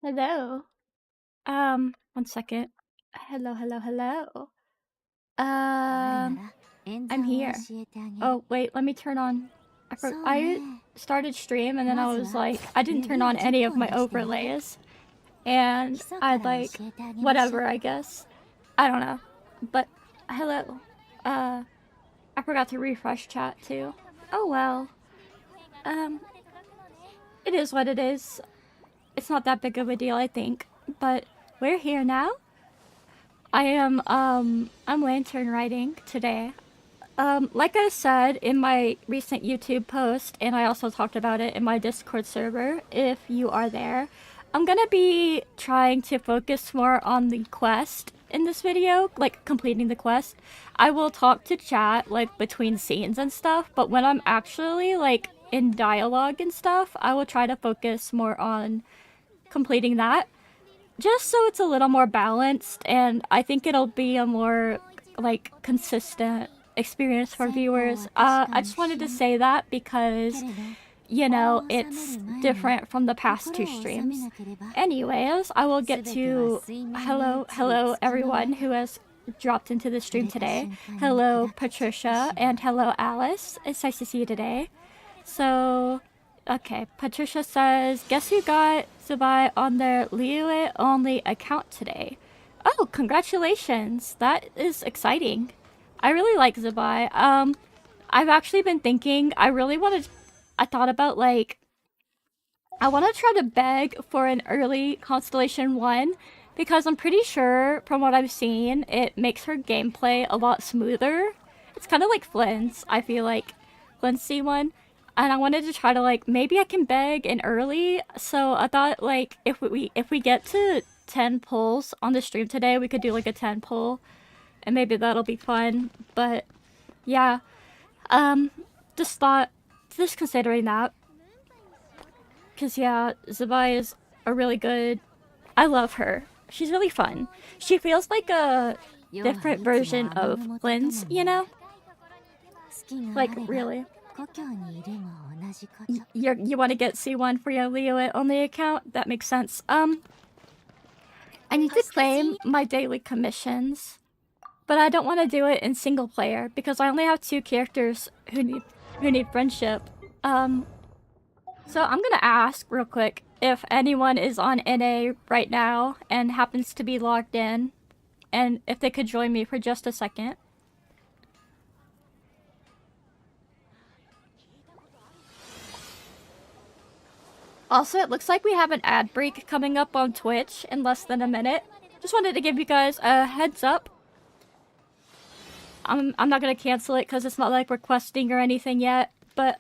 Hello. One second. Hello, hello, hello. I'm here. Oh, wait, let me turn on. I started stream and then I was like, I didn't turn on any of my overlays. And I'd like, whatever, I guess. I don't know. But, hello. I forgot to refresh chat too. Oh well. It is what it is. It's not that big of a deal, I think. But we're here now. I'm lantern riding today. Like I said in my recent YouTube post, and I also talked about it in my Discord server, if you are there, I'm gonna be trying to focus more on the quest in this video, like completing the quest. I will talk to chat, like, between scenes and stuff, but when I'm actually, like, in dialogue and stuff, I will try to focus more on completing that. Just so it's a little more balanced, and I think it'll be a more, like, consistent experience for viewers. I just wanted to say that because, you know, it's different from the past two streams. Anyways, I will get to hello everyone who has dropped into the stream today. Hello Patricia and hello Alice. It's nice to see you today. So, okay, Patricia says, guess who got Zubai on their Liyue only account today? Oh, congratulations. That is exciting. I really like Zubai. I've actually been thinking, I thought about, like, I want to try to beg for an early Constellation 1 because I'm pretty sure from what I've seen, it makes her gameplay a lot smoother. It's kind of like Flynn's, I feel like. Flynn's C1. And I wanted to try to, like, maybe I can beg in early. So I thought, like, if we get to 10 pulls on the stream today, we could do like a 10 pull. And maybe that'll be fun. But yeah. Just considering that. Because, yeah, Zubai is a really good... I love her. She's really fun. She feels like a different version of Flynn's, you know? Like, really. You want to get C1 for your Leo only account? That makes sense. I need to claim my daily commissions. But I don't want to do it in single player because I only have 2 characters who need friendship. So I'm gonna ask real quick if anyone is on NA right now and happens to be logged in, and if they could join me for just a second. Also, it looks like we have an ad break coming up on Twitch in less than a minute. Just wanted to give you guys a heads up. I'm not gonna cancel it because it's not like requesting or anything yet, but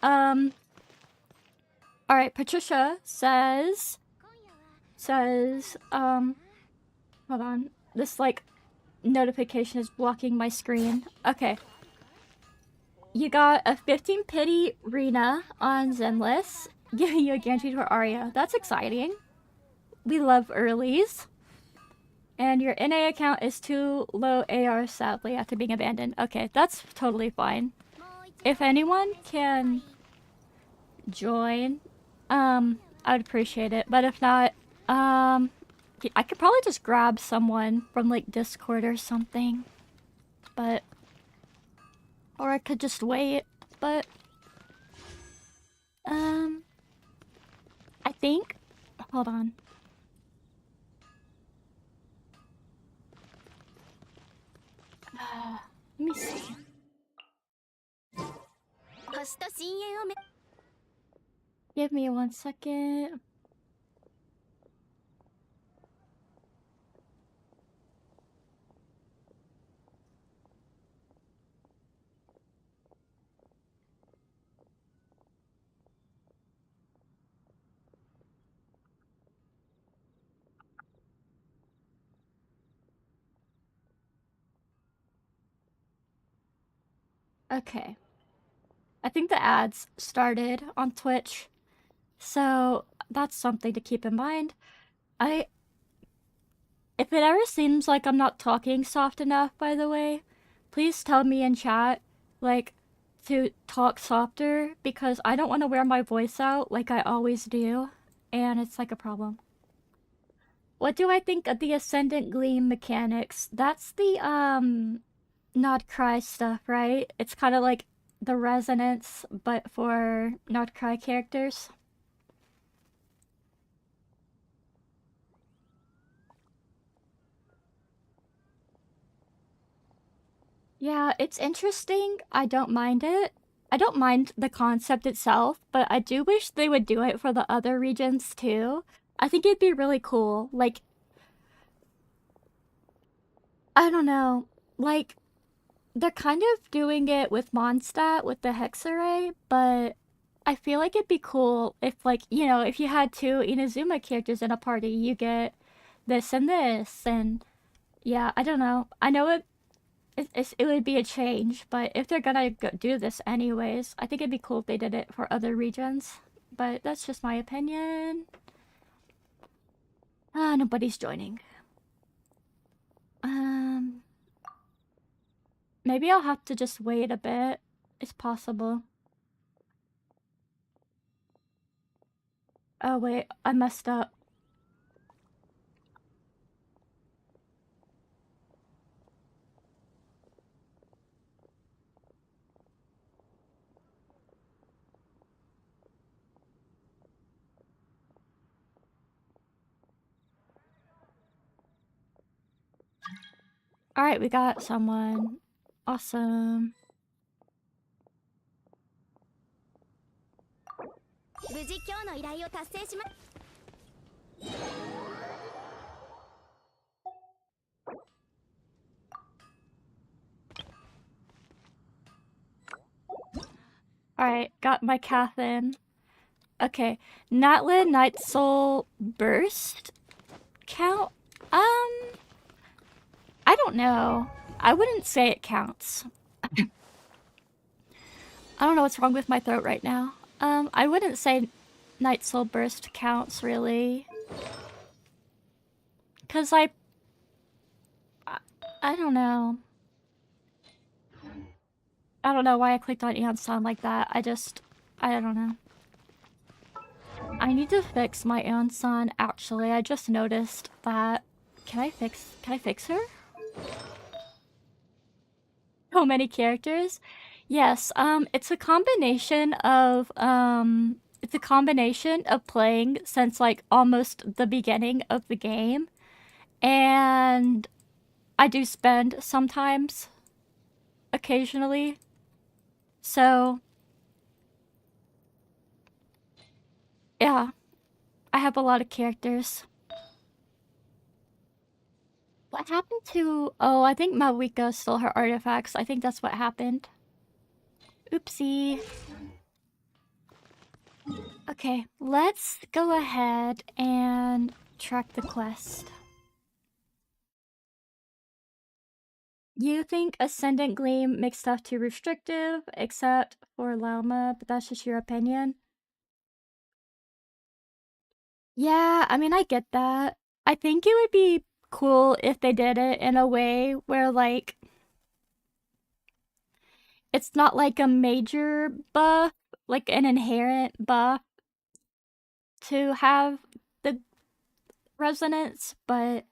alright, Patricia says, hold on. This, like, notification is blocking my screen. Okay. You got a 15 pity Rena on Zenless, giving you a guaranteed for Arya. That's exciting. We love earlies. And your NA account is too low AR, sadly, after being abandoned. Okay, that's totally fine. If anyone can join, I would appreciate it. But if not, I could probably just grab someone from, like, Discord or something. But... or I could just wait, but... I think... hold on. Let me see. Give me 1 second. Okay. I think the ads started on Twitch, so that's something to keep in mind. If it ever seems like I'm not talking soft enough, by the way, please tell me in chat, like, to talk softer, because I don't want to wear my voice out like I always do, and it's like a problem. What do I think of the Ascendant Gleam mechanics? That's the, Not Cry stuff, right? It's kind of like the resonance, but for Not Cry characters. Yeah, it's interesting. I don't mind it. I don't mind the concept itself, but I do wish they would do it for the other regions too. I think it'd be really cool. Like, I don't know. Like, they're kind of doing it with Mondstadt with the hex array, but I feel like it'd be cool if, like, if you had two Inazuma characters in a party, you get this and this, and yeah, I don't know. I know it would be a change, but if they're gonna do this anyways, I think it'd be cool if they did it for other regions. But that's just my opinion. Nobody's joining. Maybe I'll have to just wait a bit. It's possible. Oh wait, I messed up. Alright, we got someone. Awesome. Alright, got my calf in. Okay, Natlin Night Soul Burst count? I don't know. I wouldn't say it counts. I don't know what's wrong with my throat right now. I wouldn't say Night Soul Burst counts, really. Because I don't know. I don't know why I clicked on Eon Sun like that. I don't know. I need to fix my Eon Sun, actually. I just noticed that. Can I fix her? So many characters? Yes, it's a combination of playing since like almost the beginning of the game. And I do spend sometimes occasionally. So yeah, I have a lot of characters. What happened to... Oh, I think Mawika stole her artifacts. I think that's what happened. Oopsie. Okay, let's go ahead and track the quest. You think Ascendant Gleam makes stuff too restrictive, except for Llama, but that's just your opinion? Yeah, I mean, I get that. I think it would be cool if they did it in a way where, like, it's not like a major buff, like an inherent buff to have the resonance, but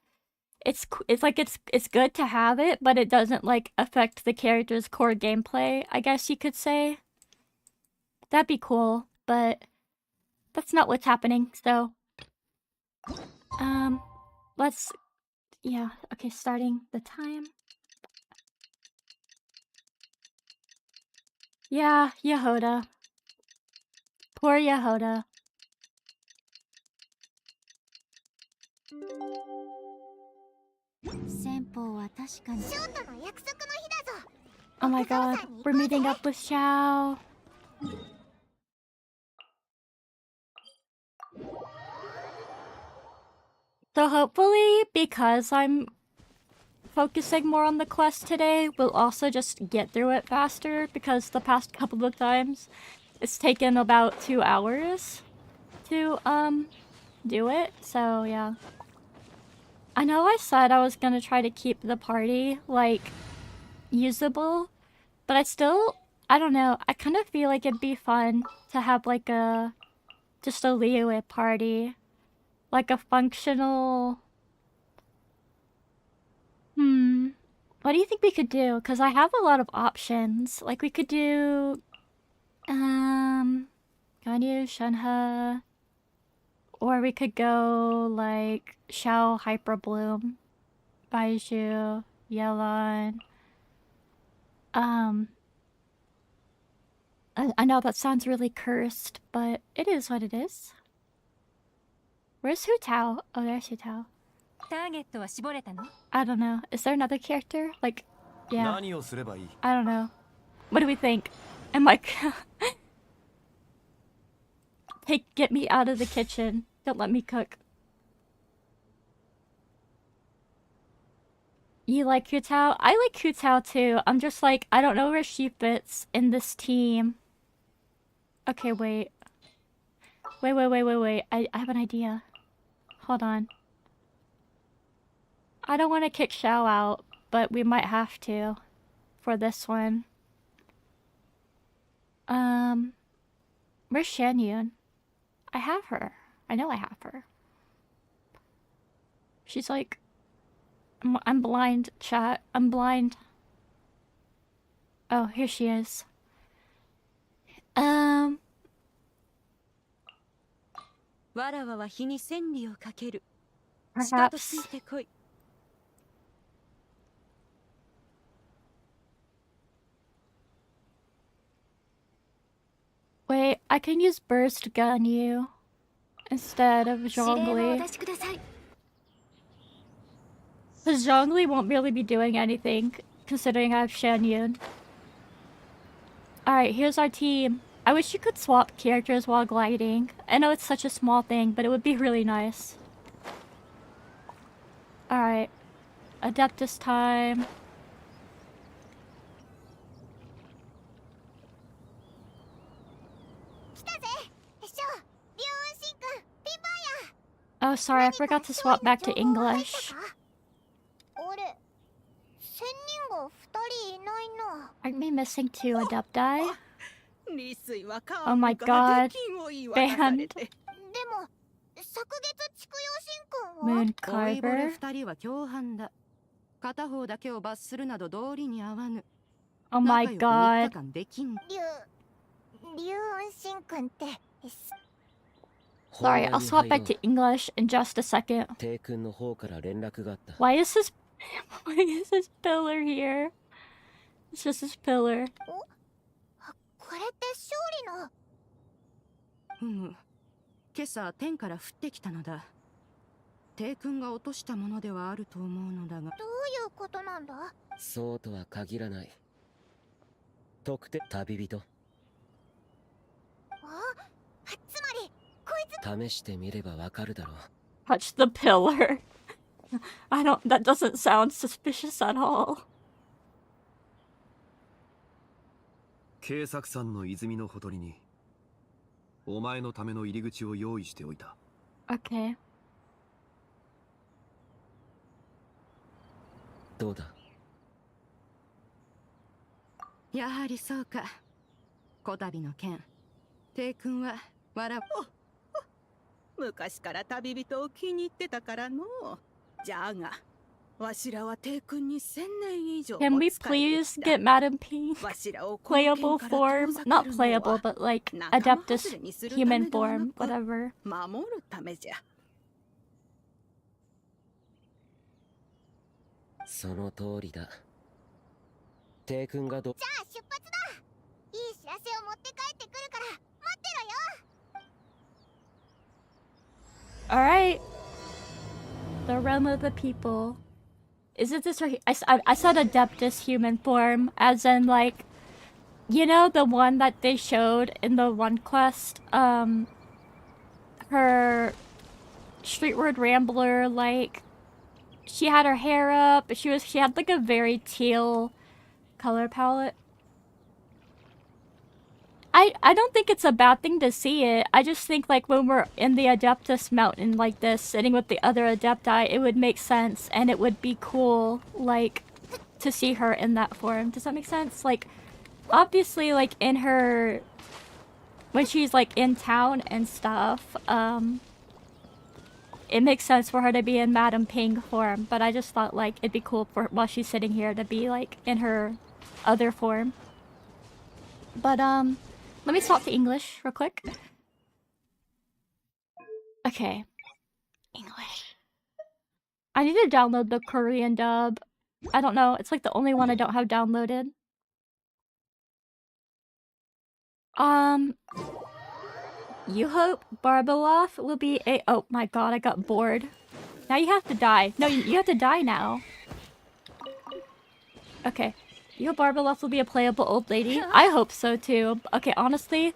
it's good to have it, but it doesn't like affect the character's core gameplay, I guess you could say. That'd be cool, but that's not what's happening, so let's yeah, okay, starting the time. Yeah, Yehoda. Poor Yehoda. Oh my god, we're meeting up with Xiao. So hopefully, because I'm focusing more on the quest today, we'll also just get through it faster, because the past couple of times, it's taken about 2 hours to, do it, so yeah. I know I said I was gonna try to keep the party, like, usable, but I don't know, I kind of feel like it'd be fun to have, just a Liyue party. Like a functional Hmm. What do you think we could do? Because I have a lot of options. Like, we could do... Ganyu, Shenhe... Or we could go, like, Xiao, Hyper Bloom, Baiju, Yelan. I know that sounds really cursed, but it is what it is. Where's Hu Tao? Oh, there's Hu Tao. I don't know. Is there another character? Like, yeah. I don't know. What do we think? I'm like, get me out of the kitchen. Don't let me cook. You like Hu Tao? I like Hu Tao too. I'm just like, I don't know where she fits in this team. Okay, wait. Wait. I have an idea. Hold on. I don't want to kick Xiao out, but we might have to for this one. Where's Shan Yun? I have her. I know I have her. She's like... I'm blind, chat. I'm blind. Oh, here she is. Perhaps. Wait, I can use Burst Ganyu instead of Zhongli. Because Zhongli won't really be doing anything, considering I have Shan Yun. Alright, here's our team. I wish you could swap characters while gliding. I know it's such a small thing, but it would be really nice. Alright. Adeptus time. Oh, sorry, I forgot to swap back to English. Aren't we missing 2 Adepti? Oh my god. Banned. Moon Carver. Oh my god. Sorry, I'll swap back to English in just a second. Why is this pillar here? It's just this pillar. Touch the pillar. That doesn't sound suspicious at all. 警察さんの泉のほとりにお前のための入り口を用意しておいた。Okay. どうだ。やはりそうか。こたびの件、帝君は笑う。昔から旅人を気に入ってたからの。じゃが。Can we please get Madam P playable form? Not playable, but like Adeptus human form, whatever. 守るためじゃ。その通りだ。帝君がど。じゃあ出発だ。いい知らせを持って帰ってくるから待ってろよ。Alright. The realm of the people. Is it this right? I said Adeptus human form, as in like, you know, the one that they showed in the one quest, her Streetward Rambler, like, she had her hair up, she had like a very teal color palette. I don't think it's a bad thing to see it. I just think like when we're in the Adeptus mountain like this, sitting with the other Adepti, it would make sense and it would be cool, like, to see her in that form. Does that make sense? Like, obviously, like, in her... when she's, like, in town and stuff, it makes sense for her to be in Madam Ping form, but I just thought like it'd be cool for while she's sitting here to be like in her other form. But let me swap to English real quick. Okay. English. I need to download the Korean dub. I don't know, it's like the only one I don't have downloaded. You hope Barbeloff will be a- oh my god, I got bored. Now you have to die. No, you have to die now. Okay. You hope Barbeloff will be a playable old lady? I hope so too. Okay, honestly,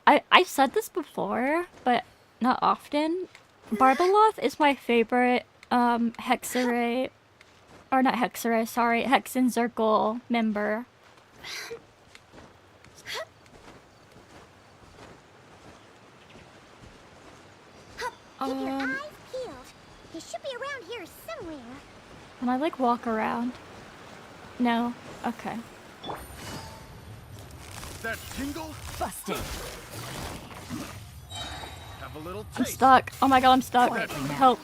I've said this before, but not often. Barbeloff is my favorite Hexarray, or not Hexarray, sorry, Hexen Circle member. Keep your eyes peeled. He should be around here somewhere. Can I like walk around? No. Okay. That tingle? Busted. Have a little I'm taste. stuck. Oh my god, I'm stuck. Help.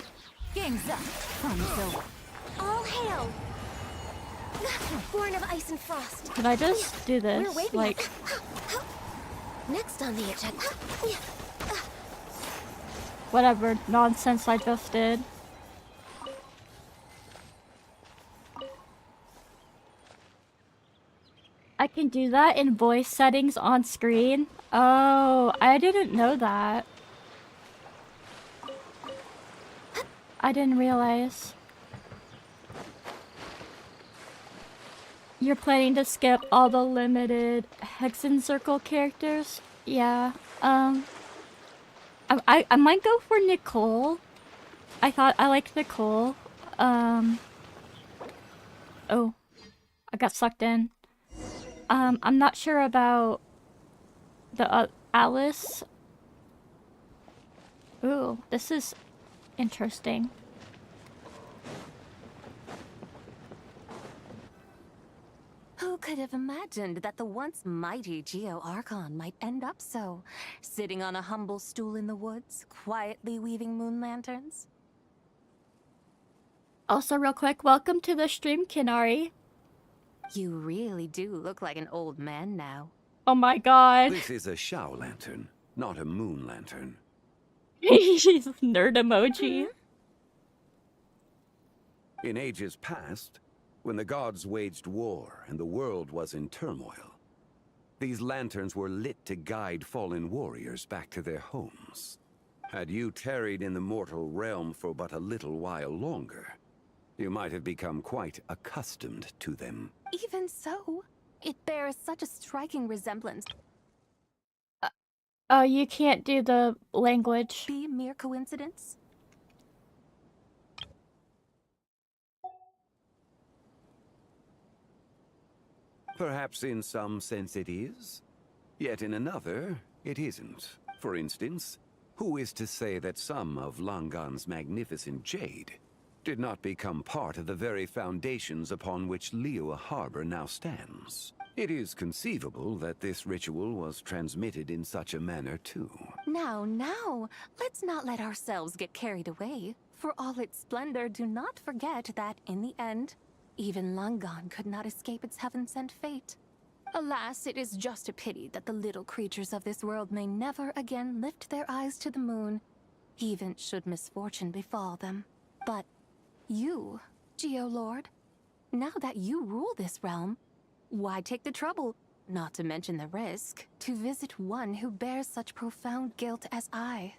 Game's up. Fun's over. All hail. Born of ice and frost. Could I just do We're this? waving Like, at... Next on the agenda. whatever nonsense I just did. I can do that in voice settings on screen? Oh, I didn't know that. I didn't realize. You're planning to skip all the limited Hexen Circle characters? Yeah, I might go for Nicole. I thought I liked Nicole. Oh, I got sucked in. I'm not sure about the Alice. Ooh, this is interesting. Who could have imagined that the once mighty Geo Archon might end up so, sitting on a humble stool in the woods, quietly weaving moon lanterns? Also, real quick, welcome to the stream, Kinari. You really do look like an old man now. Oh my god. This is a Shao lantern, not a moon lantern. She's nerd emoji. In ages past, when the gods waged war and the world was in turmoil, these lanterns were lit to guide fallen warriors back to their homes. Had you tarried in the mortal realm for but a little while longer, you might have become quite accustomed to them. Even so, it bears such a striking resemblance. Oh, you can't do the language. Be mere coincidence? Perhaps in some sense it is, yet in another, it isn't. For instance, who is to say that some of Langan's magnificent jade did not become part of the very foundations upon which Liyue Harbor now stands? It is conceivable that this ritual was transmitted in such a manner too. Now, let's not let ourselves get carried away. For all its splendor, do not forget that, in the end, even Langan could not escape its heaven-sent fate. Alas, it is just a pity that the little creatures of this world may never again lift their eyes to the moon, even should misfortune befall them. But you, Geolord, now that you rule this realm, why take the trouble, not to mention the risk, to visit one who bears such profound guilt as I?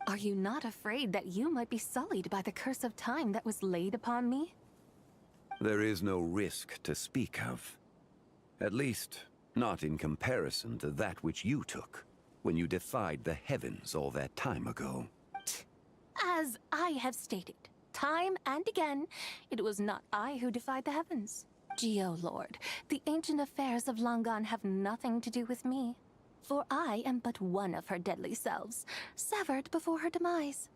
Are you not afraid that you might be sullied by the curse of time that was laid upon me? There is no risk to speak of. At least, not in comparison to that which you took when you defied the heavens all that time ago. As I have stated, time and again, it was not I who defied the heavens. Geolord, the ancient affairs of Langan have nothing to do with me. For I am but one of her deadly selves, severed before her demise.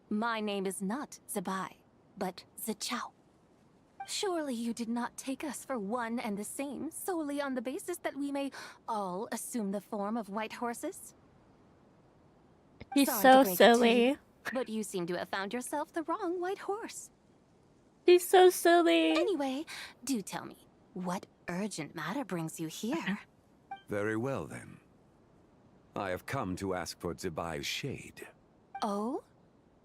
My name is not Zabai, but Zichao. Surely you did not take us for one and the same, solely on the basis that we may all assume the form of white horses? He's Sorry so to break it to you, silly. But you seem to have found yourself the wrong white horse. She's so silly. Anyway, do tell me, what urgent matter brings you here? Very well, then. I have come to ask for Zibai's shade. Oh?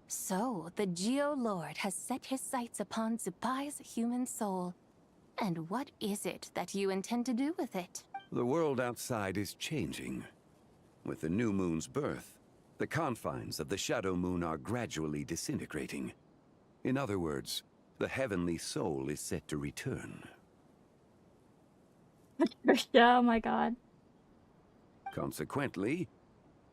So, the Geo-Lord has set his sights upon Zibai's human soul. And what is it that you intend to do with it? The world outside is changing. With the new moon's birth, the confines of the Shadow Moon are gradually disintegrating. In other words, the heavenly soul is set to return. Oh my god. Consequently,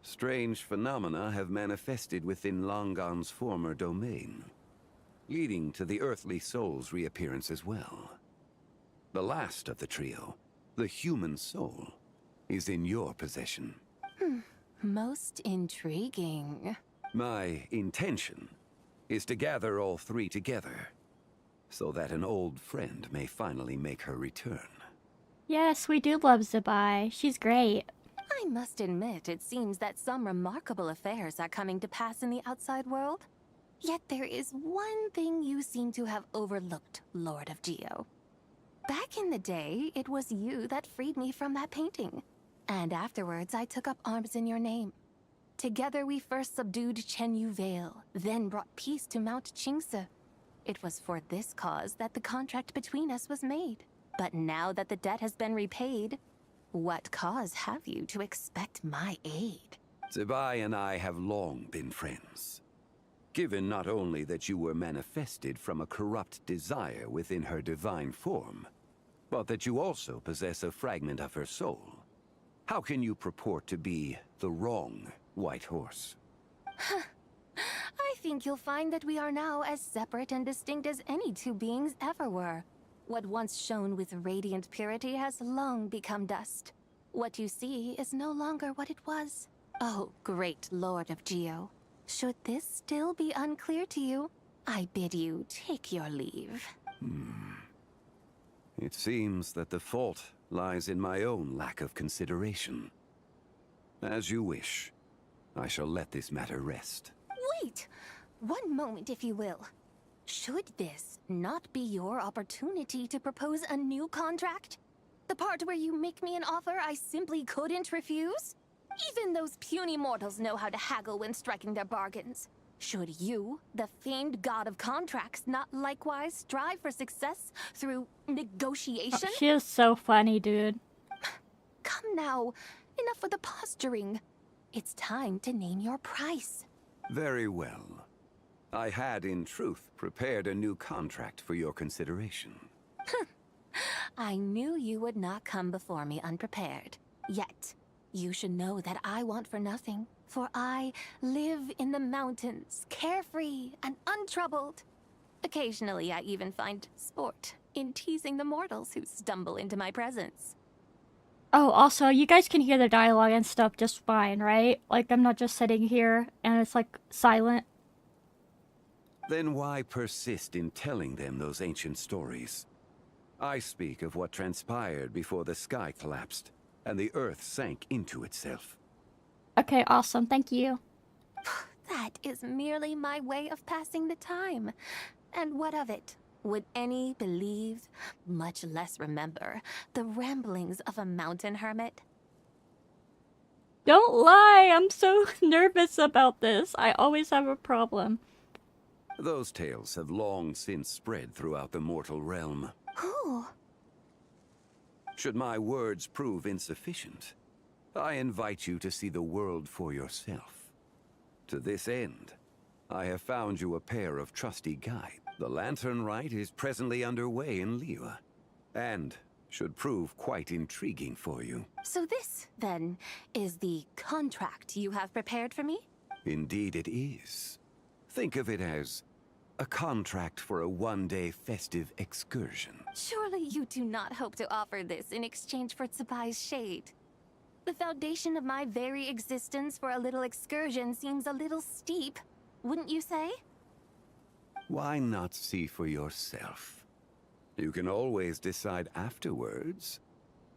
strange phenomena have manifested within Langan's former domain, leading to the earthly soul's reappearance as well. The last of the trio, the human soul, is in your possession. Most intriguing. My intention is to gather all three together, so that an old friend may finally make her return. Yes, we do love Zibai. She's great. I must admit, it seems that some remarkable affairs are coming to pass in the outside world. Yet there is one thing you seem to have overlooked, Lord of Geo. Back in the day, it was you that freed me from that painting. And afterwards, I took up arms in your name. Together we first subdued Chenyu Vale, then brought peace to Mount Qingse. It was for this cause that the contract between us was made. But now that the debt has been repaid, what cause have you to expect my aid? Zibai and I have long been friends. Given not only that you were manifested from a corrupt desire within her divine form, but that you also possess a fragment of her soul. How can you purport to be the wrong white horse? I think you'll find that we are now as separate and distinct as any two beings ever were. What once shone with radiant purity has long become dust. What you see is no longer what it was. Oh, great Lord of Geo. Should this still be unclear to you, I bid you take your leave. It seems that the fault lies in my own lack of consideration. As you wish. I shall let this matter rest. Wait! One moment, if you will. Should this not be your opportunity to propose a new contract? The part where you make me an offer I simply couldn't refuse? Even those puny mortals know how to haggle when striking their bargains. Should you, the famed god of contracts, not likewise strive for success through negotiation? She is so funny, dude. Come now, enough with the posturing. It's time to name your price. Very well. I had, in truth, prepared a new contract for your consideration. I knew you would not come before me unprepared. Yet, you should know that I want for nothing, for I live in the mountains, carefree and untroubled. Occasionally, I even find sport in teasing the mortals who stumble into my presence. Oh, also, you guys can hear the dialogue and stuff just fine, right? Like, I'm not just sitting here and it's, like, silent. Then why persist in telling them those ancient stories? I speak of what transpired before the sky collapsed and the earth sank into itself. Okay, awesome. Thank you. That is merely my way of passing the time. And what of it? Would any believe, much less remember, the ramblings of a mountain hermit? Don't lie! I'm so nervous about this. I always have a problem. Those tales have long since spread throughout the mortal realm. Who? Should my words prove insufficient, I invite you to see the world for yourself. To this end, I have found you a pair of trusty guides. The lantern rite is presently underway in Liyue, and should prove quite intriguing for you. So this, then, is the contract you have prepared for me? Indeed it is. Think of it as a contract for a one-day festive excursion. Surely you do not hope to offer this in exchange for Tsubai's shade. The foundation of my very existence for a little excursion seems a little steep, wouldn't you say? Why not see for yourself? You can always decide afterwards.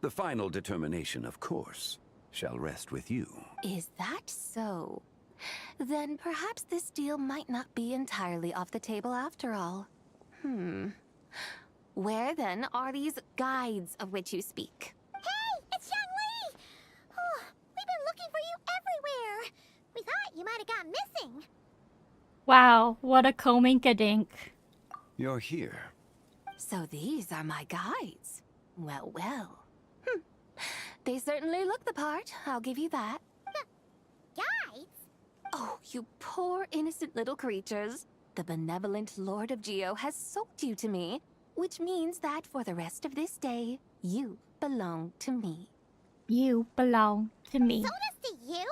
The final determination, of course, shall rest with you. Is that so? then perhaps this deal might not be entirely off the table after all. Where then are these guides of which you speak? Hey, it's Xiangli! Oh, we've been looking for you everywhere. We thought you might have gone missing. Wow, what a coinkadink. You're here. So these are my guides. Well, well. They certainly look the part, I'll give you that. Guides? Oh, you poor innocent little creatures. The benevolent Lord of Geo has sold you to me, which means that for the rest of this day, you belong to me. You belong to me. Sold us to you?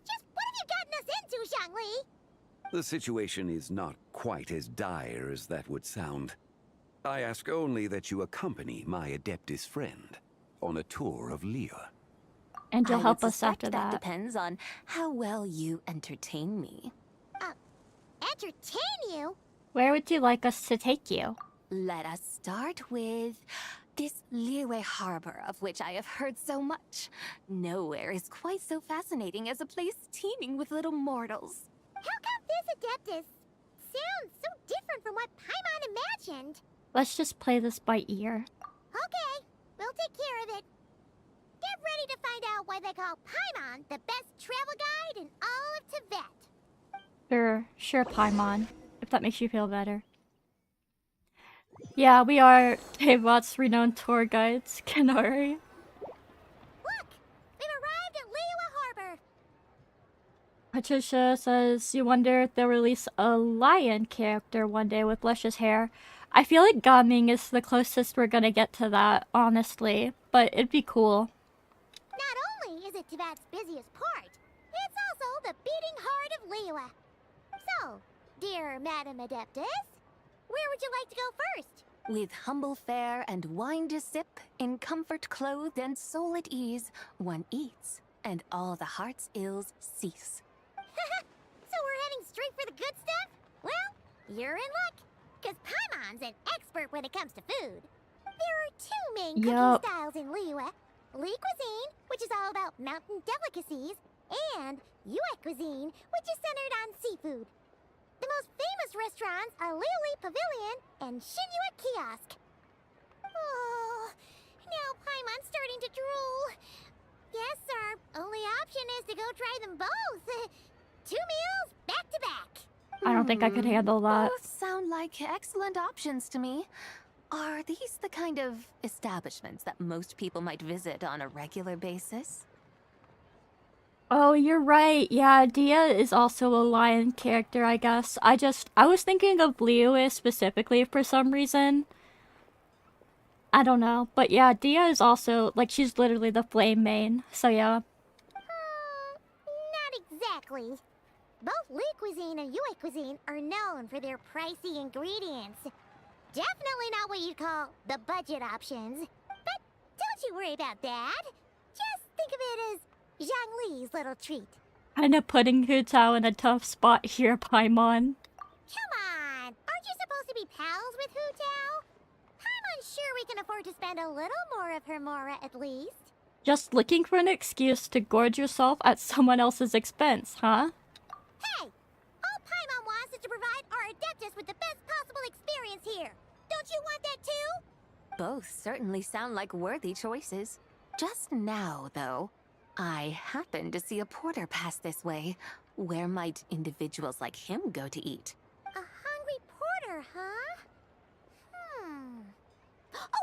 Just what have you gotten us into, Xiangli? The situation is not quite as dire as that would sound. I ask only that you accompany my Adeptus friend on a tour of Liyue. And you'll I help would us after suspect that. depends on how well you entertain me. Entertain you? Where would you like us to take you? Let us start with this Liyue harbor of which I have heard so much. Nowhere is quite so fascinating as a place teeming with little mortals. How come this Adeptus sounds so different from what Paimon imagined? Let's just play this by ear. Okay, we'll take care of it. Get ready to find out why they call Paimon the best travel guide in all of Tibet. Sure, Paimon, if that makes you feel better. Yeah, we are Teyvat's renowned tour guides, Kanari. Look, we've arrived at Liyue Harbor. Patricia says, you wonder if they'll release a lion character one day with luscious hair. I feel like Gaming is the closest we're gonna get to that, honestly, but it'd be cool. Not only is it Tibet's busiest port, it's also the beating heart of Liyue. So, dear Madam Adeptus, where would you like to go first? With humble fare and wine to sip, in comfort clothed and soul at ease, one eats, and all the heart's ills cease. So we're heading straight for the good stuff? Well, you're in luck, because Paimon's an expert when it comes to food. There are two main Yup. cooking styles in Liyue. Li cuisine, which is all about mountain delicacies, and Yue cuisine, which is centered on seafood. The most famous restaurants are Liyue Pavilion and Shinyue Kiosk. Oh, now Paimon's starting to drool. Yes, our only option is to go try them both. 2 meals back to back. I don't think I could handle that. Both sound like excellent options to me. Are these the kind of establishments that most people might visit on a regular basis? Oh, you're right. Yeah, Dia is also a lion character, I guess. I was thinking of Liyue specifically for some reason. I don't know. But yeah, Dia is also, like, she's literally the flame main. So yeah. Not exactly. Both Li cuisine and Yue cuisine are known for their pricey ingredients. Definitely not what you'd call the budget options. But don't you worry about that. Just think of it as Zhang Li's little treat. Kinda putting Hu Tao in a tough spot here, Paimon. Come on! Aren't you supposed to be pals with Hu Tao? I'm unsure we can afford to spend a little more of her mora at least. Just looking for an excuse to gorge yourself at someone else's expense, huh? Hey! All Paimon wants is to provide our Adeptus with the best possible experience here. Don't you want that too? Both certainly sound like worthy choices. Just now, though, I happened to see a porter pass this way. Where might individuals like him go to eat? A hungry porter, huh? Oh!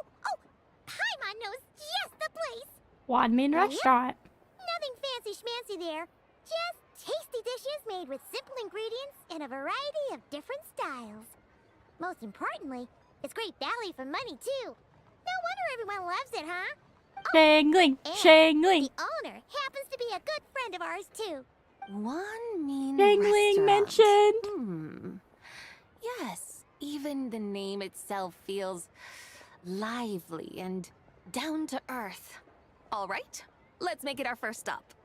Paimon knows just the place! Wanmin restaurant. Nothing fancy schmancy there. Just tasty dishes made with simple ingredients in a variety of different styles. Most importantly, it's great value for money, too. No wonder everyone loves it, huh? Shangling! And Shangling! the owner happens to be a good friend of ours, too. One mean Shangling restaurant. mentioned! Yes, even the name itself feels lively and down to earth. All right, let's make it our first stop.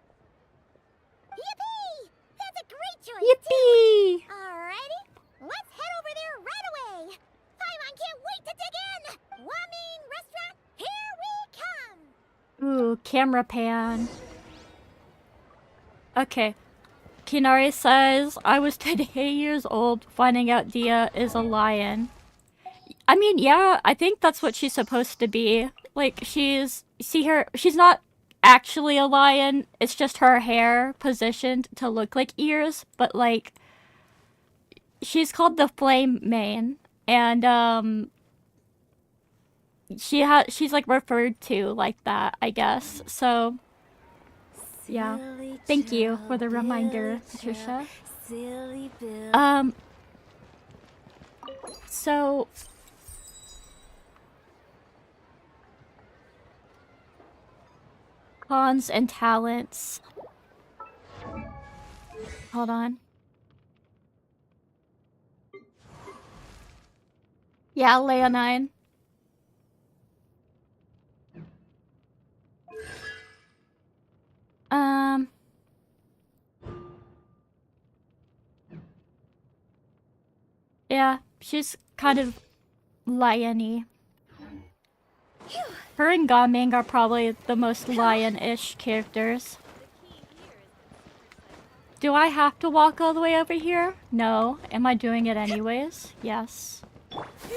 Yippee! That's a great choice, Yippee! too. Alrighty, let's head over there right away. Paimon can't wait to dig in. Wamin Restaurant, here we come. Ooh, camera pan. Okay. Kinari says, I was 10 years old finding out Dia is a lion. I mean, yeah, I think that's what she's supposed to be. Like, she's not actually a lion. It's just her hair positioned to look like ears, but like, she's called the Flame Mane, and she's like referred to like that, I guess. So yeah. Thank you for the reminder, Patricia. Silly Bill. So cons and talents. Hold on. Yeah, Leonine. Yeah, she's kind of lion-y. Her and Gaming are probably the most lion-ish characters. Do I have to walk all the way over here? No. Am I doing it anyways? Yes.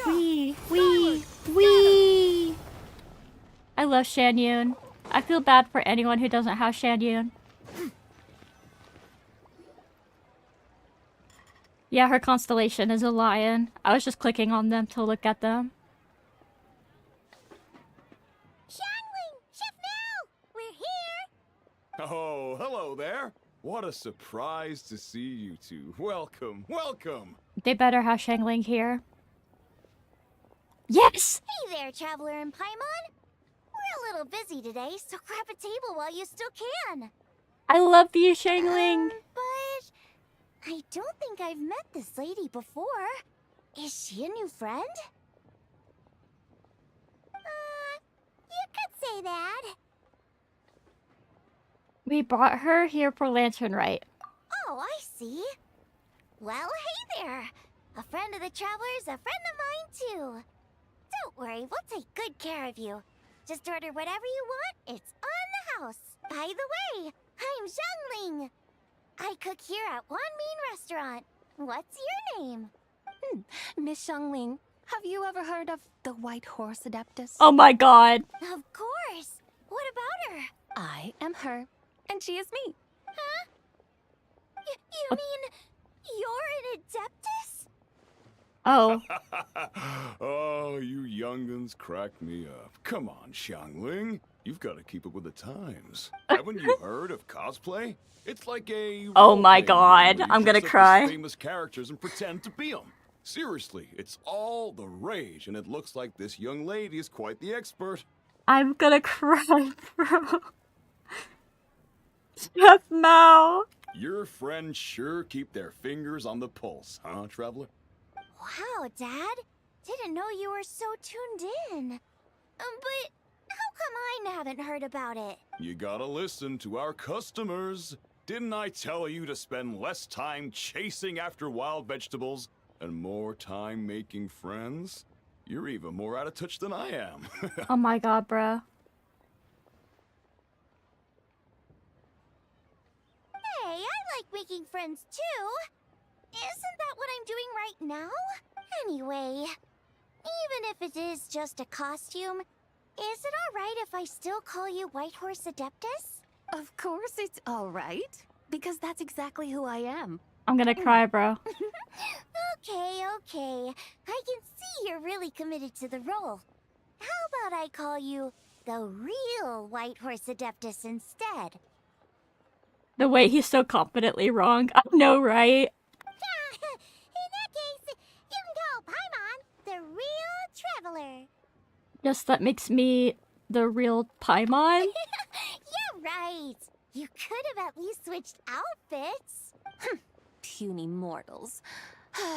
Wee! Wee! Wee! I love Shan Yun. I feel bad for anyone who doesn't have Shan Yun. Yeah, her constellation is a lion. I was just clicking on them to look at them. Shangling! Chef now! We're here! Oh, hello there. What a surprise to see you two. Welcome, welcome. They better have Shangling here. Yes! Hey there, Traveler and Paimon! We're a little busy today, so grab a table while you still can. I love you, Shangling. But I don't think I've met this lady before. Is she a new friend? You could say that. We brought her here for Lantern Rite. Oh, I see. Well, hey there. A friend of the Traveler's a friend of mine, too. Don't worry, we'll take good care of you. Just order whatever you want, it's on the house. By the way, I'm Zhangling. I cook here at Wan Min Restaurant. What's your name? Miss Shangling, have you ever heard of the White Horse Adeptus? Oh my god. Of course. What about her? I am her, and she is me. Huh? You mean you're an Adeptus? Oh. Oh, you young'uns crack me up. Come on, Xiangling. You've got to keep up with the times. Haven't you heard of cosplay? It's like a Oh my role-playing game god, where you I'm gonna dress up as cry. famous characters and pretend to be them. Seriously, it's all the rage, and it looks like this young lady is quite the expert. I'm gonna cry, bro. Chef Mao. Your friends sure keep their fingers on the pulse, huh, Traveler? Wow, Dad. Didn't know you were so tuned in. But how come I haven't heard about it? You gotta listen to our customers. Didn't I tell you to spend less time chasing after wild vegetables and more time making friends? You're even more out of touch than I am. Oh my god, bro. Hey, I like making friends too. Isn't that what I'm doing right now? Anyway, even if it is just a costume, is it alright if I still call you White Horse Adeptus? Of course it's all right, because that's exactly who I am. I'm gonna cry, bro. Okay, okay. I can see you're really committed to the role. How about I call you the real White Horse Adeptus instead? The way he's so confidently wrong. I know, right? In that case, you can call Paimon the real traveler. Yes, that makes me the real Paimon. Yeah, right. You could have at least switched outfits. Puny mortals.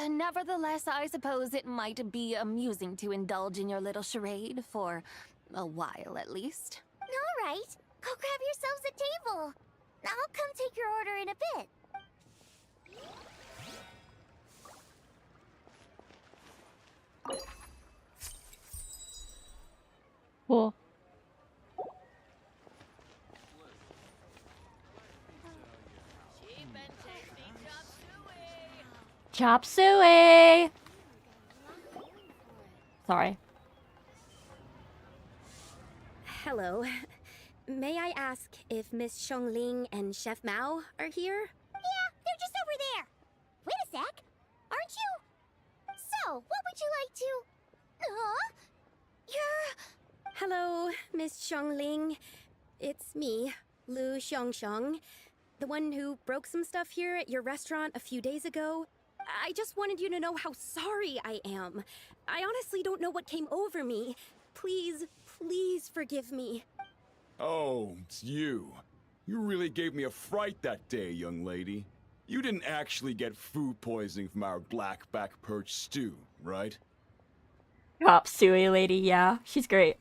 Nevertheless, I suppose it might be amusing to indulge in your little charade for a while at least. All right, go grab yourselves a table. I'll come take your order in a bit. Cool. Chop suey! Sorry. Hello. May I ask if Miss Xiongling and Chef Mao are here? Yeah, they're just over there. Wait a sec. Aren't you? So, what would you like to... Huh? You're... Hello, Miss Xiongling. It's me, Lu Xiongxiong, the one who broke some stuff here at your restaurant a few days ago. I just wanted you to know how sorry I am. I honestly don't know what came over me. Please, please forgive me. Oh, it's you. You really gave me a fright that day, young lady. You didn't actually get food poisoning from our blackback perch stew, right? Chop suey lady, yeah. She's great.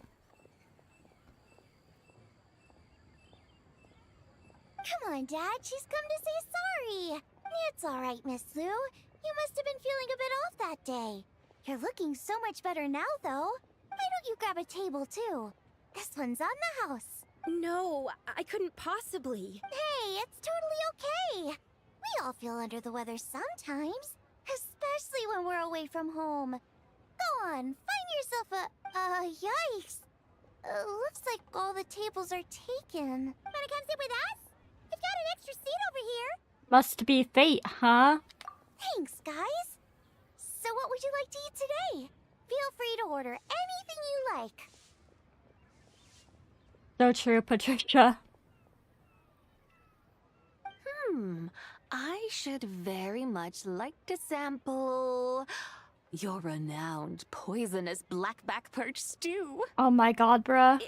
Come on, Dad. She's come to say sorry. It's all right, Miss Lou. You must have been feeling a bit off that day. You're looking so much better now, though. Why don't you grab a table, too? This one's on the house. No, I couldn't possibly. Hey, it's totally okay. We all feel under the weather sometimes, especially when we're away from home. Go on, find yourself yikes. Looks like all the tables are taken. Wanna come sit with us? We've got an extra seat over here. Must be fate, huh? Thanks, guys. So what would you like to eat today? Feel free to order anything you like. So true, Patricia. I should very much like to sample your renowned poisonous blackback perch stew. Oh my god, bruh.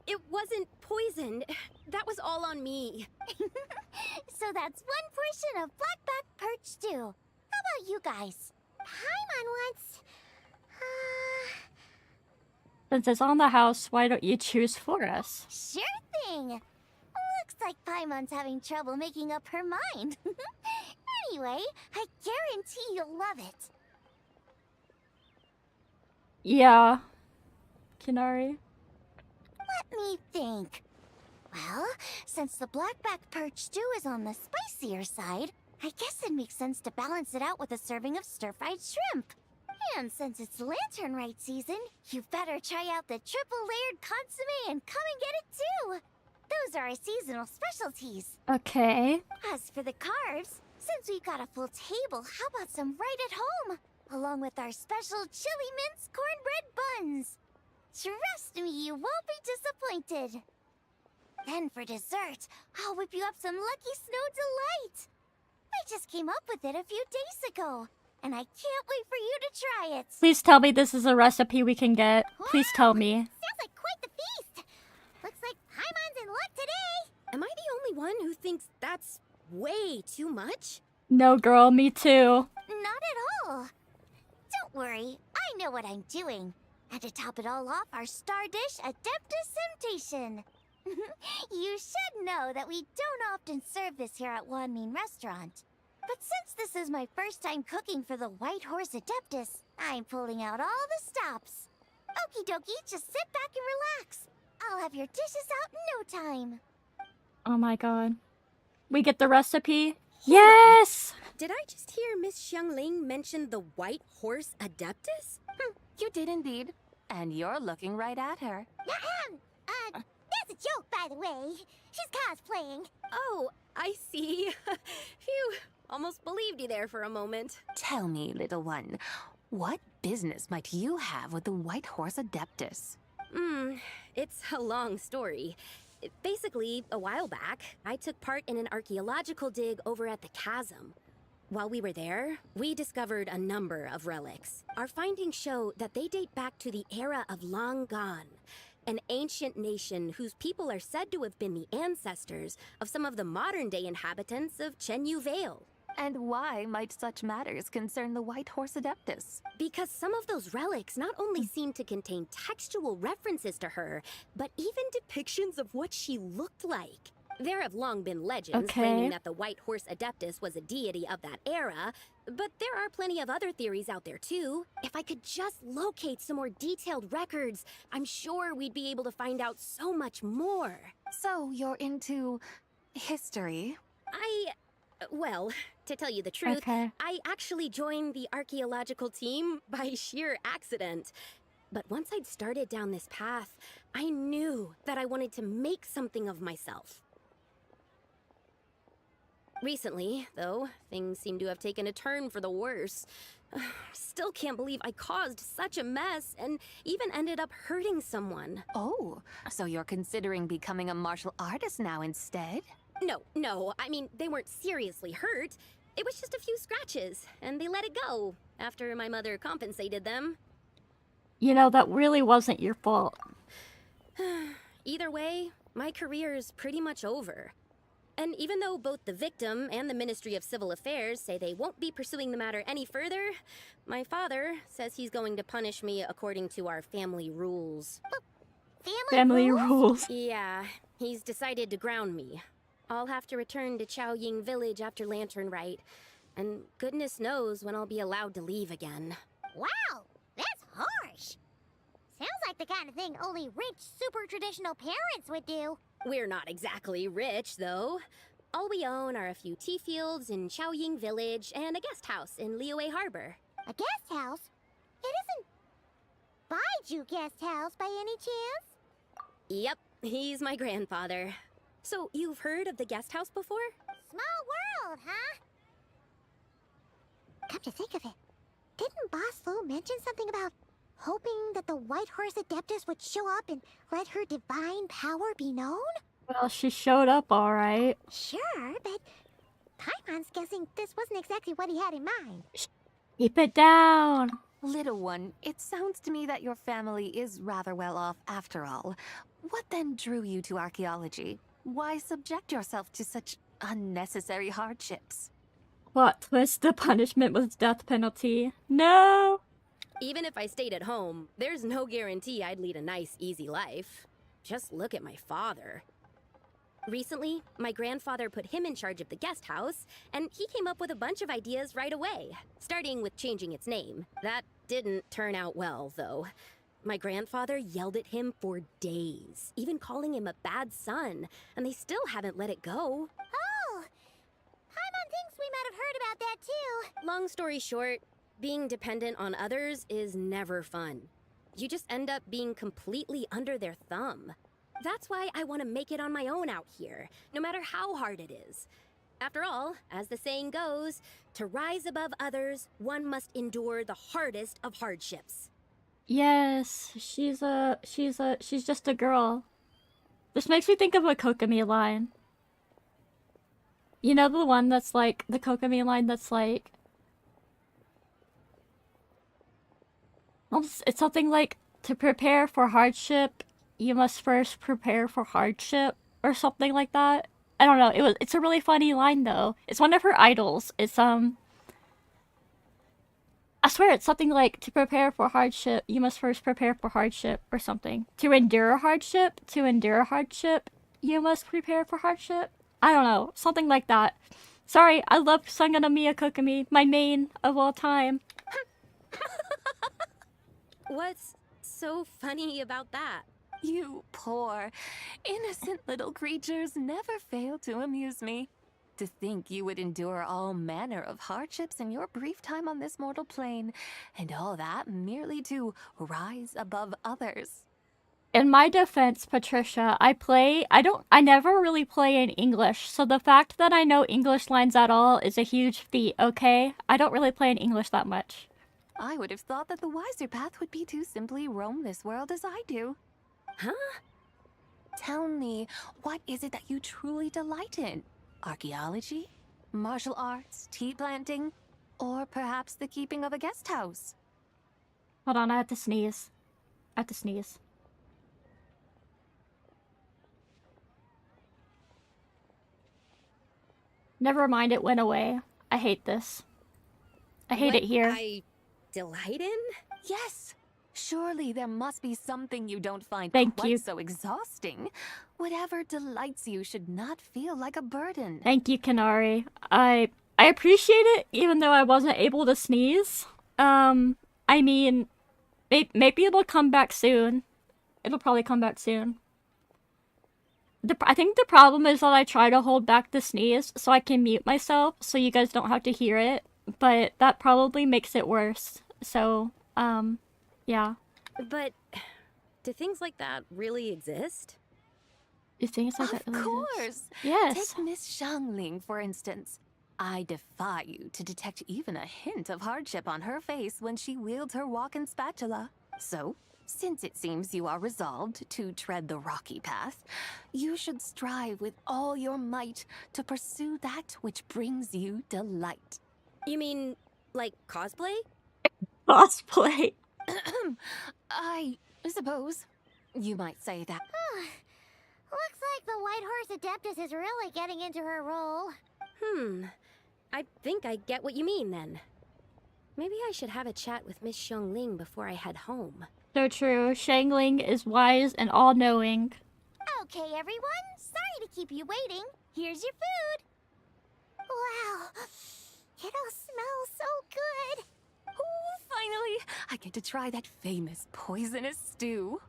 It wasn't poisoned. That was all on me. So that's one portion of blackback perch stew. How about you guys? Paimon wants... Since it's on the house, why don't you choose for us? Sure thing. Looks like Paimon's having trouble making up her mind. Anyway, I guarantee you'll love it. Yeah. Kinari. Let me think. Well, since the blackback perch stew is on the spicier side, I guess it makes sense to balance it out with a serving of stir-fried shrimp. And since it's lantern rite season, you better try out the triple-layered consommé and come and get it too. Those are our seasonal specialties. Okay. As for the carbs, since we've got a full table, how about some right at home? Along with our special chili mince cornbread buns. Trust me, you won't be disappointed. Then for dessert, I'll whip you up some Lucky Snow Delight. I just came up with it a few days ago, and I can't wait for you to try it. Please tell me this is a recipe we can get. Please tell me. Sounds like quite the feast. Looks like Paimon's in luck today. Am I the only one who thinks that's way too much? No, girl, me too. Not at all. Don't worry, I know what I'm doing. And to top it all off, our star dish, Adeptus Temptation. You should know that we don't often serve this here at Wanmin Restaurant. But since this is my first time cooking for the White Horse Adeptus, I'm pulling out all the stops. Okie dokie, just sit back and relax. I'll have your dishes out in no time. Oh my god. We get the recipe? Yes! Did I just hear Miss Xiangling mention the White Horse Adeptus? You did indeed. And you're looking right at her. That's a joke, by the way. She's cosplaying. Oh, I see. Phew, almost believed you there for a moment. Tell me, little one, what business might you have with the White Horse Adeptus? It's a long story. Basically, a while back, I took part in an archaeological dig over at the chasm. While we were there, we discovered a number of relics. Our findings show that they date back to the era of Long Gone, an ancient nation whose people are said to have been the ancestors of some of the modern-day inhabitants of Chenyu Vale. And why might such matters concern the White Horse Adeptus? Because some of those relics not only seem to contain textual references to her, but even depictions of what she looked like. There have long been legends claiming that the White Horse Adeptus was a deity of that era, but there are plenty of other theories out there too. If I could just locate some more detailed records, I'm sure we'd be able to find out so much more. So you're into history? Well, to tell you the truth, Okay. I actually joined the archaeological team by sheer accident. But once I'd started down this path, I knew that I wanted to make something of myself. Recently, though, things seem to have taken a turn for the worse. Still can't believe I caused such a mess and even ended up hurting someone. Oh, so you're considering becoming a martial artist now instead? No, I mean, they weren't seriously hurt. It was just a few scratches, and they let it go after my mother compensated them. You know, that really wasn't your fault. Either way, my career's pretty much over. And even though both the victim and the Ministry of Civil Affairs say they won't be pursuing the matter any further, my father says he's going to punish me according to our family rules. Family rules. Yeah, he's decided to ground me. I'll have to return to Chaoying Village after Lantern Rite, and goodness knows when I'll be allowed to leave again. Wow, that's harsh. Sounds like the kind of thing only rich, super traditional parents would do. We're not exactly rich, though. All we own are a few tea fields in Chaoying Village and a guest house in Liyue Harbor. A guest house? It isn't Baiju Guest House by any chance? Yep, he's my grandfather. So, you've heard of the guest house before? Small world, huh? Come to think of it, didn't Boss Lu mention something about hoping that the White Horse Adeptus would show up and let her divine power be known? Well, she showed up alright. Sure, but Paimon's guessing this wasn't exactly what he had in mind. Keep it down. Little one, it sounds to me that your family is rather well off after all. What then drew you to archaeology? Why subject yourself to such unnecessary hardships? What twist? The punishment was death penalty. No! Even if I stayed at home, there's no guarantee I'd lead a nice, easy life. Just look at my father. Recently, my grandfather put him in charge of the guest house, and he came up with a bunch of ideas right away, starting with changing its name. That didn't turn out well, though. My grandfather yelled at him for days, even calling him a bad son, and they still haven't let it go. Oh! Paimon thinks we might have heard about that too. Long story short, being dependent on others is never fun. You just end up being completely under their thumb. That's why I want to make it on my own out here, no matter how hard it is. After all, as the saying goes, to rise above others, one must endure the hardest of hardships. Yes, she's just a girl. This makes me think of a Kokomi line. You know the one that's like, the Kokomi line that's like... It's something like, to prepare for hardship, you must first prepare for hardship, or something like that. I don't know, it's a really funny line though. It's one of her idols. It's, I swear it's something like, to prepare for hardship, you must first prepare for hardship, or something. To endure hardship, you must prepare for hardship. I don't know, something like that. Sorry, I love Sanganamiya Kokomi, my main of all time. What's so funny about that? You poor, innocent little creatures never fail to amuse me. To think you would endure all manner of hardships in your brief time on this mortal plane, and all that merely to rise above others. In my defense, Patricia, I never really play in English, so the fact that I know English lines at all is a huge feat, okay? I don't really play in English that much. I would have thought that the wiser path would be to simply roam this world as I do. Huh? Tell me, what is it that you truly delight in? Archaeology? Martial arts? Tea planting? Or perhaps the keeping of a guest house? Hold on, I have to sneeze. Never mind, it went away. I hate this. I hate it here. I delight in? Yes! Surely there must be something you don't find Thank quite you. so exhausting. Whatever delights you should not feel like a burden. Thank you, Kanari. I appreciate it, even though I wasn't able to sneeze. I mean, maybe it'll come back soon. It'll probably come back soon. I think the problem is that I try to hold back the sneeze so I can mute myself so you guys don't have to hear it, but that probably makes it worse. So, yeah. But do things like that really exist? You think it's like Of that really course. is? Yes. Take Miss Xiangling, for instance. I defy you to detect even a hint of hardship on her face when she wields her walking spatula. So, since it seems you are resolved to tread the rocky path, you should strive with all your might to pursue that which brings you delight. You mean, like cosplay? Cosplay. I suppose you might say that. Looks like the White Horse Adeptus is really getting into her role. I think I get what you mean then. Maybe I should have a chat with Miss Xiangling before I head home. So true. Xiangling is wise and all-knowing. Okay, everyone. Sorry to keep you waiting. Here's your food. Wow. It all smells so good. Oh, finally! I get to try that famous poisonous stew.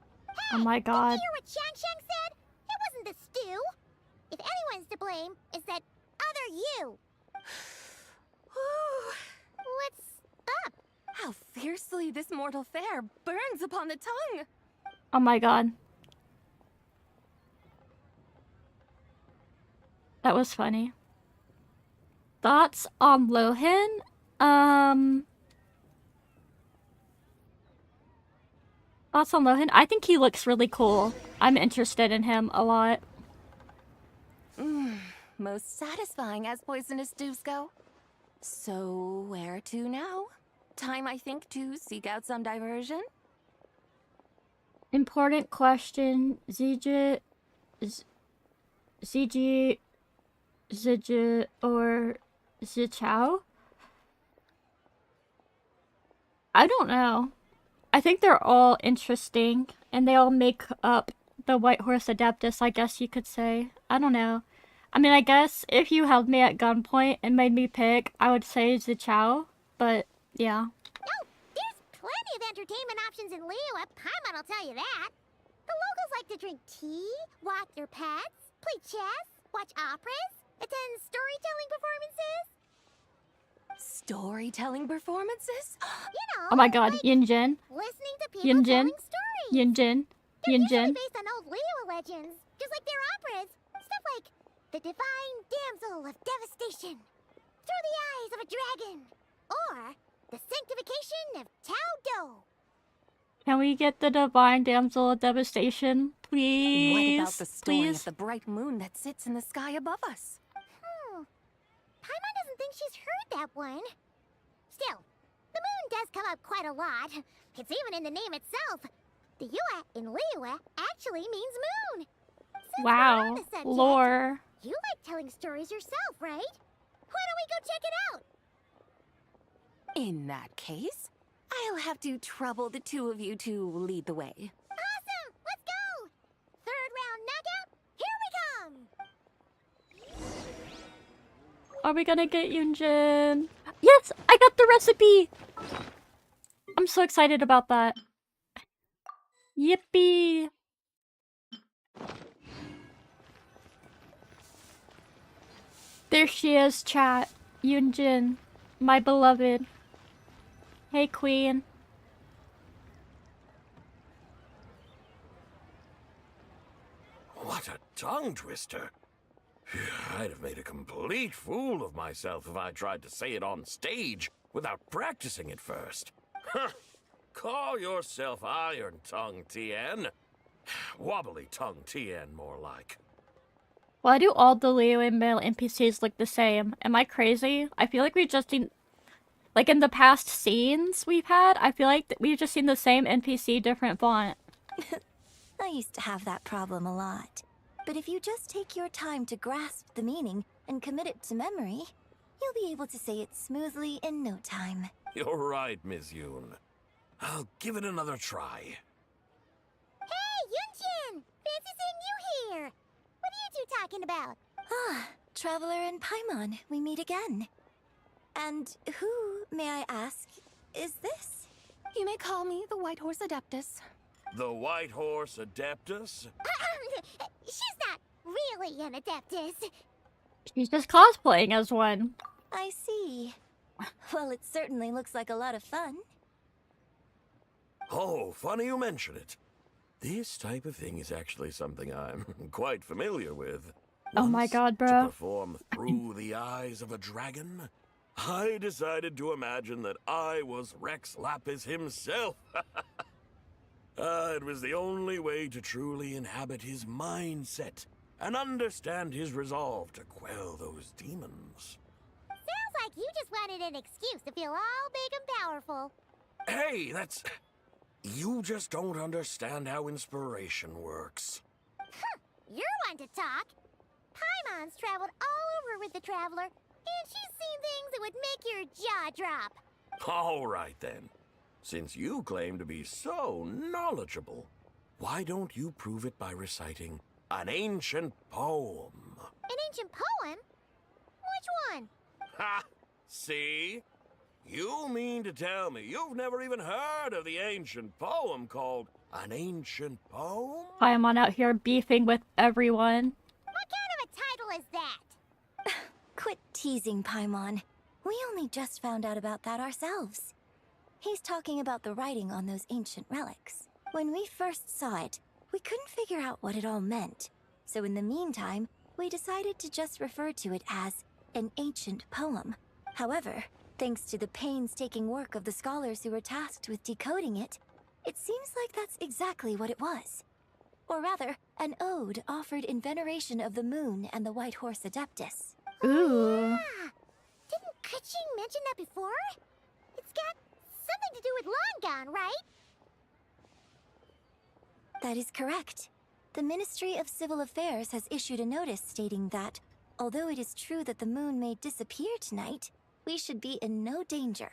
Oh my god. Did you hear what Shang Shang said? It wasn't the stew. If anyone's to blame, it's that other you. What's up? How fiercely this mortal fare burns upon the tongue! Oh my god. That was funny. Thoughts on Lohan? Thoughts on Lohan? I think he looks really cool. I'm interested in him a lot. Most satisfying as poisonous stews go. So, where to now? Time, I think, to seek out some diversion? Important question. Ziji, or Zichao? I don't know. I think they're all interesting, and they all make up the White Horse Adeptus, I guess you could say. I don't know. I mean, I guess if you held me at gunpoint and made me pick, I would say Zichao, but yeah. Oh, there's plenty of entertainment options in Liyue. Paimon will tell you that. The locals like to drink tea, walk their pets, play chess, watch operas, attend storytelling performances. Storytelling performances? You know, Oh my god, like Yinjin. listening to people Yinjin. telling stories. Yinjin. They're usually Yinjin. based on old Liyue legends, just like their operas. Stuff like the Divine Damsel of Devastation, Through the Eyes of a Dragon, or the Sanctification of Tao Do. Can we get the Divine Damsel of Devastation, please? What about the story Please? of the bright moon that sits in the sky above us? Paimon doesn't think she's heard that one. Still, the moon does come up quite a lot. It's even in the name itself. The Yue in Liyue actually means moon. Since we're on Wow. the subject, Lore. you like telling stories yourself, right? Why don't we go check it out? In that case, I'll have to trouble the two of you to lead the way. Awesome! Let's go! Third round knockout, here we come! Are we gonna get Yunjin? Yes! I got the recipe! I'm so excited about that. Yippee! There she is, chat. Yunjin. My beloved. Hey, queen. What a tongue twister. I'd have made a complete fool of myself if I tried to say it on stage without practicing it first. Huh. Call yourself Iron Tongue, Tien. Wobbly Tongue, Tien, more like. Why do all the Liyue male NPCs look the same? Am I crazy? I feel like we've just seen... Like, in the past scenes we've had, I feel like we've just seen the same NPC, different font. I used to have that problem a lot. But if you just take your time to grasp the meaning and commit it to memory, you'll be able to say it smoothly in no time. You're right, Miss Yoon. I'll give it another try. Hey, Yunjin! Fancy seeing you here! What are you two talking about? Ah, Traveler and Paimon, we meet again. And who, may I ask, is this? You may call me the White Horse Adeptus. The White Horse Adeptus? She's not really an adeptus. She's just cosplaying as one. I see. Well, it certainly looks like a lot of fun. Oh, funny you mention it. This type of thing is actually something I'm quite familiar with. Oh my Once, god, to bro. perform through the eyes of a dragon, I decided to imagine that I was Rex Lapis himself. It was the only way to truly inhabit his mindset and understand his resolve to quell those demons. Sounds like you just wanted an excuse to feel all big and powerful. Hey, that's... You just don't understand how inspiration works. You're one to talk. Paimon's traveled all over with the Traveler, and she's seen things that would make your jaw drop. All right, then. Since you claim to be so knowledgeable, why don't you prove it by reciting an ancient poem? An ancient poem? Which one? Ha! See? You mean to tell me you've never even heard of the ancient poem called An Ancient Poem? Paimon out here beefing with everyone. What kind of a title is that? Quit teasing, Paimon. We only just found out about that ourselves. He's talking about the writing on those ancient relics. When we first saw it, we couldn't figure out what it all meant. So in the meantime, we decided to just refer to it as an ancient poem. However, thanks to the painstaking work of the scholars who were tasked with decoding it, it seems like that's exactly what it was. Or rather, an ode offered in veneration of the moon and the White Horse Adeptus. Ooh. Ah, didn't Kuching mention that before? It's got something to do with Longon, right? That is correct. The Ministry of Civil Affairs has issued a notice stating that, although it is true that the moon may disappear tonight, we should be in no danger.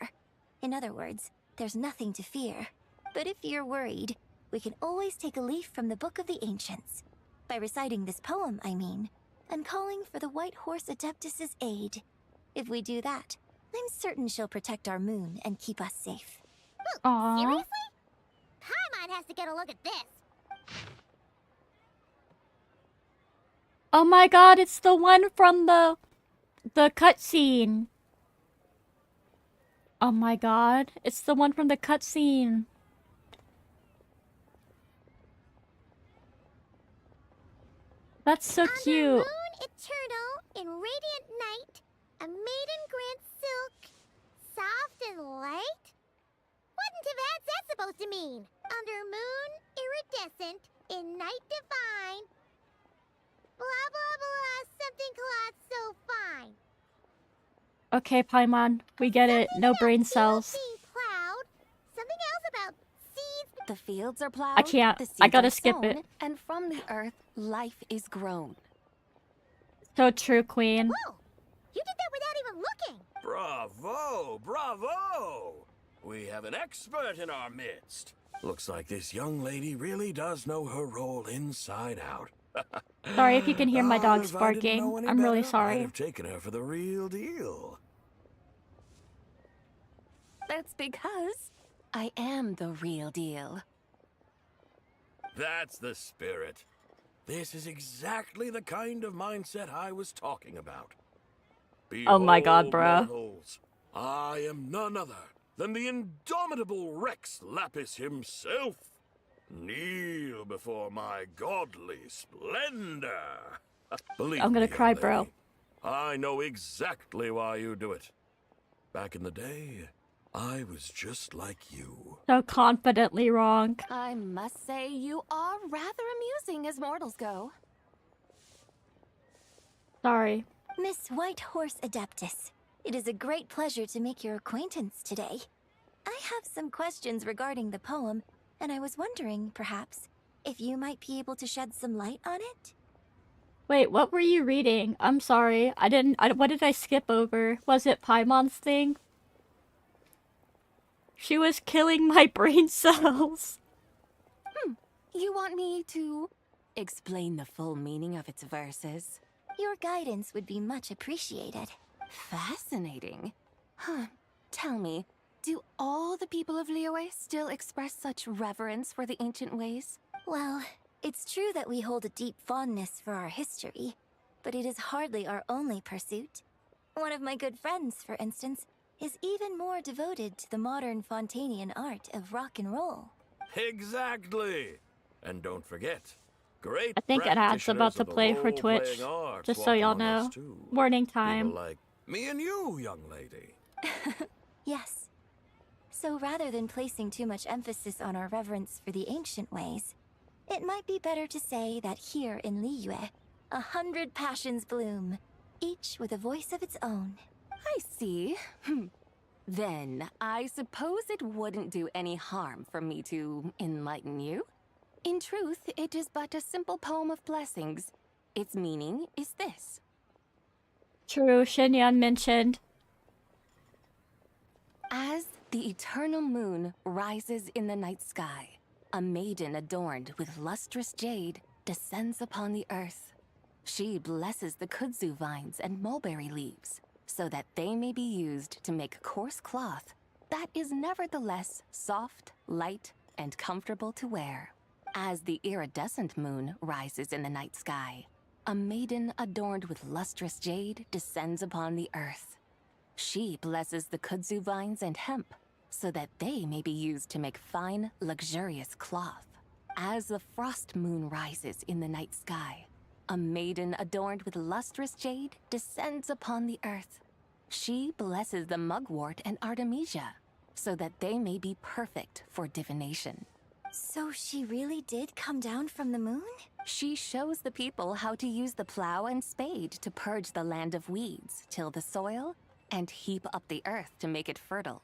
In other words, there's nothing to fear. But if you're worried, we can always take a leaf from the Book of the Ancients. By reciting this poem, I mean, and calling for the White Horse Adeptus's aid. If we do that, I'm certain she'll protect our moon and keep us safe. Aww. Seriously? Paimon has to get a look at this. Oh my god, it's the one from the cutscene. Oh my god, it's the one from the cutscene. That's so On the cute. moon eternal, in radiant night, a maiden grants silk, soft and light? What in Tibet's that supposed to mean? Under moon, iridescent, in night divine. Blah blah blah, something cloth so fine. Okay, Paimon, we get it. No brain Fields cells. being plowed. Something else about seeds. The fields are plowed. I can't. The I seeds gotta are skip sown, it. And from the earth, life is grown. So true, Queen. Whoa! You did that without even looking. Bravo! Bravo! We have an expert in our midst. Looks like this young lady really does know her role inside out. Sorry if you can hear my dogs If I didn't barking. know any I'm really better, I'd sorry. have taken her for the real deal. That's because I am the real deal. That's the spirit. This is exactly the kind of mindset I was talking about. Oh my god, Behold, bruh. mortals, I am none other than the indomitable Rex Lapis himself. Kneel before my godly splendor. Believe I'm gonna me, cry, young bro. lady, I know exactly why you do it. Back in the day, I was just like you. So confidently wrong. I must say you are rather amusing as mortals go. Sorry. Miss White Horse Adeptus, it is a great pleasure to make your acquaintance today. I have some questions regarding the poem, and I was wondering, perhaps, if you might be able to shed some light on it? Wait, what were you reading? I'm sorry. What did I skip over? Was it Paimon's thing? She was killing my brain cells. You want me to explain the full meaning of its verses? Your guidance would be much appreciated. Fascinating. Huh. Tell me, do all the people of Liyue still express such reverence for the ancient ways? Well, It's true that we hold a deep fondness for our history, but it is hardly our only pursuit. One of my good friends, for instance, is even more devoted to the modern Fontanian art of rock and roll. Exactly. And don't forget, great I think an ad's about to practitioners of the play for Twitch, role-playing arts just so walk y'all among us know. too. Warning People time. like me and you, young lady. Yes. So rather than placing too much emphasis on our reverence for the ancient ways, it might be better to say that here in Liyue, 100 passions bloom, each with a voice of its own. I see. Then, I suppose it wouldn't do any harm for me to enlighten you. In truth, it is but a simple poem of blessings. Its meaning is this. True, Shinyan mentioned. As the eternal moon rises in the night sky, a maiden adorned with lustrous jade descends upon the earth. She blesses the kudzu vines and mulberry leaves, so that they may be used to make coarse cloth that is nevertheless soft, light, and comfortable to wear. As the iridescent moon rises in the night sky, a maiden adorned with lustrous jade descends upon the earth. She blesses the kudzu vines and hemp, so that they may be used to make fine, luxurious cloth. As the frost moon rises in the night sky, a maiden adorned with lustrous jade descends upon the earth. She blesses the mugwort and artemisia, so that they may be perfect for divination. So she really did come down from the moon? She shows the people how to use the plow and spade to purge the land of weeds, till the soil, and heap up the earth to make it fertile.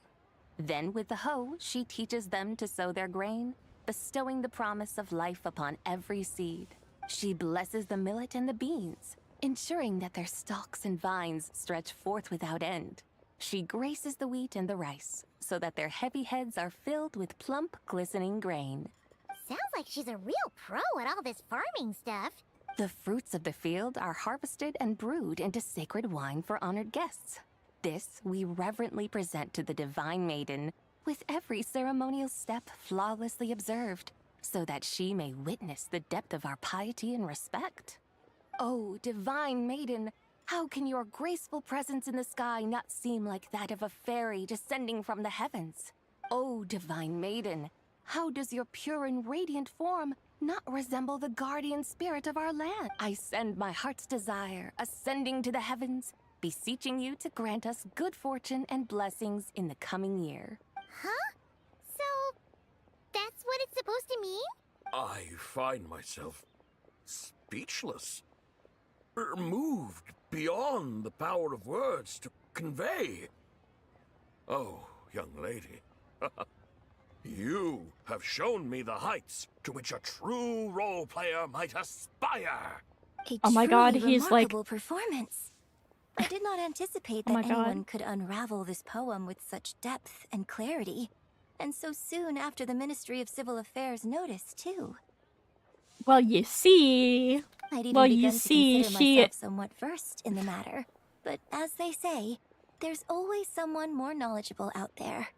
Then with the hoe, she teaches them to sow their grain, bestowing the promise of life upon every seed. She blesses the millet and the beans, ensuring that their stalks and vines stretch forth without end. She graces the wheat and the rice, so that their heavy heads are filled with plump, glistening grain. Sounds like she's a real pro at all this farming stuff. The fruits of the field are harvested and brewed into sacred wine for honored guests. This we reverently present to the divine maiden, with every ceremonial step flawlessly observed, so that she may witness the depth of our piety and respect. Oh, divine maiden, how can your graceful presence in the sky not seem like that of a fairy descending from the heavens? Oh, divine maiden, how does your pure and radiant form not resemble the guardian spirit of our land? I send my heart's desire, ascending to the heavens, beseeching you to grant us good fortune and blessings in the coming year. Huh? So, that's what it's supposed to mean? I find myself speechless. Moved beyond the power of words to convey. Oh, young lady, you have shown me the heights to which a true role player might aspire. A Oh my God, truly he's like- remarkable performance. I did not anticipate Oh that my God. anyone could unravel this poem with such depth and clarity, and so soon after the Ministry of Civil Affairs noticed, too. Well, you see. I'd even Well, you begun to see, consider she- myself somewhat versed in the matter, but as they say, there's always someone more knowledgeable out there.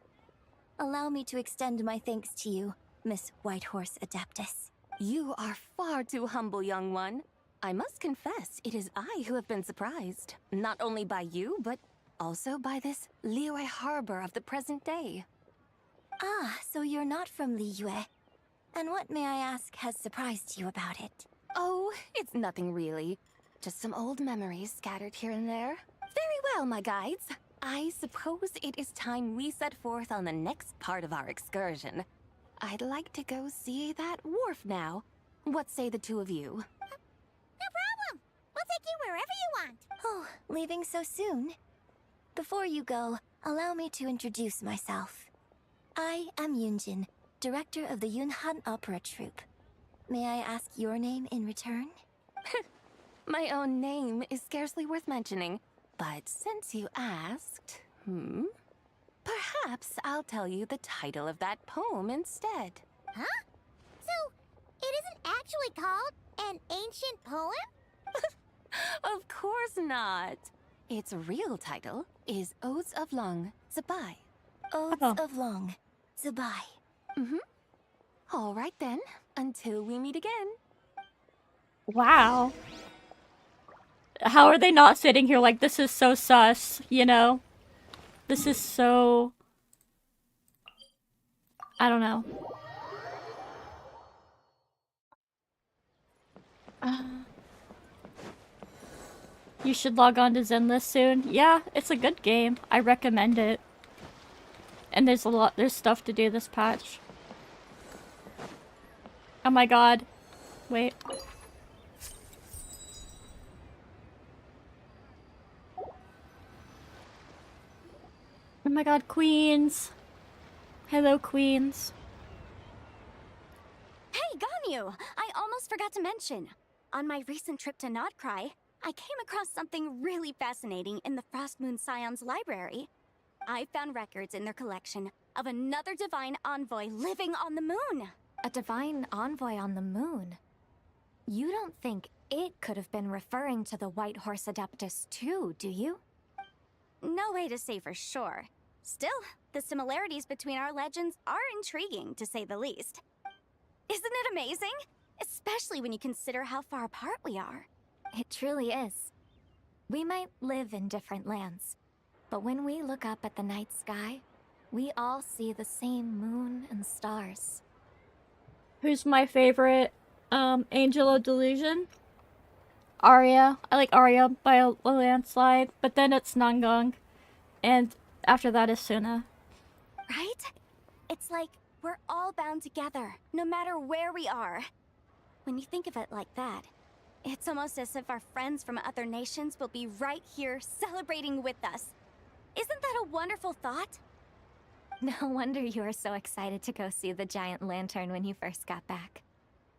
Allow me to extend my thanks to you, Miss Whitehorse Adeptus. You are far too humble, young one. I must confess, it is I who have been surprised, not only by you, but also by this Liyue harbor of the present day. Ah, so you're not from Liyue. And what, may I ask, has surprised you about it? Oh, it's nothing really. Just some old memories scattered here and there. Very well, my guides. I suppose it is time we set forth on the next part of our excursion. I'd like to go see that wharf now. What say the two of you? No problem. We'll take you wherever you want. Oh, leaving so soon? Before you go, allow me to introduce myself. I am Yunjin, director of the Yunhan Opera Troupe. May I ask your name in return? My own name is scarcely worth mentioning, but since you asked, perhaps I'll tell you the title of that poem instead. Huh? So, it isn't actually called an ancient poem? Of course not. Its real title is Odes of Long Zabai. Odes Oh. of Long, Zabai. All right then, until we meet again. Wow. How are they not sitting here like, this is so sus, you know? This is so... I don't know. You should log on to Zenless soon. Yeah, it's a good game. I recommend it. And there's stuff to do this patch. Oh my god. Wait. Oh my god, queens. Hello, queens. Hey, Ganyu! I almost forgot to mention. On my recent trip to Notcry, I came across something really fascinating in the Frost Moon Scion's library. I found records in their collection of another divine envoy living on the moon. A divine envoy on the moon? You don't think it could have been referring to the White Horse Adeptus too, do you? No way to say for sure. Still, the similarities between our legends are intriguing, to say the least. Isn't it amazing? Especially when you consider how far apart we are. It truly is. We might live in different lands, but when we look up at the night sky, we all see the same moon and stars. Who's my favorite Angel of Delusion? Arya. I like Arya by a landslide, but then it's Nangong. And after that is Suna. Right? It's like we're all bound together, no matter where we are. When you think of it like that, it's almost as if our friends from other nations will be right here celebrating with us. Isn't that a wonderful thought? No wonder you were so excited to go see the giant lantern when you first got back.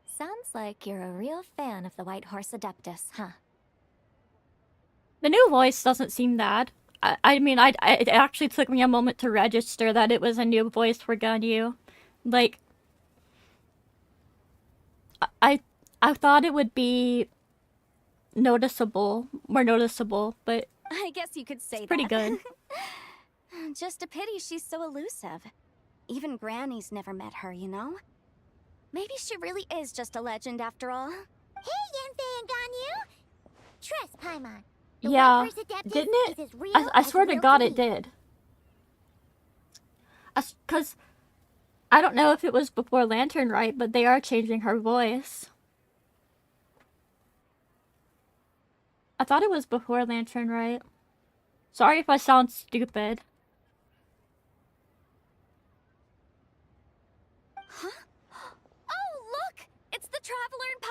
Sounds like you're a real fan of the White Horse Adeptus, huh? The new voice doesn't seem bad. I mean, it actually took me a moment to register that it was a new voice for Ganyu. Like, I thought it would be noticeable, more noticeable, but I guess you could say it's pretty good. Just a pity she's so elusive. Even Granny's never met her, you know? Maybe she really is just a legend after all. Hey, Yanfei and Ganyu! Trust, Paimon. The Yeah, White Horse Adeptus didn't it? is as real I as swear to real God me. it did. Because I don't know if it was before Lantern Rite, but they are changing her voice. I thought it was before Lantern Rite. Sorry if I sound stupid. Huh? Oh, look! It's the Traveler and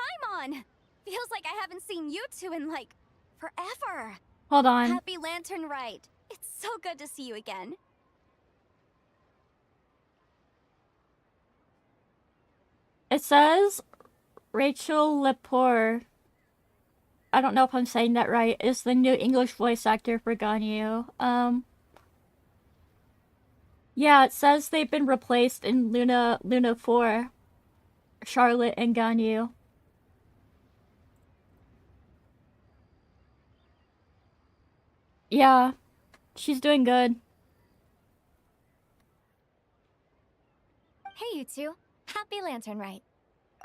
Paimon! Feels like I haven't seen you two in, like, forever. Hold on. Happy Lantern Rite. It's so good to see you again. It says Rachel Lepore, I don't know if I'm saying that right, is the new English voice actor for Ganyu. Yeah, it says they've been replaced in Luna 4. Charlotte and Ganyu. Yeah, she's doing good. Hey, you two. Happy Lantern Rite.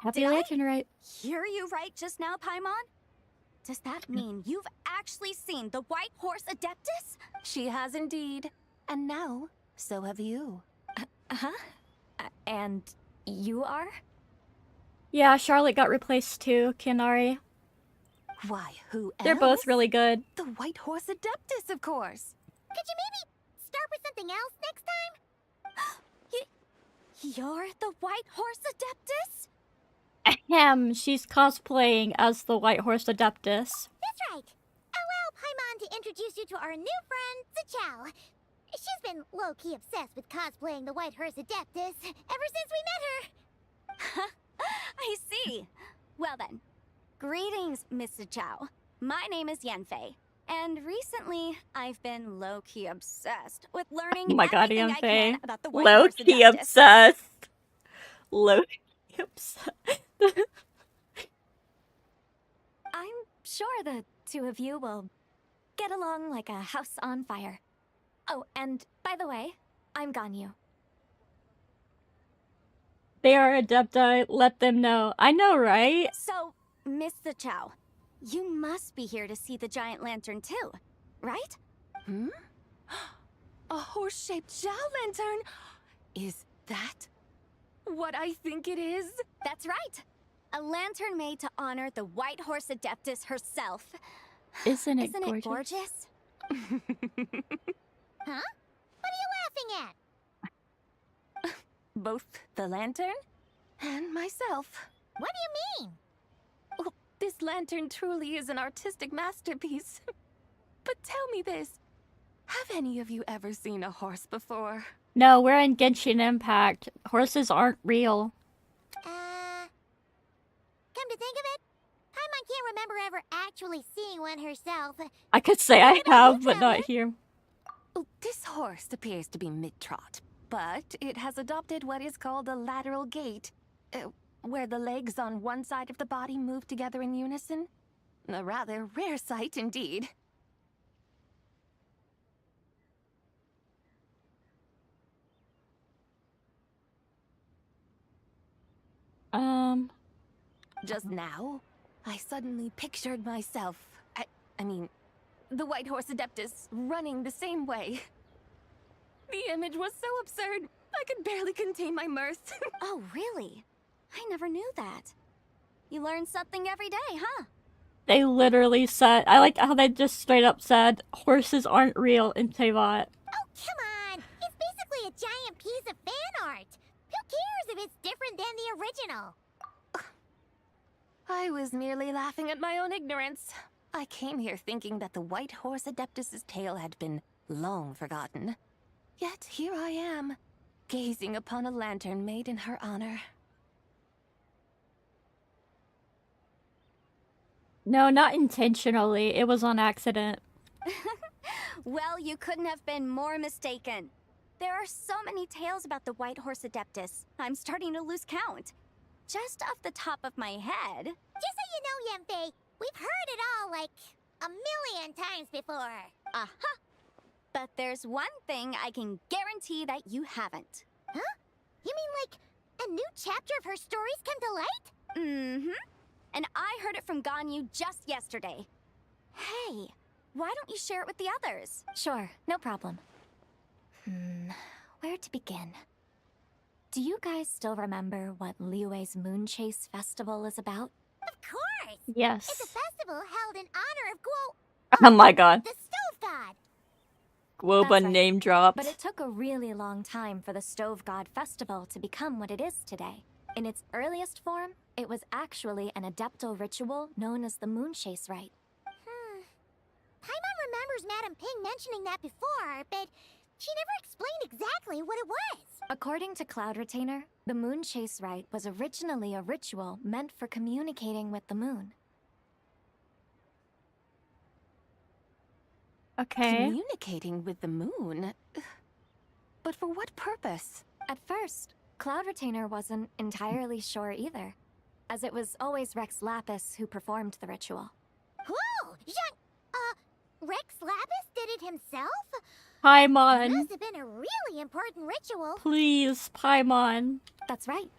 Happy Did I Lantern Rite. Hear you right just now, Paimon? Does that mean you've actually seen the White Horse Adeptus? She has indeed. And now, so have you. Huh? And you are? Yeah, Charlotte got replaced too, Kinari. Why, who else? They're both really good. The White Horse Adeptus, of course. Could you maybe start with something else next time? You're the White Horse Adeptus? Ahem, she's cosplaying as the White Horse Adeptus. That's right. Allow Paimon to introduce you to our new friend, Zichao. She's been low-key obsessed with cosplaying the White Horse Adeptus ever since we met her. I see. Well then, greetings, Mr. Chow. My name is Yanfei, and recently I've been low-key obsessed with learning Oh my god, everything I can Yanfei. about the White Horse Low-key Adeptus. obsessed. Low-key obsessed. I'm sure the two of you will get along like a house on fire. Oh, and by the way, I'm Ganyu. They are Adepti, let them know. I know, right? So, Mr. Chow, you must be here to see the giant lantern too, right? Hmm? A horse-shaped Zhao lantern? Is that what I think it is? That's right. A lantern made to honor the White Horse Adeptus herself. Isn't it Isn't gorgeous? it gorgeous? Huh? What are you laughing at? Both the lantern and myself. What do you mean? Well, this lantern truly is an artistic masterpiece. But tell me this. Have any of you ever seen a horse before? No, we're in Genshin Impact. Horses aren't real. Come to think of it, Paimon can't remember ever actually seeing one herself. I could say I What about have, you, but not Traveler? here. Oh, this horse appears to be mid-trot, but it has adopted what is called a lateral gait, where the legs on one side of the body move together in unison. A rather rare sight indeed. Just now, I suddenly pictured myself, I mean, the White Horse Adeptus running the same way. The image was so absurd, I could barely contain my mirth. Oh, really? I never knew that. You learn something every day, huh? They literally said, I like how they just straight up said, horses aren't real in Teyvat. Oh, come on! It's basically a giant piece of fan art! Who cares if it's different than the original? I was merely laughing at my own ignorance. I came here thinking that the White Horse Adeptus's tale had been long forgotten. Yet here I am, gazing upon a lantern made in her honor. No, not intentionally. It was on accident. Well, you couldn't have been more mistaken. There are so many tales about the White Horse Adeptus, I'm starting to lose count. Just off the top of my head... Just so you know, Yemfei, we've heard it all like a million times before. Aha! But there's one thing I can guarantee that you haven't. Huh? You mean like a new chapter of her stories come to light? Mm-hmm. And I heard it from Ganyu just yesterday. Hey, why don't you share it with the others? Sure, no problem. Where to begin? Do you guys still remember what Liyue's Moon Chase Festival is about? Of course! Yes. It's a festival held in honor of Oh my god. the Stove God. Guoba That's right. name dropped. But it took a really long time for the Stove God Festival to become what it is today. In its earliest form, it was actually an adeptal ritual known as the Moon Chase Rite. Paimon remembers Madame Ping mentioning that before, but she never explained exactly what it was. According to Cloud Retainer, the Moon Chase Rite was originally a ritual meant for communicating with the moon. Okay. Communicating with the moon? But for what purpose? At first, Cloud Retainer wasn't entirely sure either, as it was always Rex Lapis who performed the ritual. Whoa! Rex Lapis did it himself? Paimon. Must have been a really important ritual. Please, Paimon. That's right.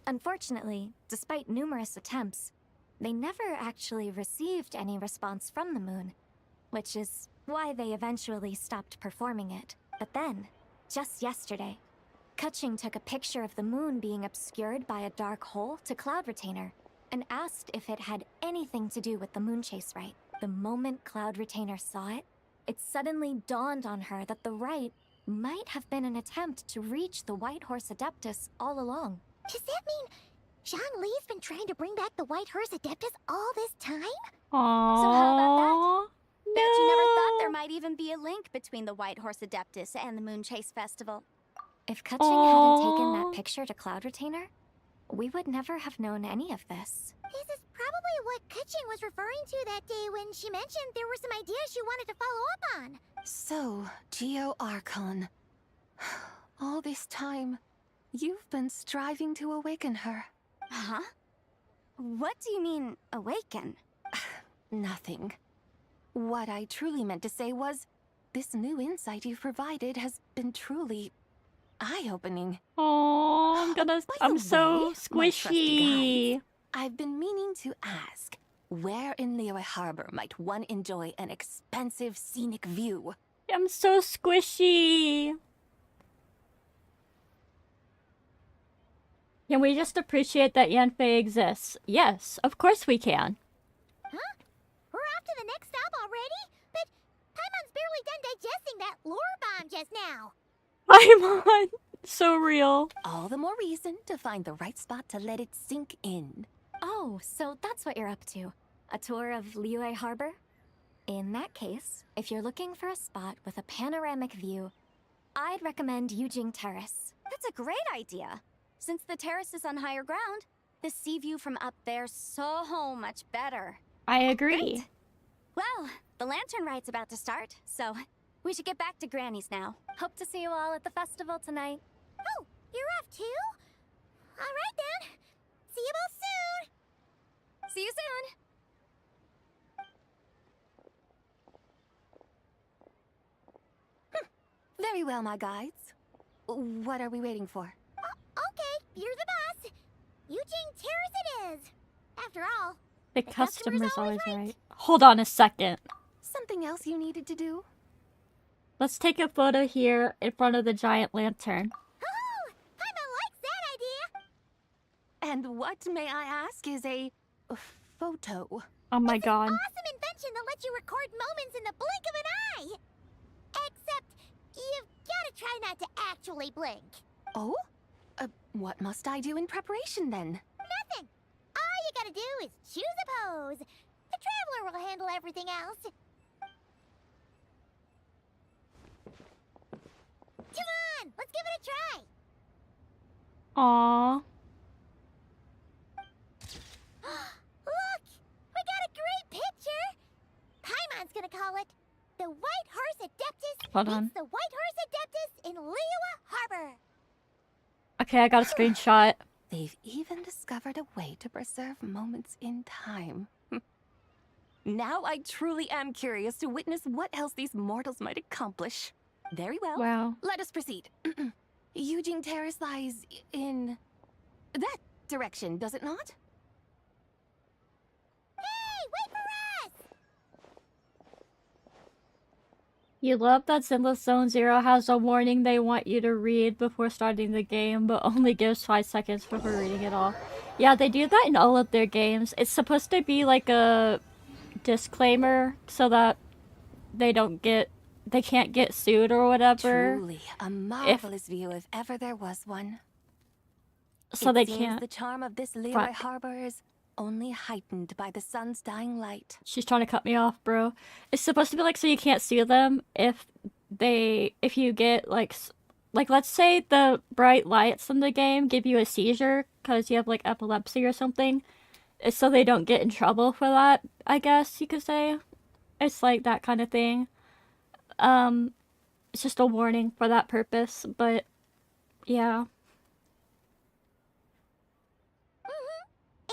Unfortunately, despite numerous attempts, they never actually received any response from the moon, which is why they eventually stopped performing it. But then, just yesterday, Keqing took a picture of the moon being obscured by a dark hole to Cloud Retainer and asked if it had anything to do with the Moon Chase Rite. The moment Cloud Retainer saw it, it suddenly dawned on her that the rite might have been an attempt to reach the White Horse Adeptus all along. Does that mean Zhang Li's been trying to bring back the White Horse Adeptus all this time? Aww. So how about that? No. Bet you never thought there might even be a link between the White Horse Adeptus and the Moon Chase Festival. If Keqing hadn't taken that picture to Cloud Retainer, we would never have known any of this. This is probably what Keqing was referring to that day when she mentioned there were some ideas she wanted to follow up on. So, Geo Archon. All this time, you've been striving to awaken her. Huh? What do you mean, awaken? Nothing. What I truly meant to say was, this new insight you've provided has been truly eye-opening. Oh, By the I'm so way, my trusty squishy. I've been meaning to ask, where in Liyue Harbor might one enjoy an expansive scenic view? I'm so squishy. Can we just appreciate that Yanfei exists? Yes, of course we can. Huh? We're off to the next stop already? But Paimon's barely done digesting that lore bomb just now. I'm on. So real. All the more reason to find the right spot to let it sink in. Oh, so that's what you're up to. A tour of Liyue Harbor? In that case, if you're looking for a spot with a panoramic view, I'd recommend Yujing Terrace. That's a great idea. Since the terrace is on higher ground, the sea view from up there's so much better. I agree. Great. Well, the lantern rite's about to start, so we should get back to Granny's now. Hope to see you all at the festival tonight. Oh, you're off too? All right then. See you both soon. See you soon! Very well, my guides. What are we waiting for? Okay, you're the boss. Eugene Terrace it is. After all, The customer's customer's always always right. right. Hold on a second. Something else you needed to do? Let's take a photo here in front of the giant lantern. oh, Paimon likes that idea. And what, may I ask, is a photo? Oh my It's god. an awesome invention that lets you record moments in the blink of an eye. Except, you've gotta try not to actually blink. Oh? What must I do in preparation then? Nothing. All you gotta do is choose a pose. The Traveler will handle everything else. Come on, let's give it a try. Aww. Look, we got a great picture. Paimon's gonna call it the White Horse Adeptus Hold on. meets the White Horse Adeptus in Liyue Harbor. Okay, I got a screenshot. They've even discovered a way to preserve moments in time. Now I truly am curious to witness what else these mortals might accomplish. Very well. Wow. Let us proceed. Eugene Terrace lies in that direction, does it not? Hey, wait for us! You love that Zenless Zone Zero has a warning they want you to read before starting the game, but only gives 5 seconds before reading it all. Yeah, they do that in all of their games. It's supposed to be like a disclaimer so that they can't get sued or whatever. Truly a marvelous view if ever there was one. So It they seems can't. the charm of this Liyue Fuck. Harbor is only heightened by the sun's dying light. She's trying to cut me off, bro. It's supposed to be like so you can't sue them if you get like let's say the bright lights in the game give you a seizure because you have like epilepsy or something. It's so they don't get in trouble for that, I guess you could say. It's like that kind of thing. It's just a warning for that purpose, but yeah.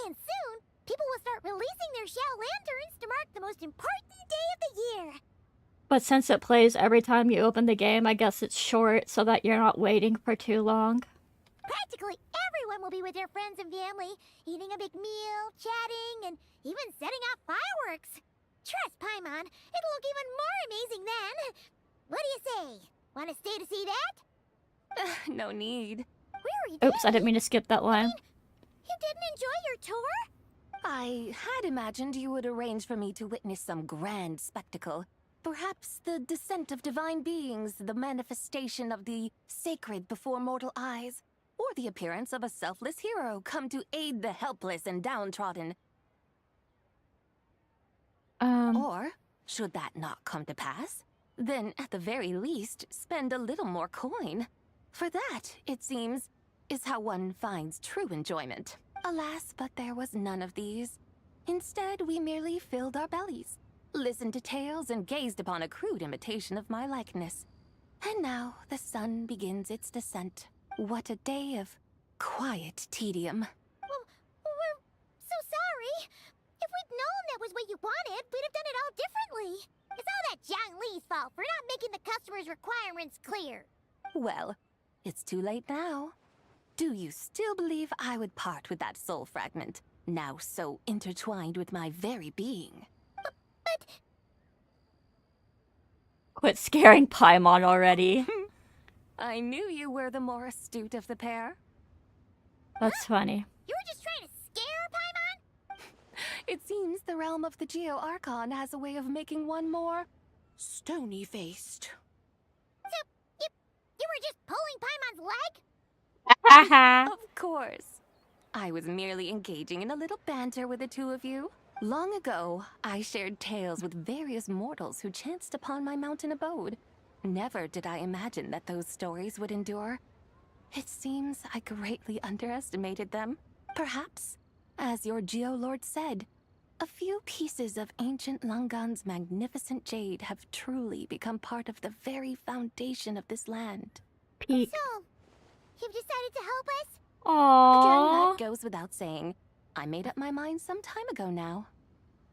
And soon, people will start releasing their Xiao lanterns to mark the most important day of the year. But since it plays every time you open the game, I guess it's short so that you're not waiting for too long. Practically everyone will be with their friends and family, eating a big meal, chatting, and even setting off fireworks. Trust Paimon, it'll look even more amazing then. What do you say? Want to stay to see that? No need. Where are you? Oops, I didn't mean to skip that line. You didn't enjoy your tour? I had imagined you would arrange for me to witness some grand spectacle. Perhaps the descent of divine beings, the manifestation of the sacred before mortal eyes, or the appearance of a selfless hero come to aid the helpless and downtrodden. Or, should that not come to pass, then at the very least spend a little more coin. For that, it seems, is how one finds true enjoyment. Alas, but there was none of these. Instead, we merely filled our bellies, listened to tales, and gazed upon a crude imitation of my likeness. And now the sun begins its descent. What a day of quiet tedium. Well, we're so sorry. If we'd known that was what you wanted, we'd have done it all differently. It's all that Zhang Li's fault for not making the customer's requirements clear. Well, it's too late now. Do you still believe I would part with that soul fragment? now so intertwined with my very being. Quit scaring Paimon already. I knew you were the more astute of the pair. That's funny. You were just trying to scare Paimon? It seems the realm of the Geo-Archon has a way of making one more stony-faced. So, you were just pulling Paimon's leg? Haha. Of course. I was merely engaging in a little banter with the two of you. Long ago, I shared tales with various mortals who chanced upon my mountain abode. Never did I imagine that those stories would endure. It seems I greatly underestimated them. Perhaps, as your Geolord said, a few pieces of ancient Langan's magnificent jade have truly become part of the very foundation of this land. Peak. So, you've decided to help us? Again, Aww. that goes without saying. I made up my mind some time ago now.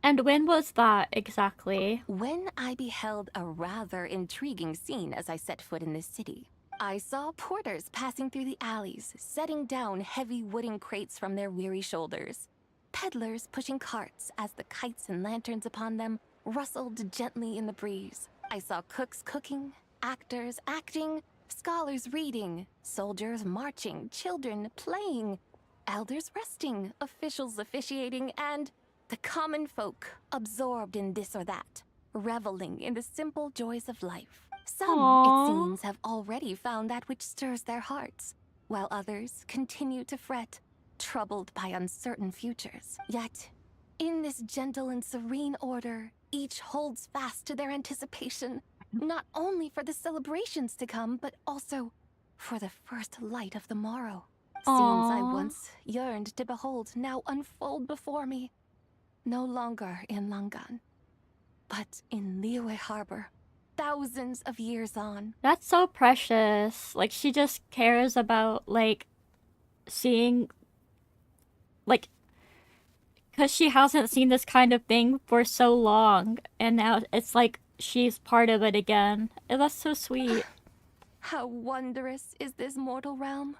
And when was that exactly? When I beheld a rather intriguing scene as I set foot in this city. I saw porters passing through the alleys, setting down heavy wooden crates from their weary shoulders. Peddlers pushing carts as the kites and lanterns upon them rustled gently in the breeze. I saw cooks cooking, actors acting, scholars reading, soldiers marching, children playing, elders resting, officials officiating, and the common folk absorbed in this or that, reveling in the simple joys of life. Some, Aww. it seems, have already found that which stirs their hearts, while others continue to fret, troubled by uncertain futures. Yet, in this gentle and serene order, each holds fast to their anticipation, not only for the celebrations to come, but also for the first light of the morrow. Scenes I Aww. once yearned to behold now unfold before me. No longer in Langan, but in Liyue Harbor, thousands of years on. That's so precious. Like, she just cares about, like, seeing, like, because she hasn't seen this kind of thing for so long, and now it's like she's part of it again. And that's so sweet. How wondrous is this mortal realm?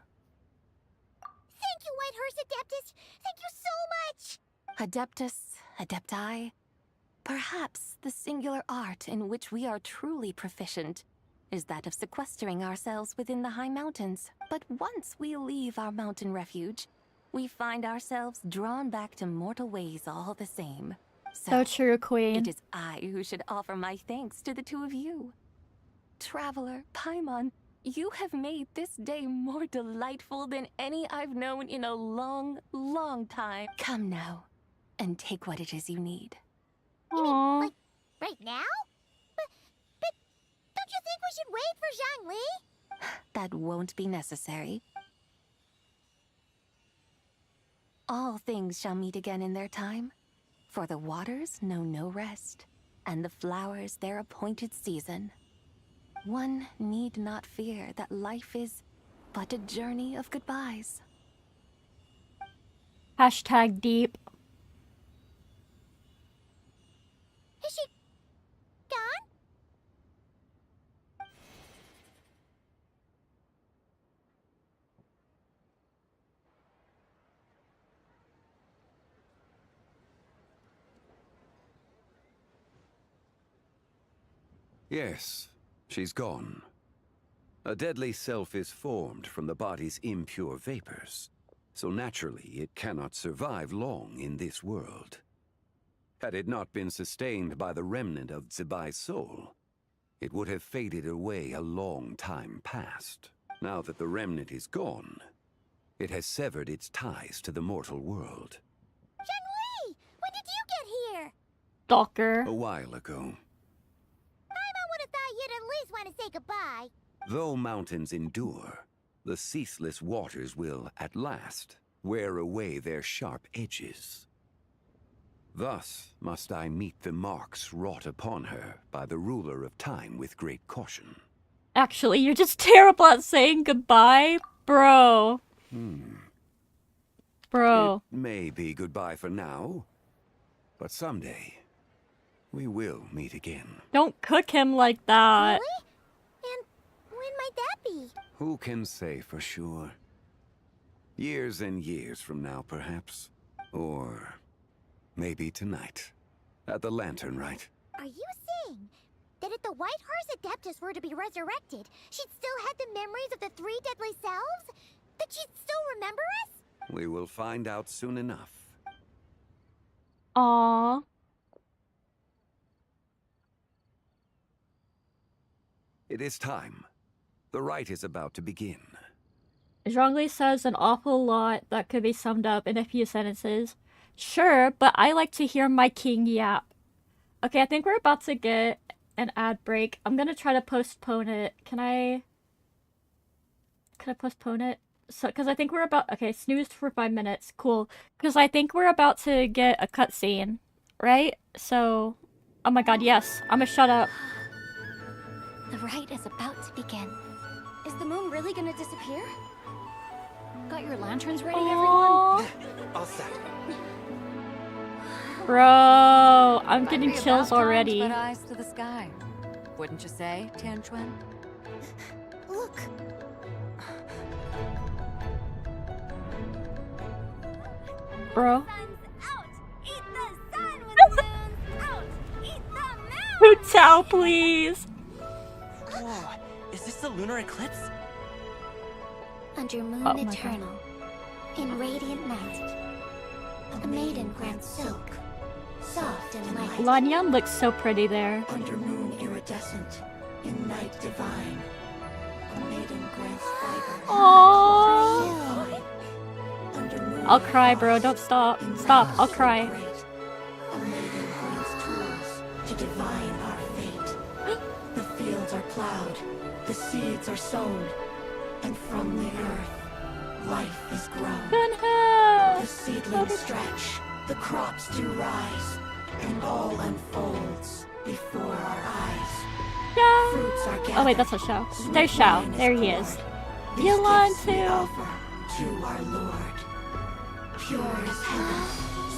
Thank you, Whitehurst Adeptus! Thank you so much! Adeptus, Adepti, perhaps the singular art in which we are truly proficient is that of sequestering ourselves within the high mountains. But once we leave our mountain refuge, we find ourselves drawn back to mortal ways all the same. So true, Queen. It is I who should offer my thanks to the two of you. Traveler, Paimon, you have made this day more delightful than any I've known in a long, long time. Come now, and take what it is you need. Aww. Like, right now? But don't you think we should wait for Zhangli? That won't be necessary. All things shall meet again in their time, for the waters know no rest, and the flowers their appointed season. One need not fear that life is but a journey of goodbyes. Hashtag deep. Is she gone? Yes, she's gone. A deadly self is formed from the body's impure vapors, so naturally it cannot survive long in this world. Had it not been sustained by the remnant of Zibai's soul, it would have faded away a long time past. Now that the remnant is gone, it has severed its ties to the mortal world. Zhangli! When did you get here? Stalker. A while ago. I would have thought you'd at least want to say goodbye. Though mountains endure, the ceaseless waters will, at last, wear away their sharp edges. Thus must I meet the marks wrought upon her by the ruler of time with great caution. Actually, you're just terrible at saying goodbye, bro. Bro. It may be goodbye for now, but someday we will meet again. Don't cook him like that. Really? And when might that be? Who can say for sure? Years and years from now, perhaps. Or maybe tonight. At the lantern, right? Are you saying that if the White Horse Adeptus were to be resurrected, she'd still have the memories of the three deadly selves? That she'd still remember us? We will find out soon enough. Aww. It is time. The rite is about to begin. Zhongli says an awful lot that could be summed up in a few sentences. Sure, but I like to hear my king yap. Okay, I think we're about to get an ad break. I'm gonna try to postpone it. Can I postpone it? So, because I think we're about... Okay, snooze for 5 minutes. Cool. Because I think we're about to get a cutscene, right? So... Oh my god, yes. I'm gonna shut up. The rite is about to begin. Is the moon really gonna disappear? Got your lanterns ready, Aww. everyone? All set. Bro, I'm getting Might be chills about time already. to put eyes to the sky. Wouldn't you say, Tianchuan? Look, Bro. Out! Eat the sun with the moon's out! Eat the moon! Hu Tao, please. Whoa, is this the lunar eclipse? under moon Oh my God. eternal, in radiant night, a maiden grants silk, soft and light. Lanyan looks so pretty there. Under moon iridescent, in night divine, a maiden grants fiber. Aww. Under moon I'll cry, bro. Don't stop. in Stop. vast I'll cry. and great, a maiden grants tools to divine our fate. The fields are plowed, the seeds are sown, and from the earth, life is grown. The seedlings stretch, the crops do rise, and all unfolds before our eyes. Fruits are gathered. Oh wait, that's a Shao. There's sweet Shao. wine There he poured. is. These Yuan gifts we too. offer to our Lord. Pure as heaven,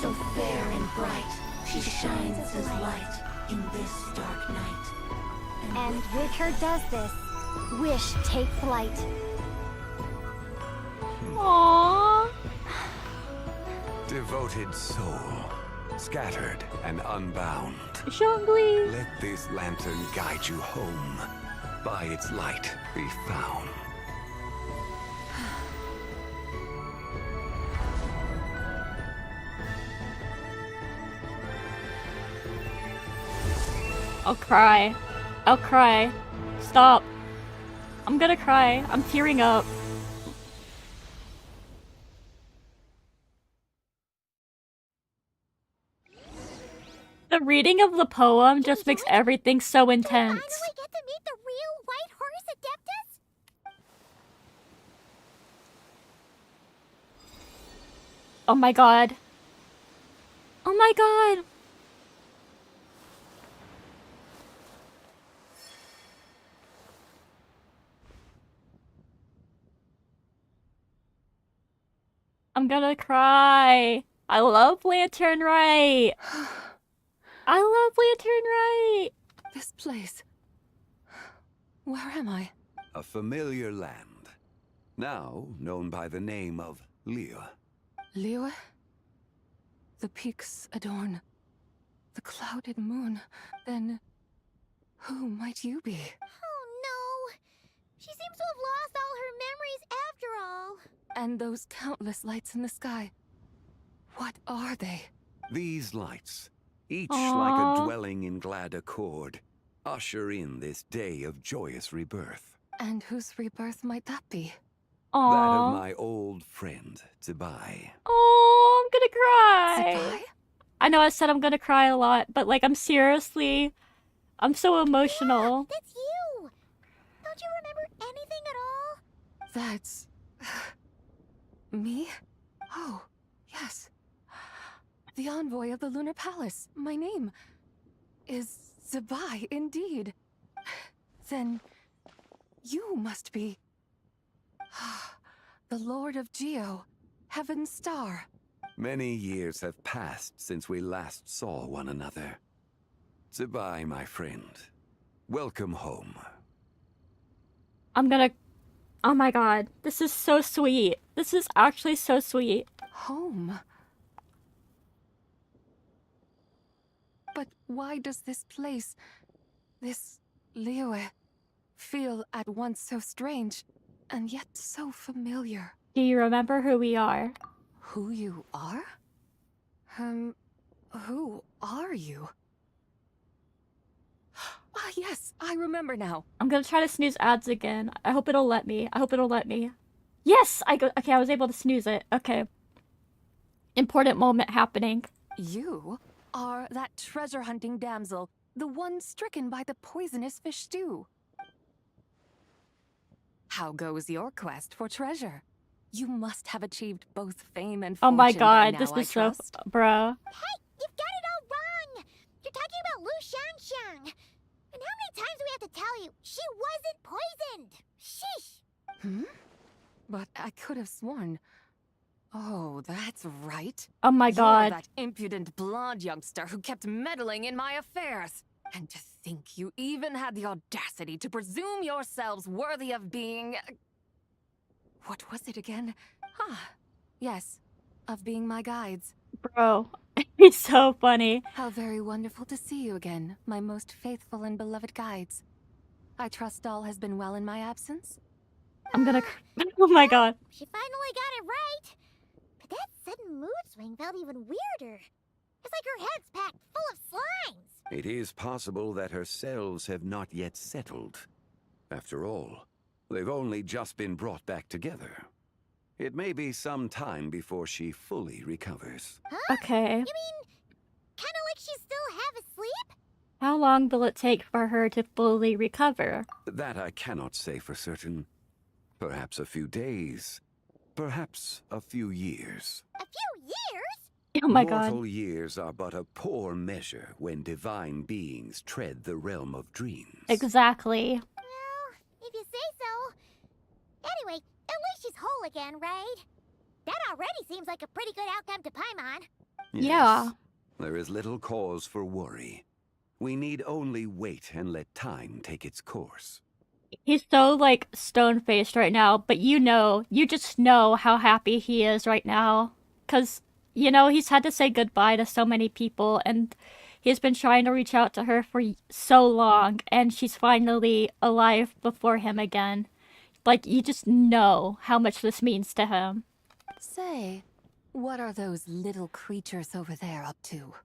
so fair and bright, she shines as light in this dark night. And Witcher does this. Wish take flight. Aww. Devoted soul, scattered and unbound. Zhongli. Let this lantern guide you home. By its light be found. I'll cry. I'll cry. Stop. I'm gonna cry. I'm tearing up. The reading of the poem just makes everything so intense. Finally get to meet the real White Horse Adeptus? Oh my god. Oh my god. I'm gonna cry. I love Lantern Rite. I love Lantern Rite. This place. Where am I? A familiar land, now known by the name of Liyue. Liyue? The peaks adorn the clouded moon. Then who might you be? Oh no! She seems to have lost all her memories after all. And those countless lights in the sky. What are they? These lights, each Aww. like a dwelling in glad accord, usher in this day of joyous rebirth. And whose rebirth might that be? That Aww. of my old friend, Zibai. Oh, I'm gonna cry. Zibai? I know I said I'm gonna cry a lot, but like I'm so emotional. That's you! Don't you remember anything at all? That's... me? Oh, yes. The envoy of the Lunar Palace. My name is Zibai, indeed. Then you must be... the Lord of Geo, Heaven's Star. Many years have passed since we last saw one another. Zibai, my friend. Welcome home. I'm gonna... Oh my god. This is so sweet. This is actually so sweet. Home? But why does this place, this Liyue, feel at once so strange and yet so familiar? Do you remember who we are? Who you are? Who are you? Ah, yes, I remember now. I'm gonna try to snooze ads again. I hope it'll let me. I hope it'll let me. Yes! Okay, I was able to snooze it. Okay. Important moment happening. You are that treasure-hunting damsel, the one stricken by the poisonous fish stew. How goes your quest for treasure? You must have achieved both fame and fortune. Oh my by god, now, this I is so... trust. Bruh. Hey, you've got it all wrong! You're talking about Lu Shangshang. And how many times do we have to tell you? She wasn't poisoned! Sheesh! Hmm? But I could have sworn... Oh, that's right. Oh my god. You're that impudent blonde youngster who kept meddling in my affairs. And to think you even had the audacity to presume yourselves worthy of being... What was it again? Ah, yes, of being my guides. Bro, it's so funny. How very wonderful to see you again, my most faithful and beloved guides. I trust all has been well in my absence? I'm gonna... Oh my god. She finally got it right. But that sudden mood swing felt even weirder. It's like her head's packed full of slimes. It is possible that her cells have not yet settled. After all, they've only just been brought back together. It may be some time before she fully recovers. Huh? Okay. You mean, kinda like she's still half asleep? How long will it take for her to fully recover? That I cannot say for certain. Perhaps a few days. Perhaps a few years. A few years? Oh my god. Mortal years are but a poor measure when divine beings tread the realm of dreams. Exactly. Well, if you say so. Anyway, at least she's whole again, right? That already seems like a pretty good outcome to Paimon. Yes, Yeah. there is little cause for worry. We need only wait and let time take its course. He's so, like, stone-faced right now, but you just know how happy he is right now. 'Cause, you know, he's had to say goodbye to so many people, and he's been trying to reach out to her for so long, and she's finally alive before him again. Like, you just know how much this means to him. Say, what are those little creatures over there up to?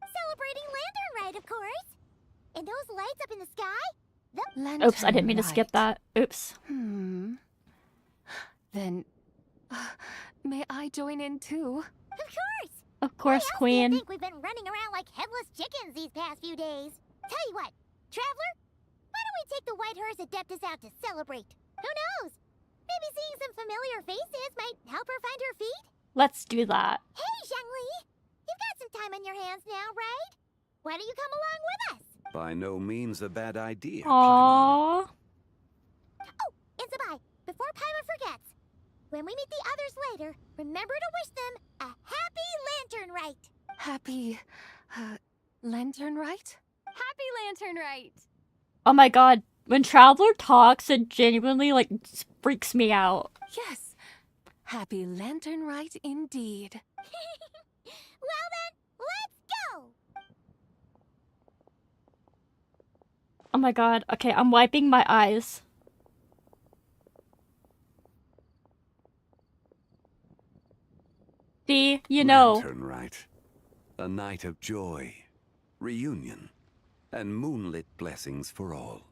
Celebrating Lantern Rite, of course. And those lights up in the sky? Oops, I didn't mean to skip Lantern that. Oops. Then, may I join in too? Of course. Of course, Why else Queen. do you think we've been running around like headless chickens these past few days? Tell you what, Traveler, why don't we take the White Hearse Adeptus out to celebrate? Who knows? Maybe seeing some familiar faces might help her find her feet? Let's do that. Hey, Zhangli! You've got some time on your hands now, right? Why don't you come along with us? By no means a bad idea. Aww. Oh, and Zabai, before Paimon forgets, when we meet the others later, remember to wish them a happy Lantern Rite. Happy, Lantern Rite? Happy Lantern Rite! Oh my god. When Traveler talks, it genuinely, like, freaks me out. Yes. Happy Lantern Rite indeed. Well then, let's go! Oh my god. Okay, I'm wiping my eyes. See, you know. Lantern Rite. A night of joy, reunion, and moonlit blessings for all.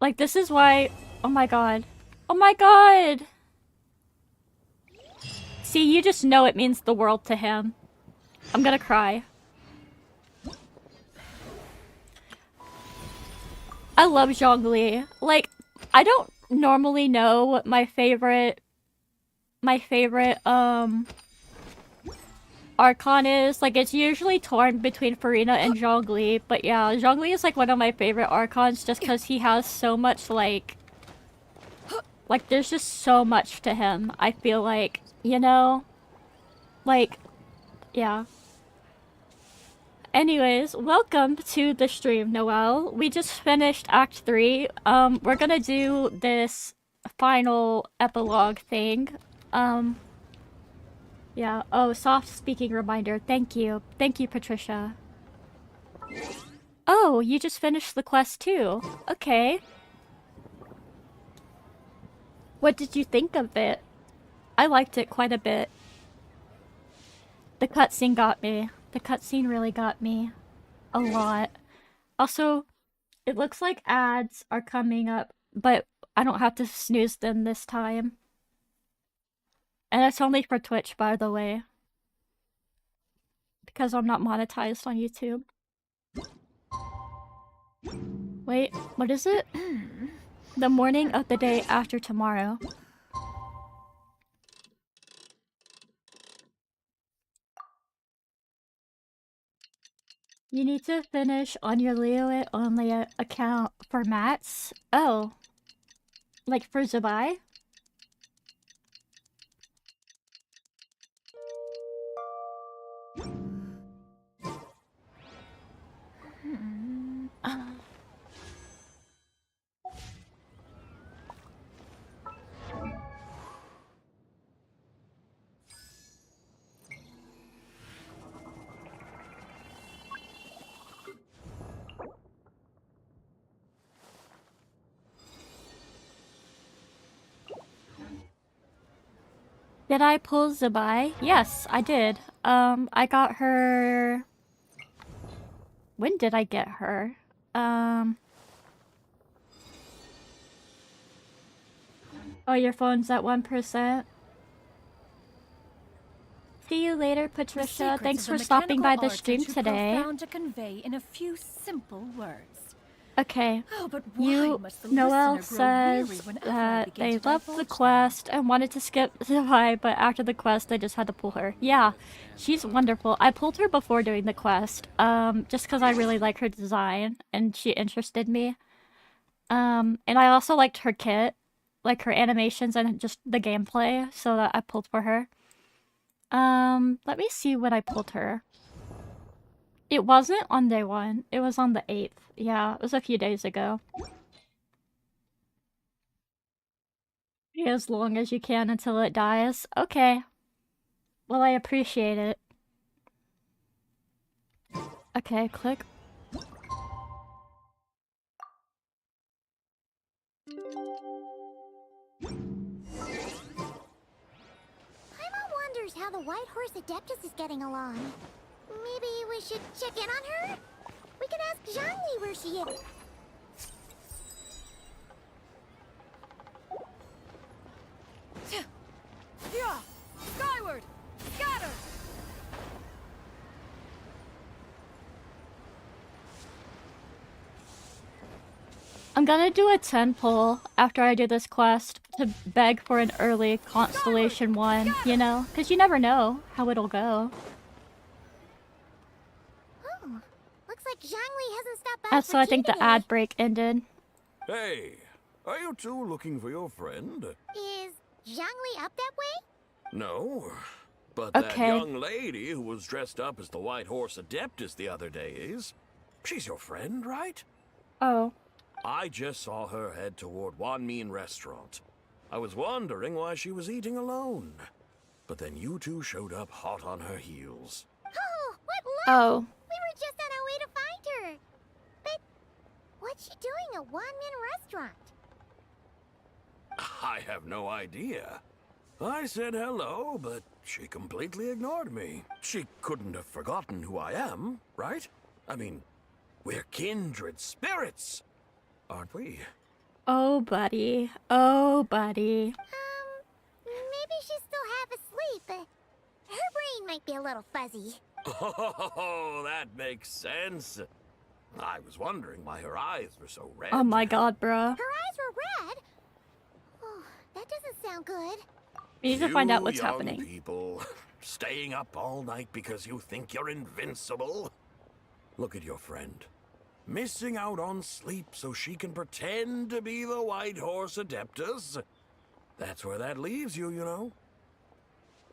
Like, this is why... Oh my god. Oh my god! See, you just know it means the world to him. I'm gonna cry. I love Zhongli. Like, I don't normally know what my favorite Archon is. Like, it's usually torn between Farina and Zhongli, but yeah, Zhongli is like one of my favorite Archons just because he has so much like there's just so much to him. I feel like, you know? Like, yeah. Anyways, welcome to the stream, Noelle. We just finished Act 3. We're gonna do this final epilogue thing. Yeah. Oh, soft speaking reminder. Thank you. Thank you, Patricia. Oh, you just finished the quest too. Okay. What did you think of it? I liked it quite a bit. The cutscene got me. The cutscene really got me. A lot. Also, it looks like ads are coming up, but I don't have to snooze them this time. And it's only for Twitch, by the way. Because I'm not monetized on YouTube. Wait, what is it? The morning of the day after tomorrow. You need to finish on your Leo It only account for mats. Oh. Like for Zubai? Did I pull Zubai? Yes, I did. I got her... When did I get her? Oh, your phone's at 1%? See you later, Patricia. Thanks for stopping by the stream today. Profound to convey in a few simple words. Okay. Oh, but why must the Noelle listener grow weary says whenever I that begin they to loved the divulge quest and wanted to skip Zubai, but after the quest, they just had to pull her. Yeah, she's wonderful. I pulled her before doing the quest, just because I really like her design and she interested me. And I also liked her kit, like her animations and just the gameplay, so that I pulled for her. Let me see when I pulled her. It wasn't on day 1. It was on the 8th. Yeah, it was a few days ago. As long as you can until it dies. Okay. Well, I appreciate it. Okay, click. Paimon wonders how the White Horse Adeptus is getting along. Maybe we should check in on her? We can ask Zhangli where she is. Yeah! Skyward! Scatter! I'm gonna do a 10 pull after I do this quest to beg for an early Constellation 1, you know? Because you never know how it'll go. Oh, looks like Zhangli hasn't stopped by And for so I tea think the today. ad break ended. Hey, are you two looking for your friend? Is Zhangli up that way? No, but that Okay. young lady who was dressed up as the White Horse Adeptus the other day is. She's your friend, right? Oh. I just saw her head toward Wan Min Restaurant. I was wondering why she was eating alone. But then you two showed up hot on her heels. Oh, what luck! Oh. We were just on our way to find her. But what's she doing at Wan Min Restaurant? I have no idea. I said hello, but she completely ignored me. She couldn't have forgotten who I am, right? I mean, we're kindred spirits, aren't we? Oh, buddy. Oh, buddy. Maybe she's still half asleep. Her brain might be a little fuzzy. Oh, that makes sense. I was wondering why her eyes were so red. Oh my god, bruh. Her eyes were red? Oh, that doesn't sound good. We need to find out what's You young happening. people, staying up all night because you think you're invincible. Look at your friend. Missing out on sleep so she can pretend to be the White Horse Adeptus. That's where that leaves you, you know.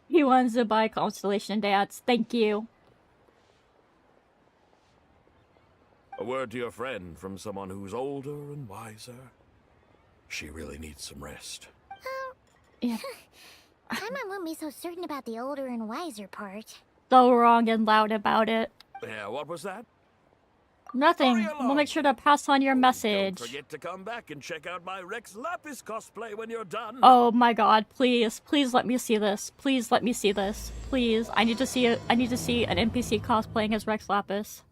He wants to buy Constellation Dance. Thank you. A word to your friend from someone who's older and wiser. She really needs some rest. Yeah. Paimon won't be so certain about the older and wiser part. So wrong and loud about it. Yeah, what was that? Nothing. We'll make sure to pass on your Don't message. forget to come back and check out my Rex Lapis cosplay when you're done. Oh my god, please. Please let me see this. Please let me see this. Please. I need to see it. I need to see an NPC cosplaying as Rex Lapis.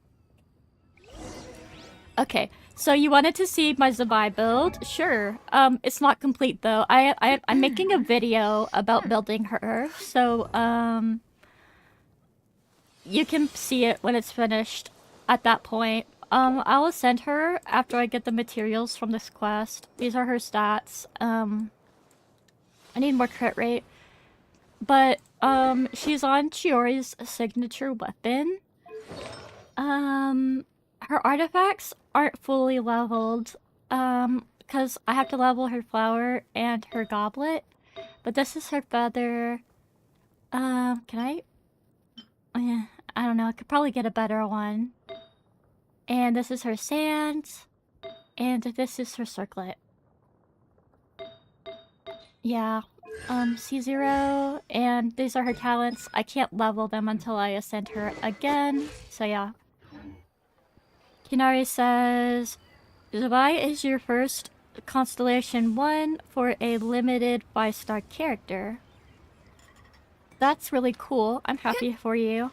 Okay, so you wanted to see my Zabai build? Sure. It's not complete though. I'm making a video about building her, so you can see it when it's finished at that point. I'll send her after I get the materials from this quest. These are her stats. I need more crit rate. But, she's on Chiori's signature weapon. Her artifacts aren't fully leveled, because I have to level her flower and her goblet. But this is her feather. Can I? Yeah, I don't know. I could probably get a better one. And this is her sand. And this is her circlet. Yeah. C0. And these are her talents. I can't level them until I ascend her again. So yeah. Kinari says, Zabai is your first Constellation 1 for a limited 5-star character. That's really cool. I'm happy for you.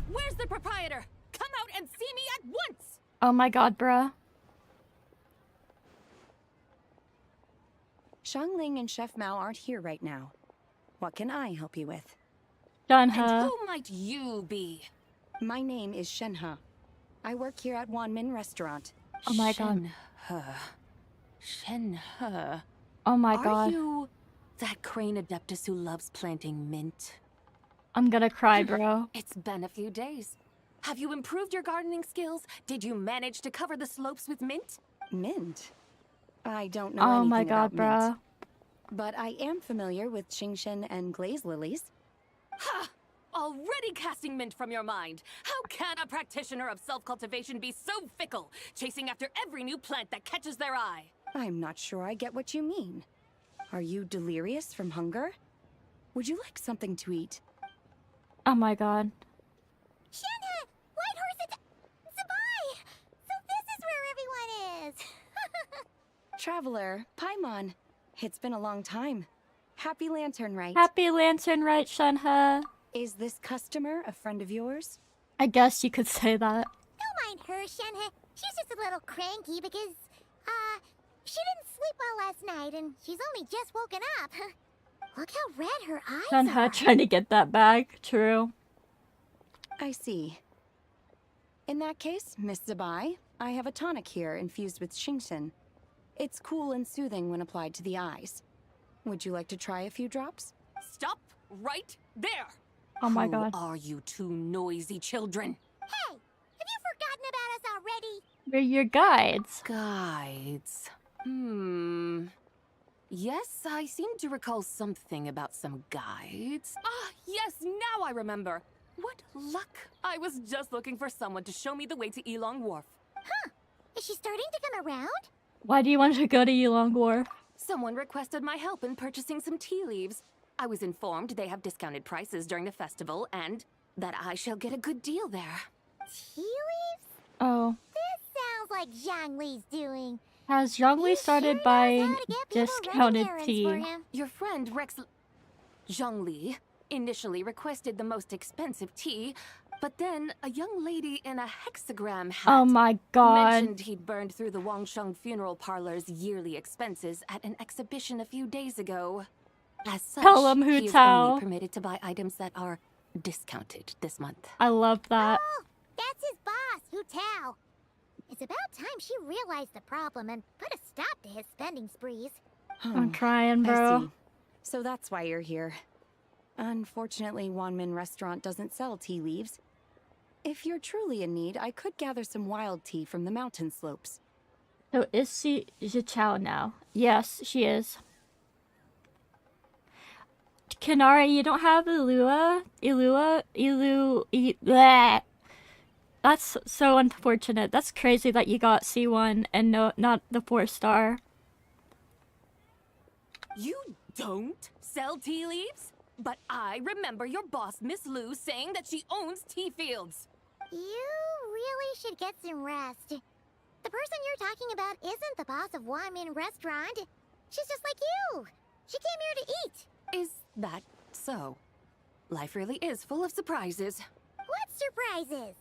Where's the proprietor? Come out and see me at once! Oh my god, bruh. Xiangling and Chef Mao aren't here right now. What can I help you with? Shenhe. And who might you be? My name is Shenhe. I work here at Wanmin Restaurant. Oh my god. Shenhe. Oh my god. Are you that crane adeptus who loves planting mint? I'm gonna cry, bro. It's been a few days. Have you improved your gardening skills? Did you manage to cover the slopes with mint? Mint? I don't know Oh anything my god, about bruh. mint. But I am familiar with Qingshen and glaze lilies. Ha! Already casting mint from your mind. How can a practitioner of self-cultivation be so fickle, chasing after every new plant that catches their eye? I'm not sure I get what you mean. Are you delirious from hunger? Would you like something to eat? Oh my god. Shenhe! Whitehorse Zabai! So this is where everyone is! Traveler, Paimon. It's been a long time. Happy Lantern Rite. Happy Lantern Rite, Shenhe. Is this customer a friend of yours? I guess you could say that. Don't mind her, Shenhe. She's just a little cranky because, she didn't sleep well last night and she's only just woken up. Look how red her eyes Shenhe are. trying to get that bag. True. I see. In that case, Miss Zabai, I have a tonic here infused with Qingshen. It's cool and soothing when applied to the eyes. Would you like to try a few drops? Stop right there! Oh my Who god. are you two noisy children? Hey, have you forgotten about us already? We're your guides. Guides. Yes, I seem to recall something about some guides. Ah, yes, now I remember. What luck! I was just looking for someone to show me the way to Elong Wharf. Huh. Is she starting to come around? Why do you want to go to Yulong Wharf? Someone requested my help in purchasing some tea leaves. I was informed they have discounted prices during the festival and that I shall get a good deal there. Tea leaves? Oh. This sounds like Zhongli's doing. Has Zhongli started buying discounted tea? Your friend Rex Zhongli initially requested the most expensive tea, but then a young lady in a hexagram hat Oh my god. mentioned he'd burned through the Wangsheng funeral parlor's yearly expenses at an exhibition a few days ago. As such, Tell him Hu he is Tao. only permitted to buy items that are discounted this month. I love that. Oh, that's his boss, Hu Tao. It's about time she realized the problem and put a stop to his spending sprees. I'm crying, I bro. see. So that's why you're here. Unfortunately, Wanmin Restaurant doesn't sell tea leaves. If you're truly in need, I could gather some wild tea from the mountain slopes. So is she Zhichao now? Yes, she is. Kanari, you don't have bleh. That's so unfortunate. That's crazy that you got C1 and not the 4-star. You don't sell tea leaves? But I remember your boss, Miss Lou, saying that she owns tea fields. You really should get some rest. The person you're talking about isn't the boss of Wyman Restaurant. She's just like you. She came here to eat. Is that so? Life really is full of surprises. What surprises?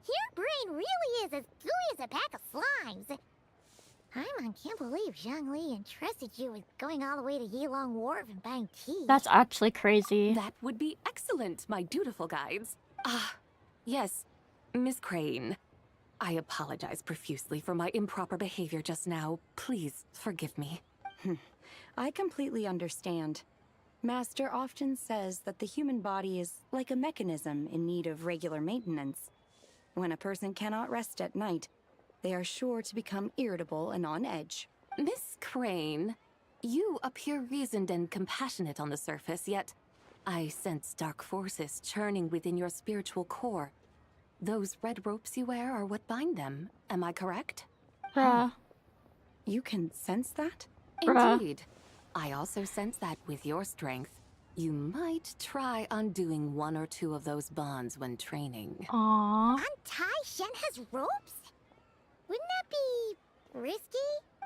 Your brain really is as gooey as a pack of slimes. Paimon can't believe Zhongli entrusted you with going all the way to Yilong Wharf and buying tea. That's actually crazy. That would be excellent, my dutiful guides. Ah, yes, Miss Crane. I apologize profusely for my improper behavior just now. Please forgive me. I completely understand. Master often says that the human body is like a mechanism in need of regular maintenance. When a person cannot rest at night, they are sure to become irritable and on edge. Miss Crane, you appear reasoned and compassionate on the surface, yet I sense dark forces churning within your spiritual core. Those red ropes you wear are what bind them. Am I correct? Bruh. You can sense that? Bruh. Indeed. I also sense that with your strength, you might try undoing one or two of those bonds when training. Aww. Untie Shen has ropes? Wouldn't that be risky?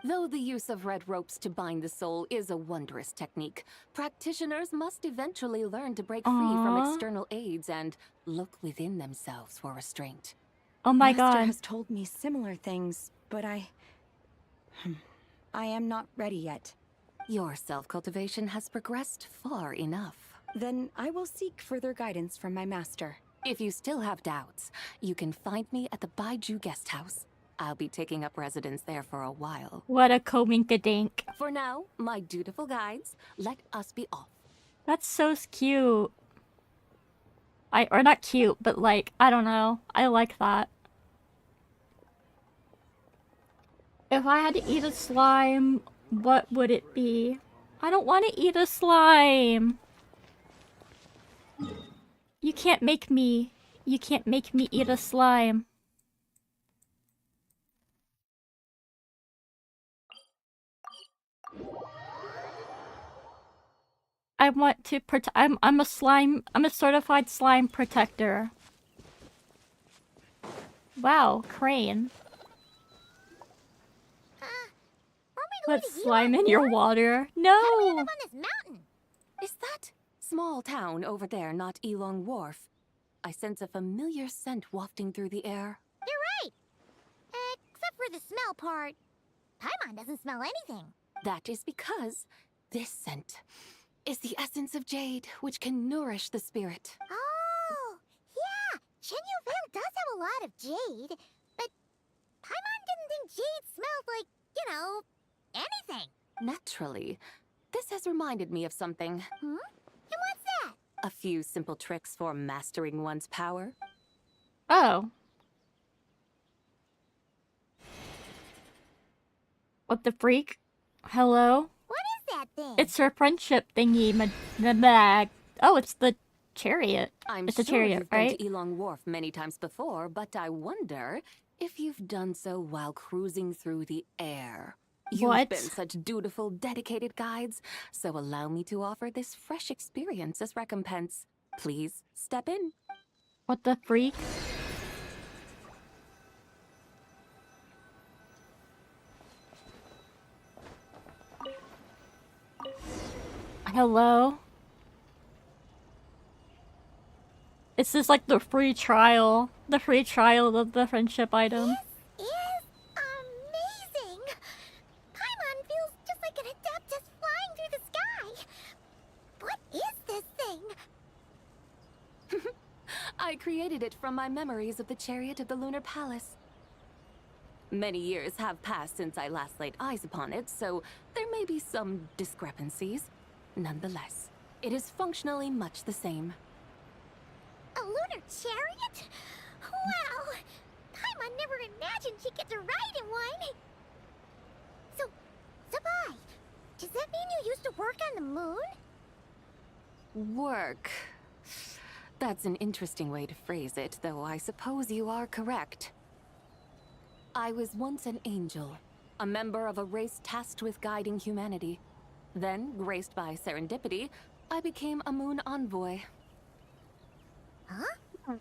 Though the use of red ropes to bind the soul is a wondrous technique, practitioners must eventually learn to break free from Aww. external aids and look within themselves for restraint. Oh my Master god. has told me similar things, but I am not ready yet. Your self-cultivation has progressed far enough. Then I will seek further guidance from my master. If you still have doubts, you can find me at the Baiju Guest House. I'll be taking up residence there for a while. What a coinkadink. For now, my dutiful guides, let us be off. That's so cute. Or not cute, but like, I don't know. I like that. If I had to eat a slime, what would it be? I don't want to eat a slime. You can't make me eat a slime. I want to I'm a certified slime protector. Wow, Crane. Put slime in your water. No! How do we end up on this mountain? Is that small town over there not Yilong Wharf? I sense a familiar scent wafting through the air. You're right. Except for the smell part. Paimon doesn't smell anything. That is because this scent is the essence of jade, which can nourish the spirit. Oh, yeah. Chenyu Vale does have a lot of jade, but Paimon didn't think jade smelled like, you know, anything. Naturally. This has reminded me of something. Hmm? And what's that? A few simple tricks for mastering one's power. Oh. What the freak? Hello? What is that thing? It's her friendship thingy, the bag. Oh, it's the chariot. I'm It's a sure chariot, you've been right? to Yilong Wharf many times before, but I wonder if you've done so while cruising through the air. You've What? been such dutiful, dedicated guides, so allow me to offer this fresh experience as recompense. Please step in. What the freak? Hello? Is this like the free trial? The free trial of the friendship item? This is amazing! Paimon feels just like an adeptus flying through the sky. What is this thing? I created it from my memories of the chariot of the Lunar Palace. Many years have passed since I last laid eyes upon it, so there may be some discrepancies. Nonetheless, it is functionally much the same. A lunar chariot? Wow! Paimon never imagined she'd get to ride in one! So, Sabai, does that mean you used to work on the moon? Work. That's an interesting way to phrase it, though I suppose you are correct. I was once an angel, a member of a race tasked with guiding humanity. Then, graced by serendipity, I became a moon envoy. Huh?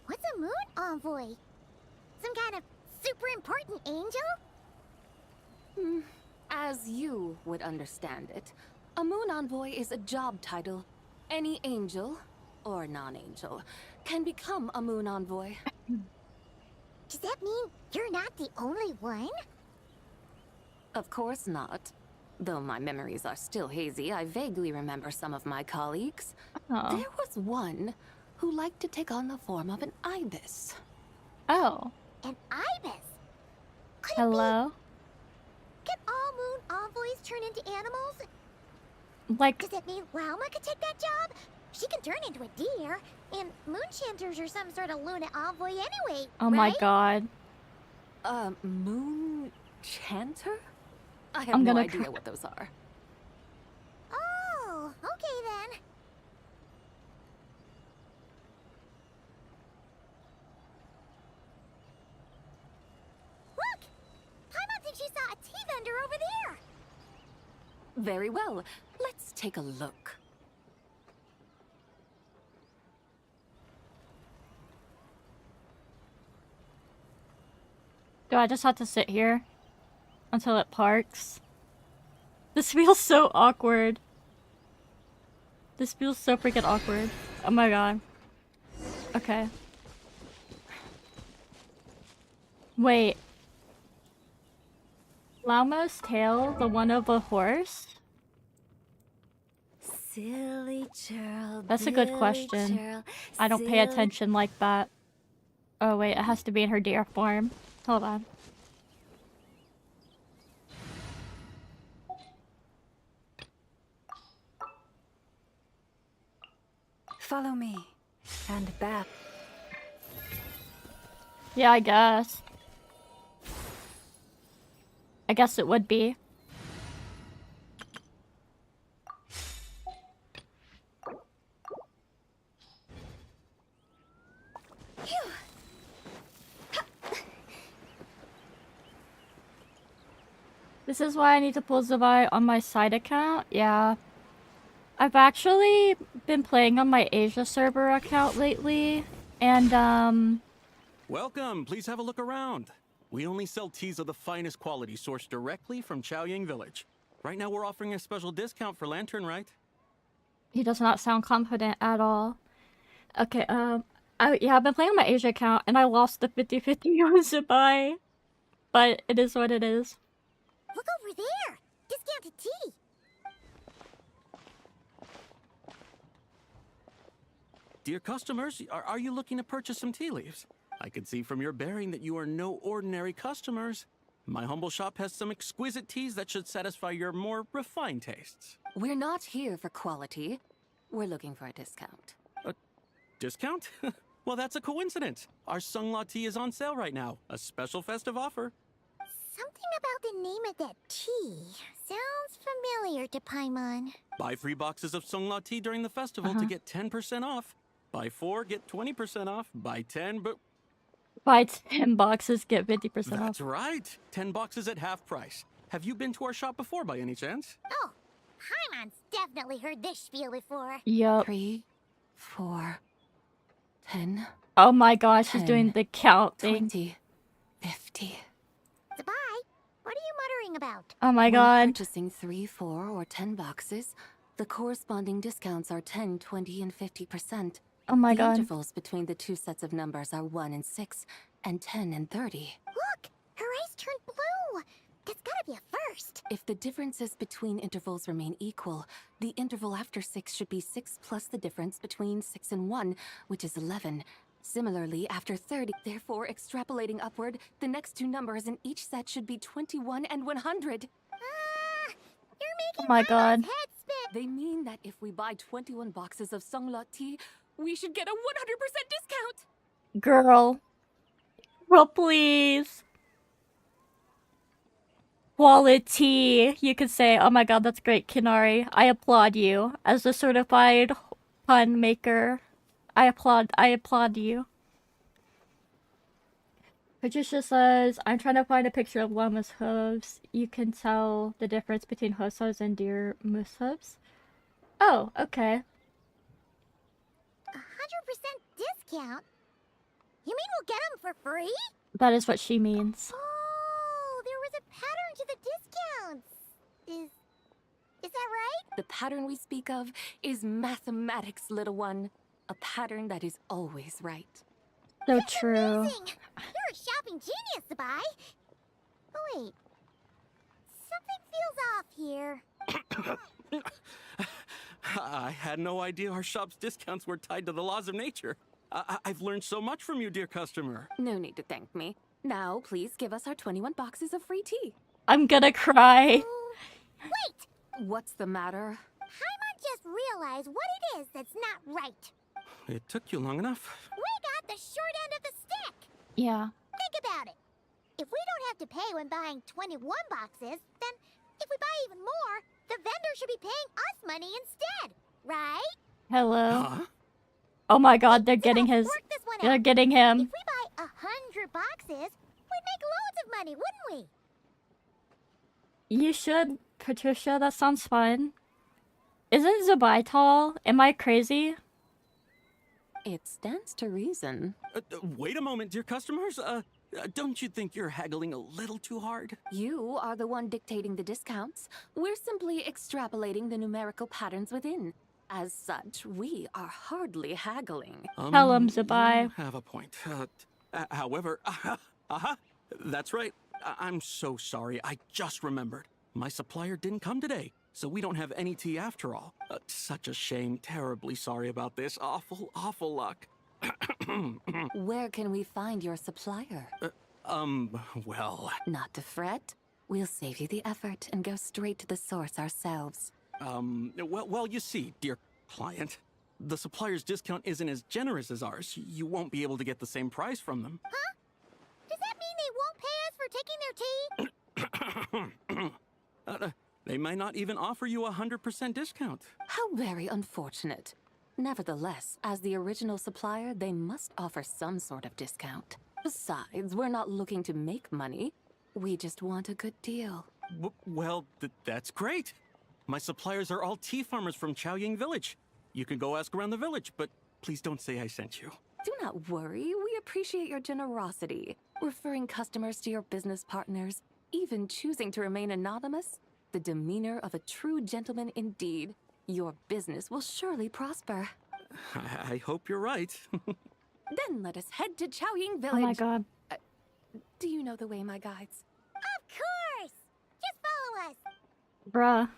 What's a moon envoy? Some kind of super important angel? As you would understand it, a moon envoy is a job title. Any angel, or non-angel, can become a moon envoy. Does that mean you're not the only one? Of course not. Though my memories are still hazy, I vaguely remember some of my colleagues. Oh. There was one who liked to take on the form of an ibis. Oh. An ibis? Could Hello? Can all moon envoys turn into animals? Like... Does that mean Lauma could take that job? She can turn into a deer, and moonchanters are some sort of Luna envoy anyway, Oh my right? god. Moon chanter? I have I'm no gonna idea what those are. Oh, okay then. Look! Paimon thinks she saw a tea vendor over there. Very well. Let's take a look. Do I just have to sit here until it parks? This feels so awkward. This feels so freaking awkward. Oh my god. Okay. Wait. Lauma's tail, the one of a horse? Silly churl. That's a good question. I don't pay attention like that. Oh wait, it has to be in her deer form. Hold on. Follow me. And back. Yeah, I guess. I guess it would be. This is why I need to pull Zabai on my side account. Yeah. I've actually been playing on my Asia server account lately, and Welcome, please have a look around. We only sell teas of the finest quality sourced directly from Chaoying Village. Right now we're offering a special discount for Lantern Rite. he does not sound confident at all. Okay, I've been playing on my Asia account, and I lost the 50-50 on Zabai. But it is what it is. Look over there! Discounted tea! Dear customers, are you looking to purchase some tea leaves? I can see from your bearing that you are no ordinary customers. My humble shop has some exquisite teas that should satisfy your more refined tastes. We're not here for quality. We're looking for a discount. A discount? Well, that's a coincidence. Our Sunglaw tea is on sale right now. A special festive offer. Something about the name of that tea sounds familiar to Paimon. Buy 3 boxes of Sunglaw tea during the festival to get 10% off. Buy 4, get 20% off. Buy 10, but... Buy 10 boxes, get 50% off. That's right. 10 boxes at half price. Have you been to our shop before by any chance? Oh, Paimon's definitely heard this spiel before. Yup. 3, 4, 10. Oh my gosh, 10, she's doing the count thing. 20, 50. Zabai, what are you muttering about? Oh my When god. purchasing 3, 4, or 10 boxes, the corresponding discounts are 10, 20, and 50%. Oh my the god. intervals between the two sets of numbers are 1 and 6, and 10 and 30. Look, her eyes turned blue. That's gotta be a first. If the differences between intervals remain equal, the interval after 6 should be 6 plus the difference between 6 and 1, which is 11. Similarly, after 30, therefore extrapolating upward, the next two numbers in each set should be 21 and 100. You're Oh making my Paimon's god. head spin. They mean that if we buy 21 boxes of Sunglaw tea, we should get a 100% discount! Girl. Well, please. Quality. You could say, oh my god, that's great, Kinari. I applaud you. As a certified pun maker, I applaud you. Patricia says, I'm trying to find a picture of llama's hooves. You can tell the difference between horse hooves and deer moose hooves. Oh, okay. discount? You mean we'll get them for free? That is what she means. Oh, there was a pattern to the discounts. Is that right? The pattern we speak of is mathematics, little one. A pattern that is always right. So true. Amazing! You're a shopping genius, Sabai. Oh wait, something feels off here. I had no idea our shop's discounts were tied to the laws of nature. I've learned so much from you, dear customer. No need to thank me. Now, please give us our 21 boxes of free tea. I'm gonna cry. Wait! What's the matter? Paimon just realized what it is that's not right. It took you long enough. We got the short end of the stick. Yeah. Think about it. If we don't have to pay when buying 21 boxes, then if we buy even more, the vendor should be paying us money instead, right? Hello. Huh? Oh my god, they're getting his... Work this one They're out. getting him. If we buy 100 boxes, we'd make loads of money, wouldn't we? You should, Patricia. That sounds fun. Isn't Zabai tall? Am I crazy? It stands to reason. Wait a moment, dear customers. Don't you think you're haggling a little too hard? You are the one dictating the discounts. We're simply extrapolating the numerical patterns within. As such, we are hardly haggling. Tell him, Zabai. You have a point. However, that's right. I'm so sorry. I just remembered. My supplier didn't come today, so we don't have any tea after all. Such a shame. Terribly sorry about this. Awful, awful luck. Where can we find your supplier? Well... Not to fret. We'll save you the effort and go straight to the source ourselves. Well, you see, dear client, the supplier's discount isn't as generous as ours. You won't be able to get the same price from them. Huh? Does that mean they won't pay us for taking their tea? They might not even offer you a 100% discount. How very unfortunate. Nevertheless, as the original supplier, they must offer some sort of discount. Besides, we're not looking to make money. We just want a good deal. Well, that's great. My suppliers are all tea farmers from Chaoying Village. You can go ask around the village, but please don't say I sent you. Do not worry, we appreciate your generosity. Referring customers to your business partners, even choosing to remain anonymous, the demeanor of a true gentleman indeed. Your business will surely prosper. I hope you're right. Then let us head to Chaoying Village. Oh my god. Do you know the way, my guides? Of course! Just follow us! Bruh.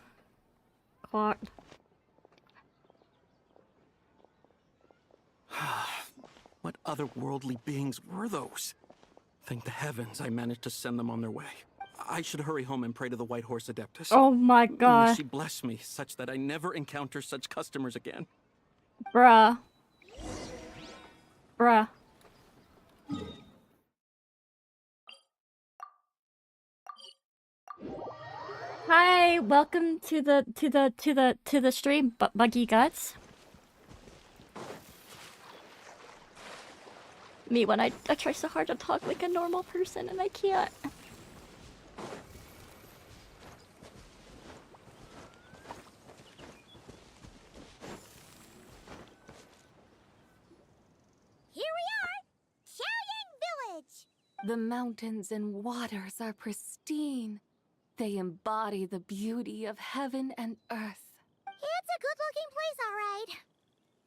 Clock. What otherworldly beings were those? Thank the heavens I managed to send them on their way. I should hurry home and pray to the White Horse Adeptus. Oh my May god. she bless me such that I never encounter such customers again. Bruh. Bruh. Hi, welcome to the stream, Buggy Guts. Me when I try so hard to talk like a normal person and I can't. Here we are! Chaoying Village! The mountains and waters are pristine. They embody the beauty of heaven and earth. It's a good-looking place, all right.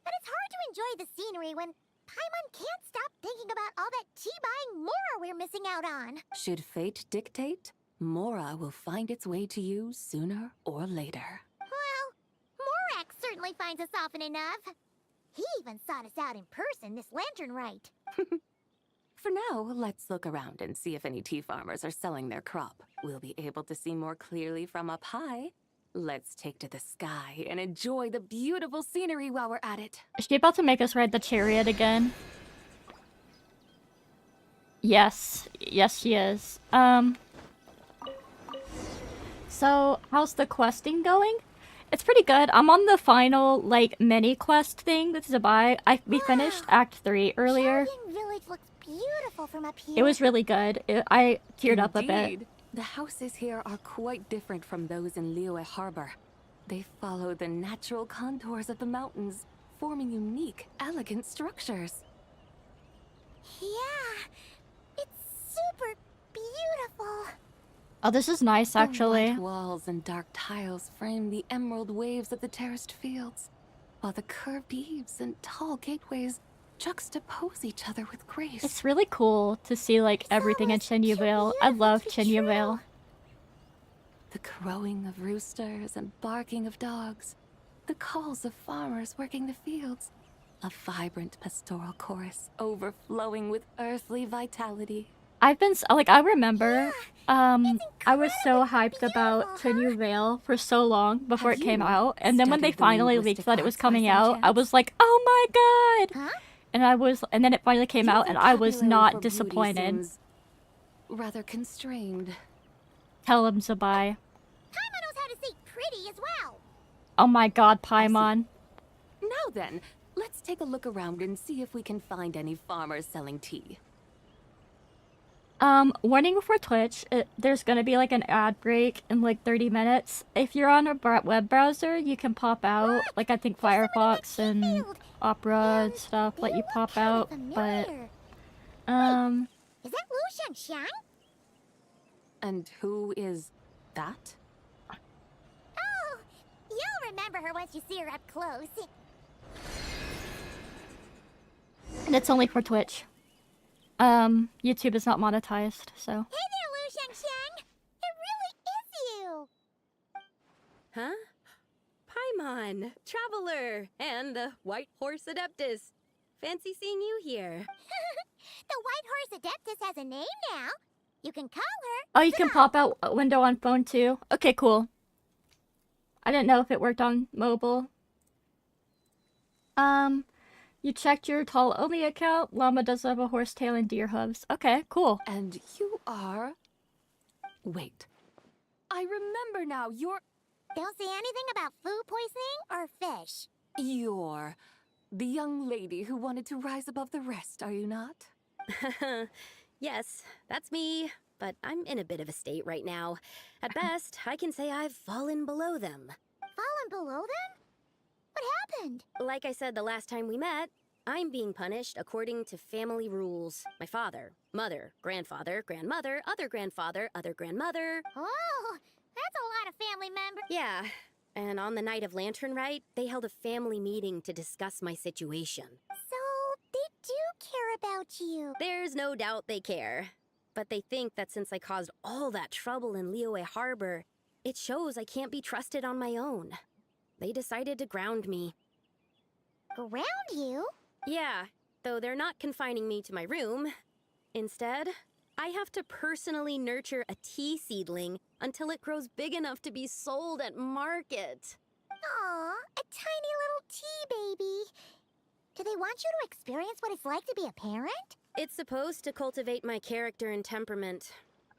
But it's hard to enjoy the scenery when Paimon can't stop thinking about all that tea-buying Mora we're missing out on. Should fate dictate, Mora will find its way to you sooner or later. Well, Morak certainly finds us often enough. He even sought us out in person this lantern rite. For now, let's look around and see if any tea farmers are selling their crop. We'll be able to see more clearly from up high. Let's take to the sky and enjoy the beautiful scenery while we're at it. Is she about to make us ride the chariot again? Yes. Yes, she is. So, how's the questing going? It's pretty good. I'm on the final, like, mini quest thing with Zabai. We finished Act 3 earlier. Chaoying Village looks beautiful from up here. It was really good. I teared up a bit. Indeed. The houses here are quite different from those in Liyue Harbor. They follow the natural contours of the mountains, forming unique, elegant structures. Yeah, it's super beautiful. Oh, this is nice, The actually. white walls and dark tiles frame the emerald waves of the terraced fields, while the curved eaves and tall gateways juxtapose each other with grace. It's really cool to see, like, everything in Chinyaville. I love Chinyaville. The crowing of roosters and barking of dogs, the calls of farmers working the fields, a vibrant pastoral chorus overflowing with earthly vitality. I remember, I was so hyped about Chinyaville for so long before it came out, and then when they finally leaked that it was coming out, I was like, oh my god! And then it finally came out, and I was not disappointed. Rather constrained. Tell him, Zabai. Paimon knows how to say pretty as well. Oh my god, Paimon. Now then, let's take a look around and see if we can find any farmers selling tea. Warning for Twitch, there's gonna be like an ad break in like 30 minutes. If you're on a web browser, you can pop out. Like, I think Firefox and Opera and stuff let you pop out, but, Is that Lu Xiangxiang? And who is that? Oh, you'll remember her once you see her up close. and it's only for Twitch. YouTube is not monetized, so. Hey there, Lu Xiangxiang! It really is you! Huh? Paimon, Traveler, and the White Horse Adeptus. Fancy seeing you here. The White Horse Adeptus has a name now. You can call her. Oh, you can pop out a window on phone too? Okay, cool. I didn't know if it worked on mobile. You checked your tall only account. Llama does have a horse tail and deer hooves. Okay, cool. And you are... Wait. I remember now, you're... Don't say anything about food poisoning or fish. You're the young lady who wanted to rise above the rest, are you not? Yes, that's me, but I'm in a bit of a state right now. At best, I can say I've fallen below them. Fallen below them? What happened? Like I said the last time we met, I'm being punished according to family rules. My father, mother, grandfather, grandmother, other grandfather, other grandmother. Oh, that's a lot of family members. Yeah, and on the night of Lantern Rite, they held a family meeting to discuss my situation. So, they do care about you. There's no doubt they care. But they think that since I caused all that trouble in Liyue Harbor, it shows I can't be trusted on my own. They decided to ground me. Ground you? Yeah, though they're not confining me to my room. Instead, I have to personally nurture a tea seedling until it grows big enough to be sold at market. Aw, a tiny little tea baby. Do they want you to experience what it's like to be a parent? It's supposed to cultivate my character and temperament.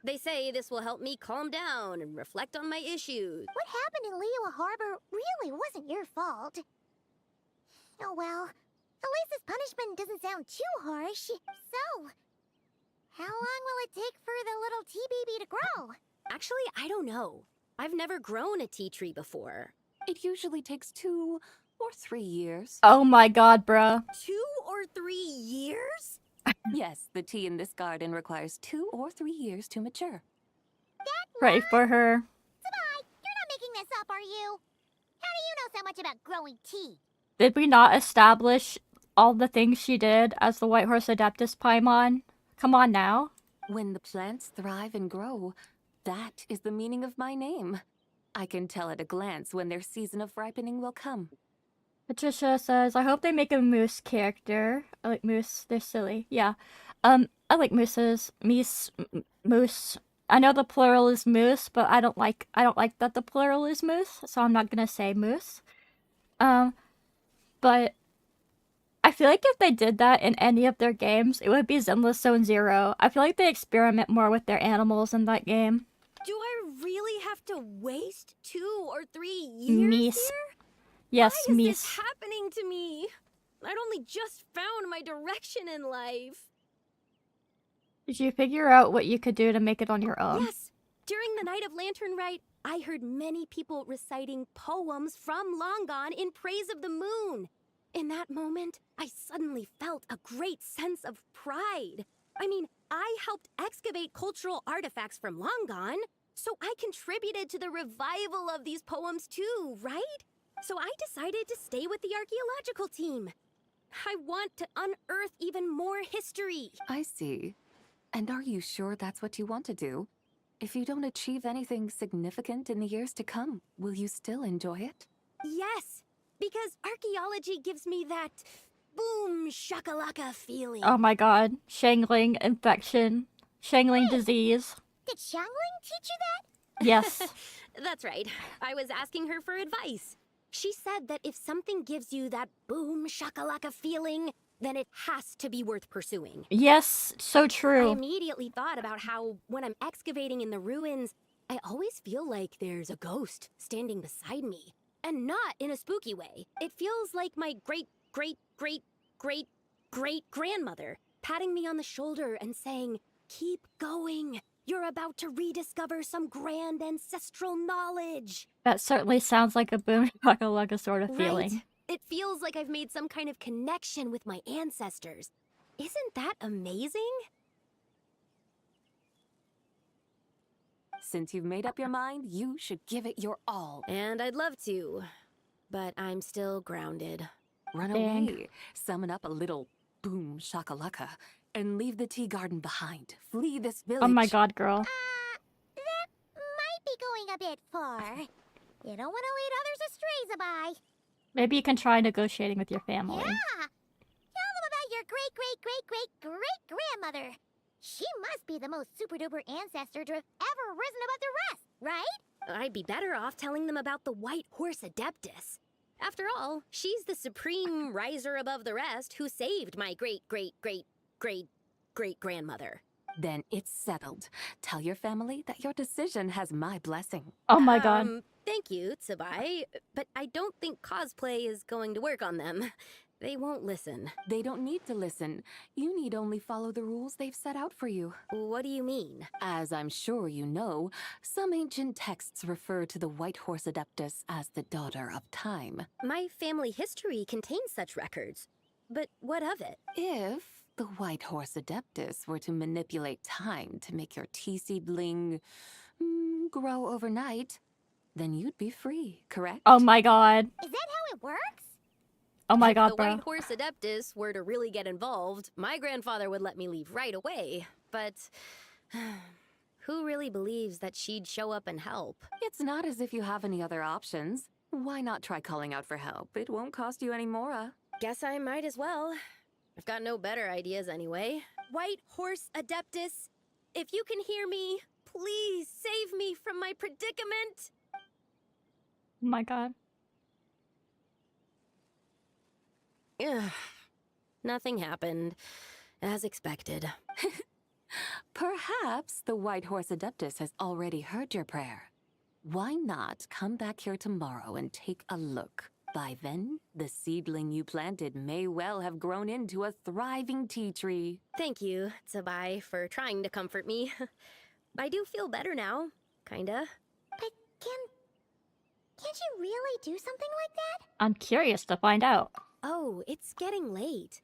They say this will help me calm down and reflect on my issues. What happened in Liyue Harbor really wasn't your fault. Oh well, at least this punishment doesn't sound too harsh. So, how long will it take for the little tea baby to grow? Actually, I don't know. I've never grown a tea tree before. It usually takes 2 or 3 years. Oh my god, bruh. 2 or 3 years? Yes, the tea in this garden requires 2 or 3 years to mature. Pray for her. Zabai, you're not making this up, are you? How do you know so much about growing tea? Did we not establish all the things she did as the White Horse Adeptus Paimon? Come on now. When the plants thrive and grow, that is the meaning of my name. I can tell at a glance when their season of ripening will come. Patricia says, I hope they make a moose character. I like moose. They're silly. Yeah. I like mooses. Moose. I know the plural is moose, but I don't like that the plural is moose, so I'm not gonna say moose. But I feel like if they did that in any of their games, it would be Zenless Zone Zero. I feel like they experiment more with their animals in that game. Do I really have to waste 2 or 3 years here? Yes, Why is Mies. this happening to me? I'd only just found my direction in life. Did you figure out what you could do to make it on your own? Yes. During the night of Lantern Rite, I heard many people reciting poems from Long Gone in praise of the moon. In that moment, I suddenly felt a great sense of pride. I mean, I helped excavate cultural artifacts from long gone, so I contributed to the revival of these poems too, right? So I decided to stay with the archaeological team. I want to unearth even more history. I see. And are you sure that's what you want to do? If you don't achieve anything significant in the years to come, will you still enjoy it? Yes, because archaeology gives me that boom shakalaka feeling. Oh my god. Shangling infection. Shangling disease. Did Xiangling teach you that? Yes. That's right. I was asking her for advice. She said that if something gives you that boom shakalaka feeling, then it has to be worth pursuing. Yes, so true. I immediately thought about how when I'm excavating in the ruins, I always feel like there's a ghost standing beside me. And not in a spooky way. It feels like my great-great-great-great-great-grandmother patting me on the shoulder and saying, "Keep going. You're about to rediscover some grand ancestral knowledge." That certainly sounds like a boom shakalaka sort of feeling. Right? It feels like I've made some kind of connection with my ancestors. Isn't that amazing? Since you've made up your mind, you should give it your all. And I'd love to, but I'm still grounded. Run away, summon up a little boom shakalaka, and leave the tea garden behind. Flee this village. Oh my god, girl. That might be going a bit far. You don't want to lead others astray, Zabai. Maybe you can try negotiating with your family. Yeah! Tell them about your great-great-great-great-great-grandmother. She must be the most super-duper ancestor to have ever risen above the rest, right? I'd be better off telling them about the White Horse Adeptus. After all, she's the supreme riser above the rest who saved my great-great-great-great-great-grandmother. Then it's settled. Tell your family that your decision has my blessing. Oh my god. Thank you, Tsubai, but I don't think cosplay is going to work on them. They won't listen. They don't need to listen. You need only follow the rules they've set out for you. What do you mean? As I'm sure you know, some ancient texts refer to the White Horse Adeptus as the Daughter of Time. My family history contains such records. But what of it? If the White Horse Adeptus were to manipulate time to make your tea seedling grow overnight, then you'd be free, correct? Oh my god. Is that how it works? Oh my If god, the bro. White Horse Adeptus were to really get involved, my grandfather would let me leave right away. But who really believes that she'd show up and help? It's not as if you have any other options. Why not try calling out for help? It won't cost you any more. Guess I might as well. I've got no better ideas anyway. White Horse Adeptus, if you can hear me, please save me from my predicament. Oh my god. Ugh. Nothing happened, as expected. Perhaps the White Horse Adeptus has already heard your prayer. Why not come back here tomorrow and take a look? By then, the seedling you planted may well have grown into a thriving tea tree. Thank you, Tsubai, for trying to comfort me. I do feel better now, kinda. But can't you really do something like that? I'm curious to find out. Oh, it's getting late.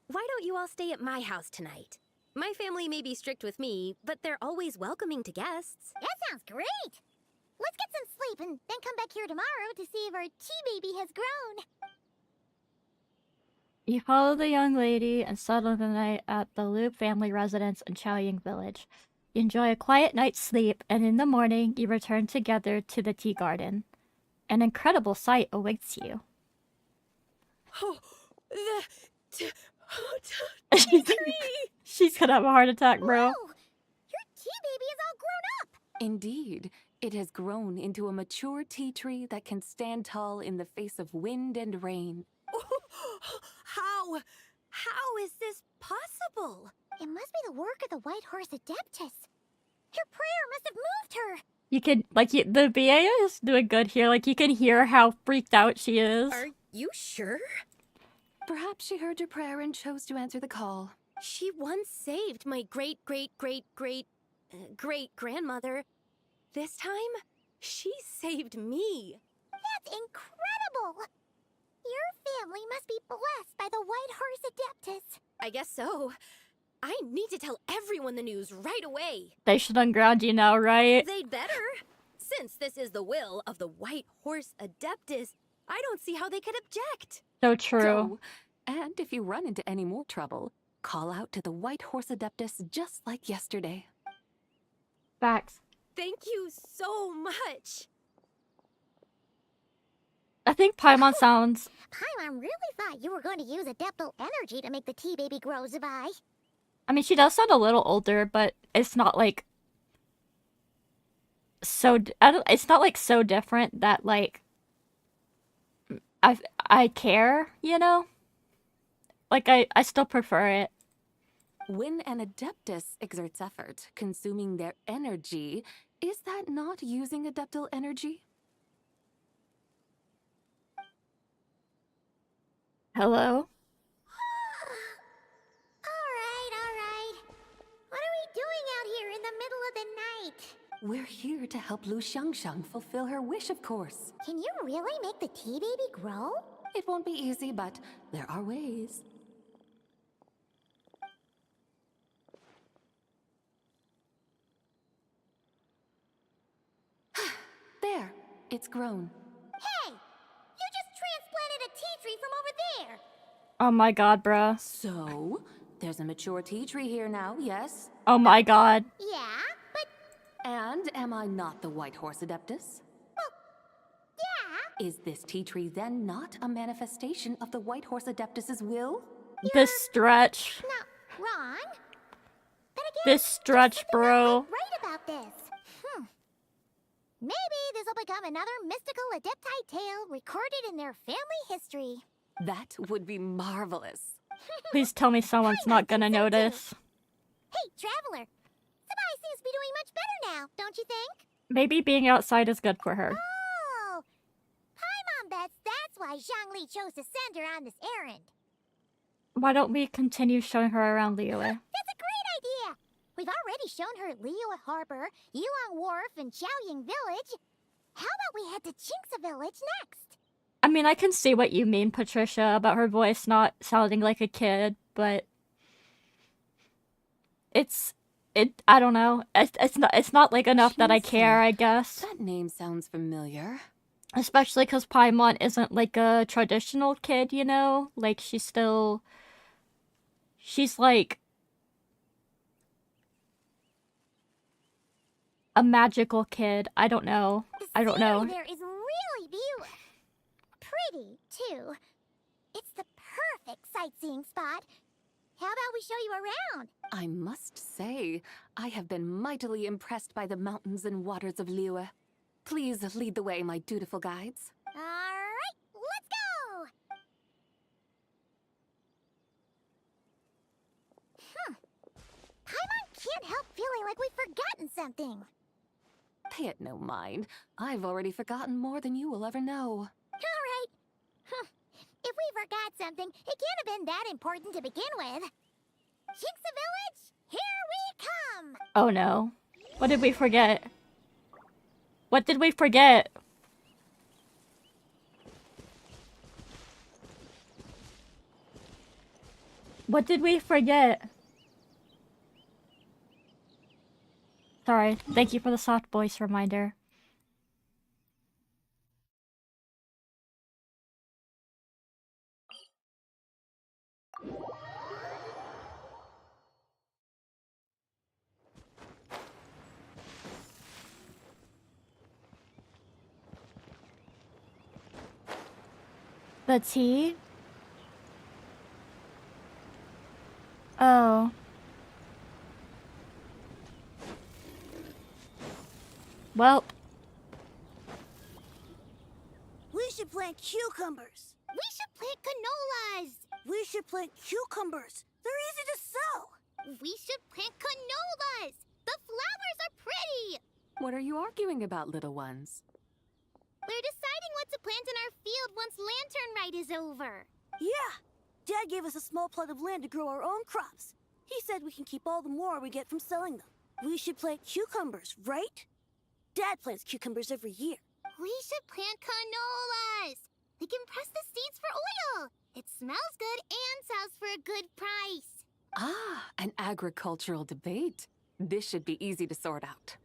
Why don't you all stay at my house tonight? My family may be strict with me, but they're always welcoming to guests. That sounds great! Let's get some sleep and then come back here tomorrow to see if our tea baby has grown. You follow the young lady and settle the night at the Liu family residence in Chaoying village. You enjoy a quiet night's sleep, and in the morning you return together to the tea garden. An incredible sight awaits you. Oh, She's gonna have a heart attack, bro. Whoa! Your tea baby is all grown up! Indeed, it has grown into a mature tea tree that can stand tall in the face of wind and rain. How is this possible? It must be the work of the White Horse Adeptus. Her prayer must have moved her. You can, the BA is doing good here. Like, you can hear how freaked out she is. Are you sure? Perhaps she heard your prayer and chose to answer the call. She once saved my great-great-great-great-great-grandmother. This time, she saved me. That's incredible! Your family must be blessed by the White Horse Adeptus. I guess so. I need to tell everyone the news right away. They should unground you now, right? They'd better. Since this is the will of the White Horse Adeptus, I don't see how they could object. So true. Go. And if you run into any more trouble, call out to the White Horse Adeptus just like yesterday. Facts. Thank you so much. I think Paimon sounds... Paimon really thought you were going to use Adeptal energy to make the tea baby grow, Zabai. I mean, she does sound a little older, but it's not like... it's not like so different that like... I care, you know? Like, I still prefer it. When an Adeptus exerts effort, consuming their energy, is that not using Adeptal energy? Hello? Alright. What are we doing out here in the middle of the night? We're here to help Lu Xiangxiang fulfill her wish, of course. Can you really make the tea baby grow? It won't be easy, but there are ways. There, it's grown. Hey! You just transplanted a tea tree from over there! Oh my god, bruh. So, there's a mature tea tree here now, yes? Oh my god. Yeah, but... And am I not the White Horse Adeptus? Well, yeah. Is this tea tree then not a manifestation of the White Horse Adeptus's will? This stretch. Not wrong. But again, This stretch, bro. right about this. Maybe this will become another mystical Adepti tale recorded in their family history. That would be marvelous. Please tell me someone's not gonna notice. Hey, Traveler. Sabai seems to be doing much better now, don't you think? Maybe being outside is good for her. Oh! Paimon bets that's why Zhangli chose to send her on this errand. Why don't we continue showing her around Liyue? That's a great idea! We've already shown her Liyue Harbor, Yulong Wharf, and Xiaoying Village. How about we head to Qingce Village next? I mean, I can see what you mean, Patricia, about her voice not sounding like a kid, but... I don't know. It's not like enough that I care, I guess. That name sounds familiar. Especially because Paimon isn't like a traditional kid, you know? Like, she's like... a magical kid. I don't know. I don't know. There is really pretty, too. It's the perfect sightseeing spot. How about we show you around? I must say, I have been mightily impressed by the mountains and waters of Liyue. Please lead the way, my dutiful guides. Alright, let's go! Paimon can't help feeling like we've forgotten something. Pay it no mind. I've already forgotten more than you will ever know. Alright. If we forgot something, it can't have been that important to begin with. Qingce Village, here we come! Oh no. What did we forget? What did we forget? What did we forget? Sorry, thank you for the soft voice reminder. The tea? Oh. Well. We should plant cucumbers. We should plant canolas. We should plant cucumbers. They're easy to sow. We should plant canolas. The flowers are pretty. What are you arguing about, little ones? We're deciding what to plant in our field once Lantern Rite is over. Yeah. Dad gave us a small plot of land to grow our own crops. He said we can keep all the more we get from selling them. We should plant cucumbers, right? Dad plants cucumbers every year. We should plant canolas. We can press the seeds for oil. It smells good and sells for a good price. Ah, an agricultural debate. This should be easy to sort out.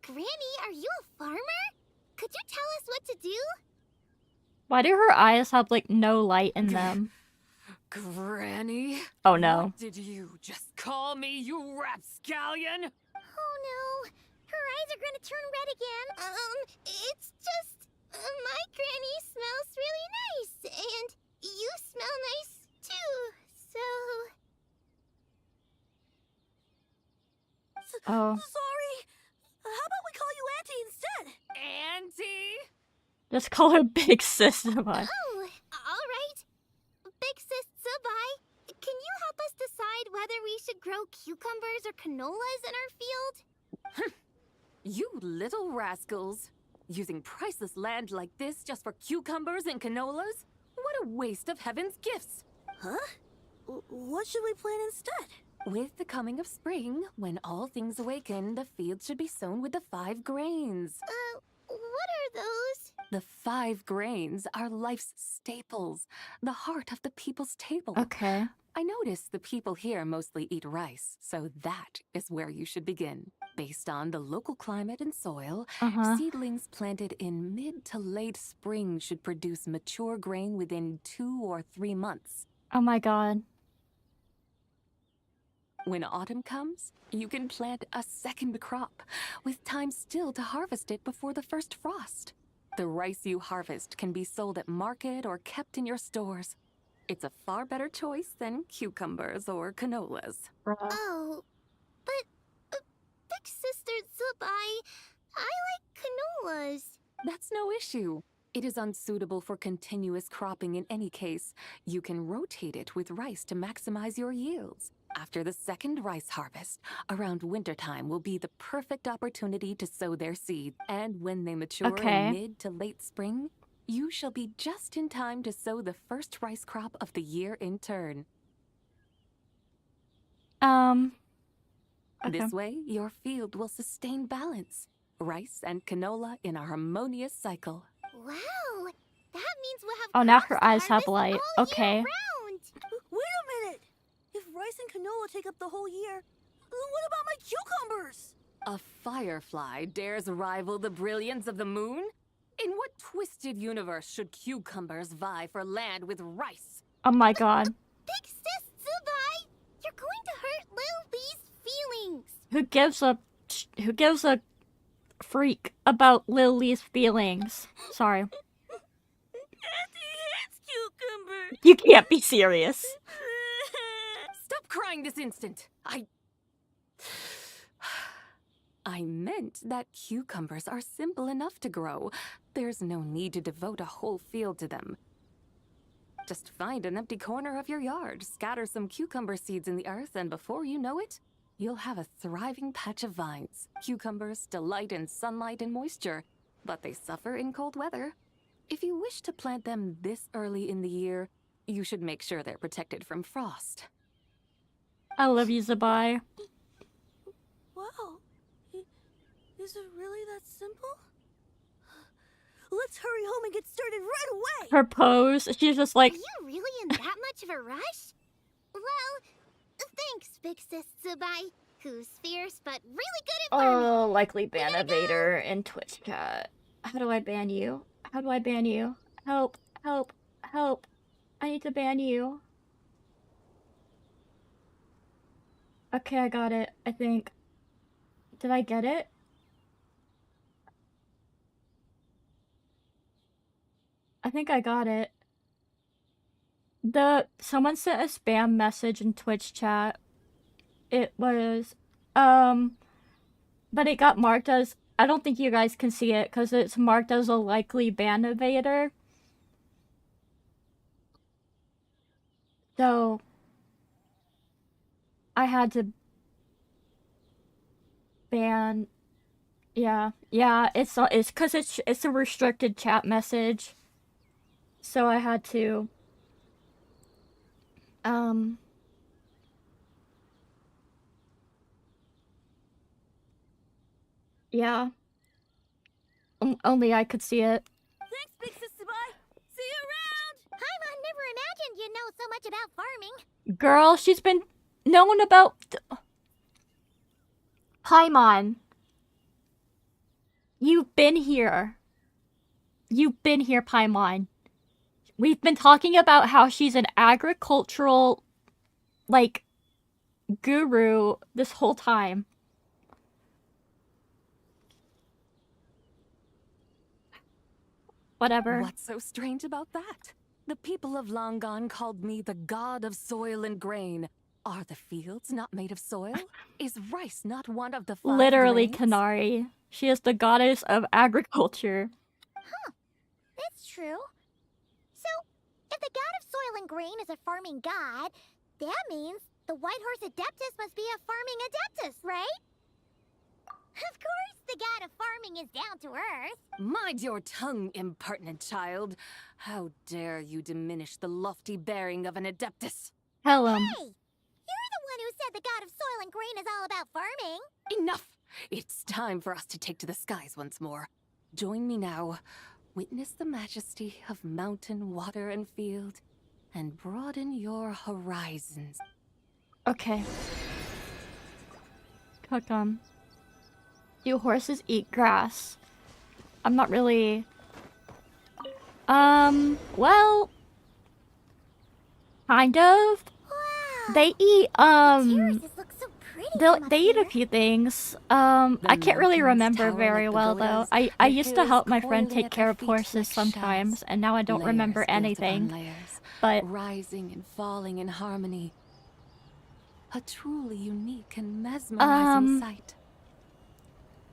Granny, are you a farmer? Could you tell us what to do? Why do her eyes have, like, no light in them? Granny? Oh no. What did you just call me, you rapscallion? Oh no, her eyes are gonna turn red again. It's just, my granny smells really nice, and you smell nice too, so... Oh. Sorry. How about we call you Auntie instead? Auntie? Just call her Big Sis. Sabai. Oh, alright. Big Sis Sabai, can you help us decide whether we should grow cucumbers or canolas in our field? You little rascals. Using priceless land like this just for cucumbers and canolas? What a waste of heaven's gifts. Huh? What should we plant instead? With the coming of spring, when all things awaken, the fields should be sown with the 5 grains. What are those? The 5 grains are life's staples, the heart of the people's table. Okay. I notice the people here mostly eat rice, so that is where you should begin. Based on the local climate and soil, seedlings planted in mid to late spring should produce mature grain within 2 or 3 months. Oh my god. When autumn comes, you can plant a second crop, with time still to harvest it before the first frost. The rice you harvest can be sold at market or kept in your stores. It's a far better choice than cucumbers or canolas. Oh, but Big Sister Sabai, I like canolas. That's no issue. It is unsuitable for continuous cropping in any case. You can rotate it with rice to maximize your yields. After the second rice harvest, around wintertime will be the perfect opportunity to sow their seed. And when they mature in mid to late spring, you shall be just in time to sow the first rice crop of the year in turn. This way, your field will sustain balance. Rice and canola in a harmonious cycle. Wow, that means we'll have Oh, now crops her to eyes have harvest light. all Okay. year round. Wait a minute! If rice and canola take up the whole year, what about my cucumbers? A firefly dares rival the brilliance of the moon? In what twisted universe should cucumbers vie for land with rice? Oh my god. Big Sis Zubai, you're going to hurt Lil Lee's feelings. Who gives a freak about Lil Lee's feelings? Sorry. Auntie hates cucumbers. You can't be serious. Stop crying this instant. I meant that cucumbers are simple enough to grow. There's no need to devote a whole field to them. Just find an empty corner of your yard, scatter some cucumber seeds in the earth, and before you know it, you'll have a thriving patch of vines. Cucumbers delight in sunlight and moisture, but they suffer in cold weather. If you wish to plant them this early in the year, you should make sure they're protected from frost. I love you, Zabai. Wow. Is it really that simple? Let's hurry home and get started right away! Her pose, she's just like... Are you really in that much of a rush? Well, thanks, Big Sis Zubai, who's fierce but really good at farming. Oh, likely ban Evader in Twitch chat. How do I ban you? How do I ban you? Help, help, help. I need to ban you. Okay, I got it, I think. Did I get it? I think I got it. Someone sent a spam message in Twitch chat. It was, but it got marked as, I don't think you guys can see it because it's marked as a likely ban evader. So, I had to ban, yeah, it's because it's a restricted chat message. So I had to, yeah. Only I could see it. Thanks, Big Sis Sabai. much about farming. Girl, she's been known about... Paimon. You've been here. You've been here, Paimon. We've been talking about how she's an agricultural, like, guru this whole time. Whatever. What's so strange about that? The people of Langan called me the god of soil and grain. Are the fields not made of soil? Is rice not one of the five Literally, grains? Kanari. She is the goddess of agriculture. Huh. That's true. So, if the god of soil and grain is a farming god, that means the White Horse Adeptus must be a farming adeptus, right? Of course, the god of farming is down to earth. Mind your tongue, impertinent child. How dare you diminish the lofty bearing of an adeptus? Hell, Hey! You're the one who said the god of soil and grain is all about farming. Enough! It's time for us to take to the skies once more. Join me now. Witness the majesty of mountain, water, and field, and broaden your horizons. Okay. Cook 'em. Do horses eat grass? I'm not really... well... Kind of. Wow. They eat, Terraces look so pretty from they up eat a here. few things. I can't really remember very well, though. I used to help my friend take care of horses sometimes, and now I don't remember anything. But... rising and falling in harmony. A truly unique and mesmerizing sight.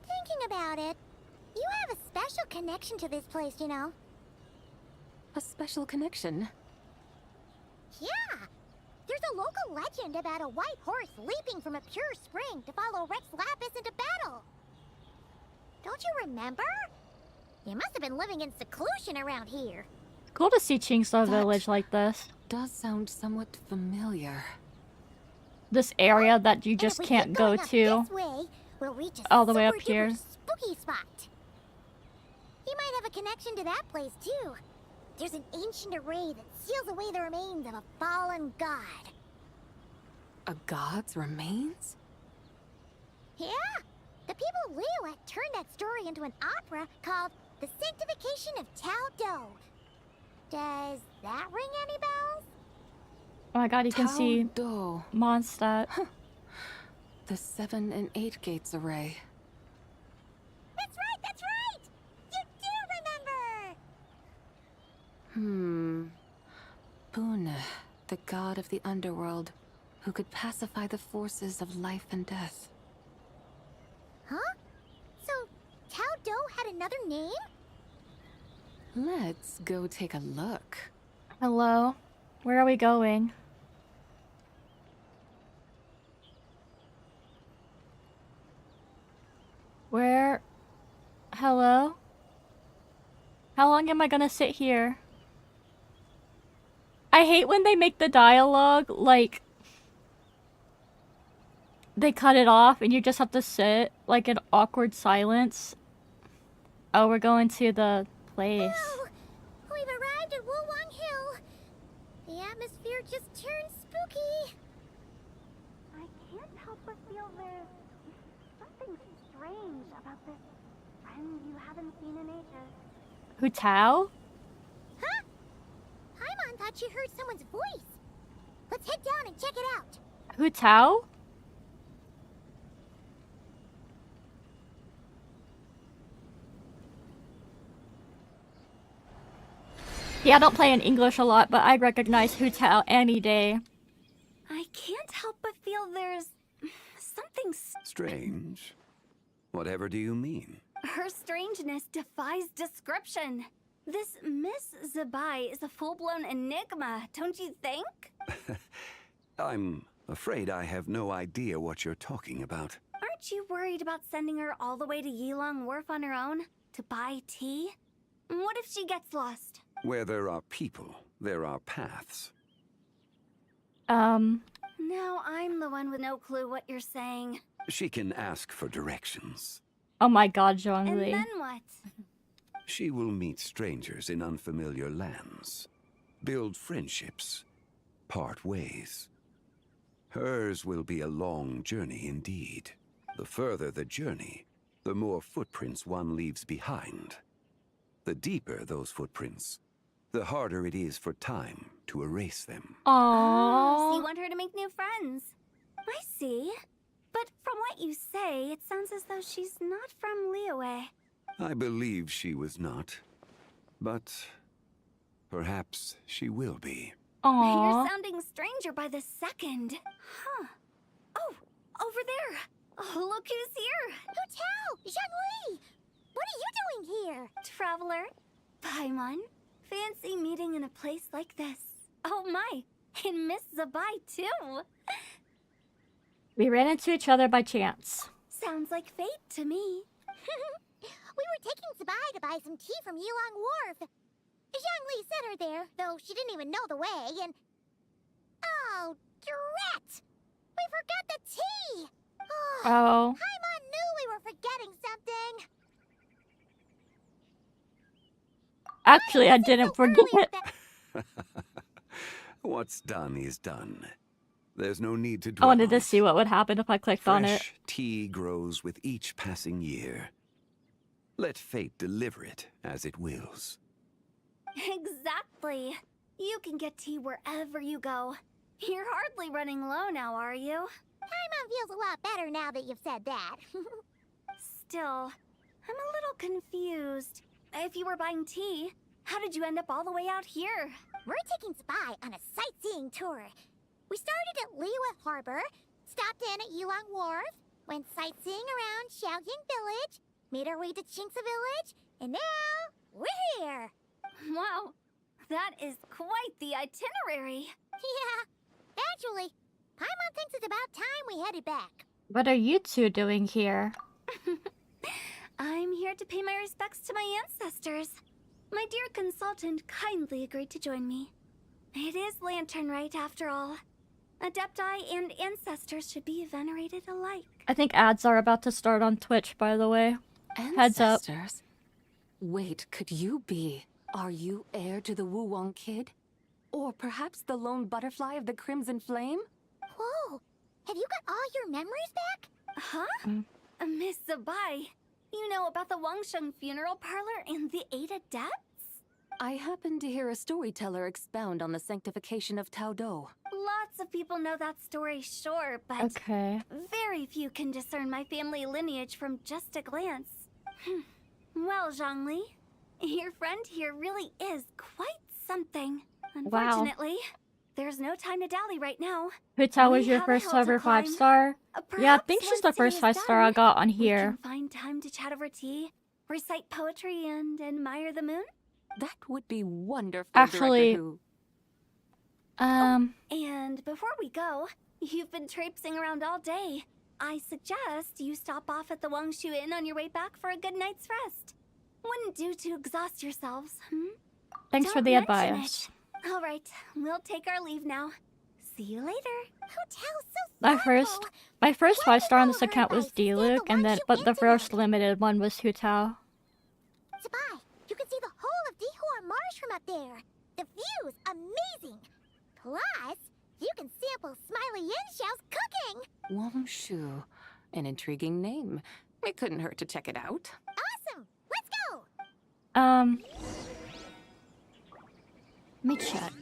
Thinking about it, you have a special connection to this place, you know. A special connection? Yeah! There's a local legend about a white horse leaping from a pure spring to follow Rex Lapis into battle. Don't you remember? You must have been living in seclusion around here. Cool to see Chingsa village like this. Does sound somewhat familiar. This area that you just can't go to. This way, we'll reach a All the way up super here. duper spooky spot. You might have a connection to that place too. There's an ancient array that seals away the remains of a fallen god. A god's remains? Yeah, the people Leo turned that story into an opera called The Sanctification of Tao Do. Does that ring any bells? Oh my god, you can see Do. Mondstadt. The 7 and 8 gates array. That's right, that's right! You do remember! Buna, the god of the underworld, who could pacify the forces of life and death. Huh? So, Tao Do had another name? Let's go take a look. Hello? Where are we going? Where? Hello? How long am I gonna sit here? I hate when they make the dialogue, like... They cut it off and you just have to sit, like, in awkward silence. Oh, we're going to the place. Whoa! We've arrived at Wulwang Hill. The atmosphere just turned spooky. I can't help but feel there's something strange about this friend you haven't seen in ages. Hu Tao? Huh? Paimon thought she heard someone's voice. Let's head down and check it out. Hu Tao? Yeah, I don't play in English a lot, but I recognize Hu Tao any day. I can't help but feel there's something. Strange? Whatever do you mean? Her strangeness defies description. This Miss Zabai is a full-blown enigma, don't you think? I'm afraid I have no idea what you're talking about. Aren't you worried about sending her all the way to Yilong Wharf on her own to buy tea? What if she gets lost? Where there are people, there are paths. Now I'm the one with no clue what you're saying. She can ask for directions. Oh my god, Zhongli. And then what? She will meet strangers in unfamiliar lands, build friendships, part ways. Hers will be a long journey indeed. The further the journey, the more footprints one leaves behind. The deeper those footprints, the harder it is for time to erase them. Oh, so you want her to make new friends. I see. But from what you say, it sounds as though she's not from Liyue. I believe she was not, but perhaps she will be. You're sounding stranger by the second. Huh. Oh, over there. Oh, look who's here. Hu Tao! Zhongli! What are you doing here? Traveler. Paimon. Fancy meeting in a place like this. Oh my, and Miss Zabai too. We ran into each other by chance. Sounds like fate to me. We were taking Zabai to buy some tea from Yulong Wharf. Zhongli sent her there, though she didn't even know the way, and... Oh, drat! We forgot the tea! Oh. Paimon knew we were forgetting something! Actually, I didn't forget. What's done is done. There's no need to I dwell wanted on to it. see what would happen if I clicked on it. Fresh tea grows with each passing year. Let fate deliver it as it wills. Exactly. You can get tea wherever you go. You're hardly running low now, are you? Paimon feels a lot better now that you've said that. Still, I'm a little confused. If you were buying tea, how did you end up all the way out here? We're taking Zabai on a sightseeing tour. We started at Liyue Harbor, stopped in at Yulong Wharf, went sightseeing around Xiaoying Village, made our way to Qingce Village, and now we're here. Wow, that is quite the itinerary. Yeah, actually, Paimon thinks it's about time we headed back. What are you two doing here? I'm here to pay my respects to my ancestors. My dear consultant kindly agreed to join me. It is Lantern Rite, after all. Adepti and ancestors should be venerated alike. I think ads are about to start on Twitch, by the way. Heads up. Ancestors? Wait, could you be? Are you heir to the Wu-Wong kid? Or perhaps the lone butterfly of the Crimson Flame? Whoa, have you got all your memories back? Huh? Miss Zabai, you know about the Wangsheng funeral parlor and the 8 adepts? I happened to hear a storyteller expound on the sanctification of Taodo. Lots of people know that story, sure, but very few can discern my family lineage from just a glance. Well, Zhongli, your friend here really is quite something. Unfortunately, there's no time to dally right now. Hu Tao was We your have a first hill to ever climb. 5-star? Yeah, I think she's the once first day is 5-star I done, got on we here. can find time to chat over tea, recite poetry, and admire the moon. That would be wonderful, Actually, Director Hu. And before we go, you've been traipsing around all day. I suggest you stop off at the Wangshu Inn on your way back for a good night's rest. Wouldn't do to exhaust yourselves, Thanks for Don't the mention advice. it. All right, we'll take our leave now. See you later. My first 5-star on this account was D-Luke, and then but the first limited one was Hu Tao. Zabai, you can see the whole of Dihua Marsh from up there. The view's amazing. Plus, you can sample Smiley Yin-Xiao's cooking. Wangshu. An intriguing name. It couldn't hurt to check it out. Awesome. Let's go. Let me check.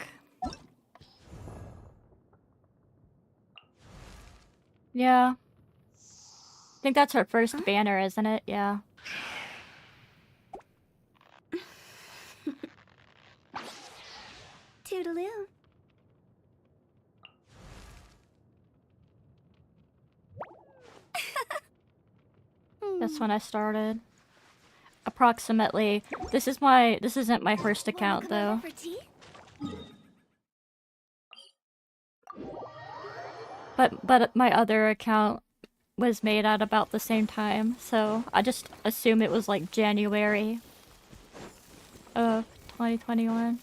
Yeah. I think that's her first banner, isn't it? Yeah. Toodaloo. That's when I started. Approximately. This isn't my first account though. For tea? But my other account was made at about the same time, so I just assume it was like January of 2021.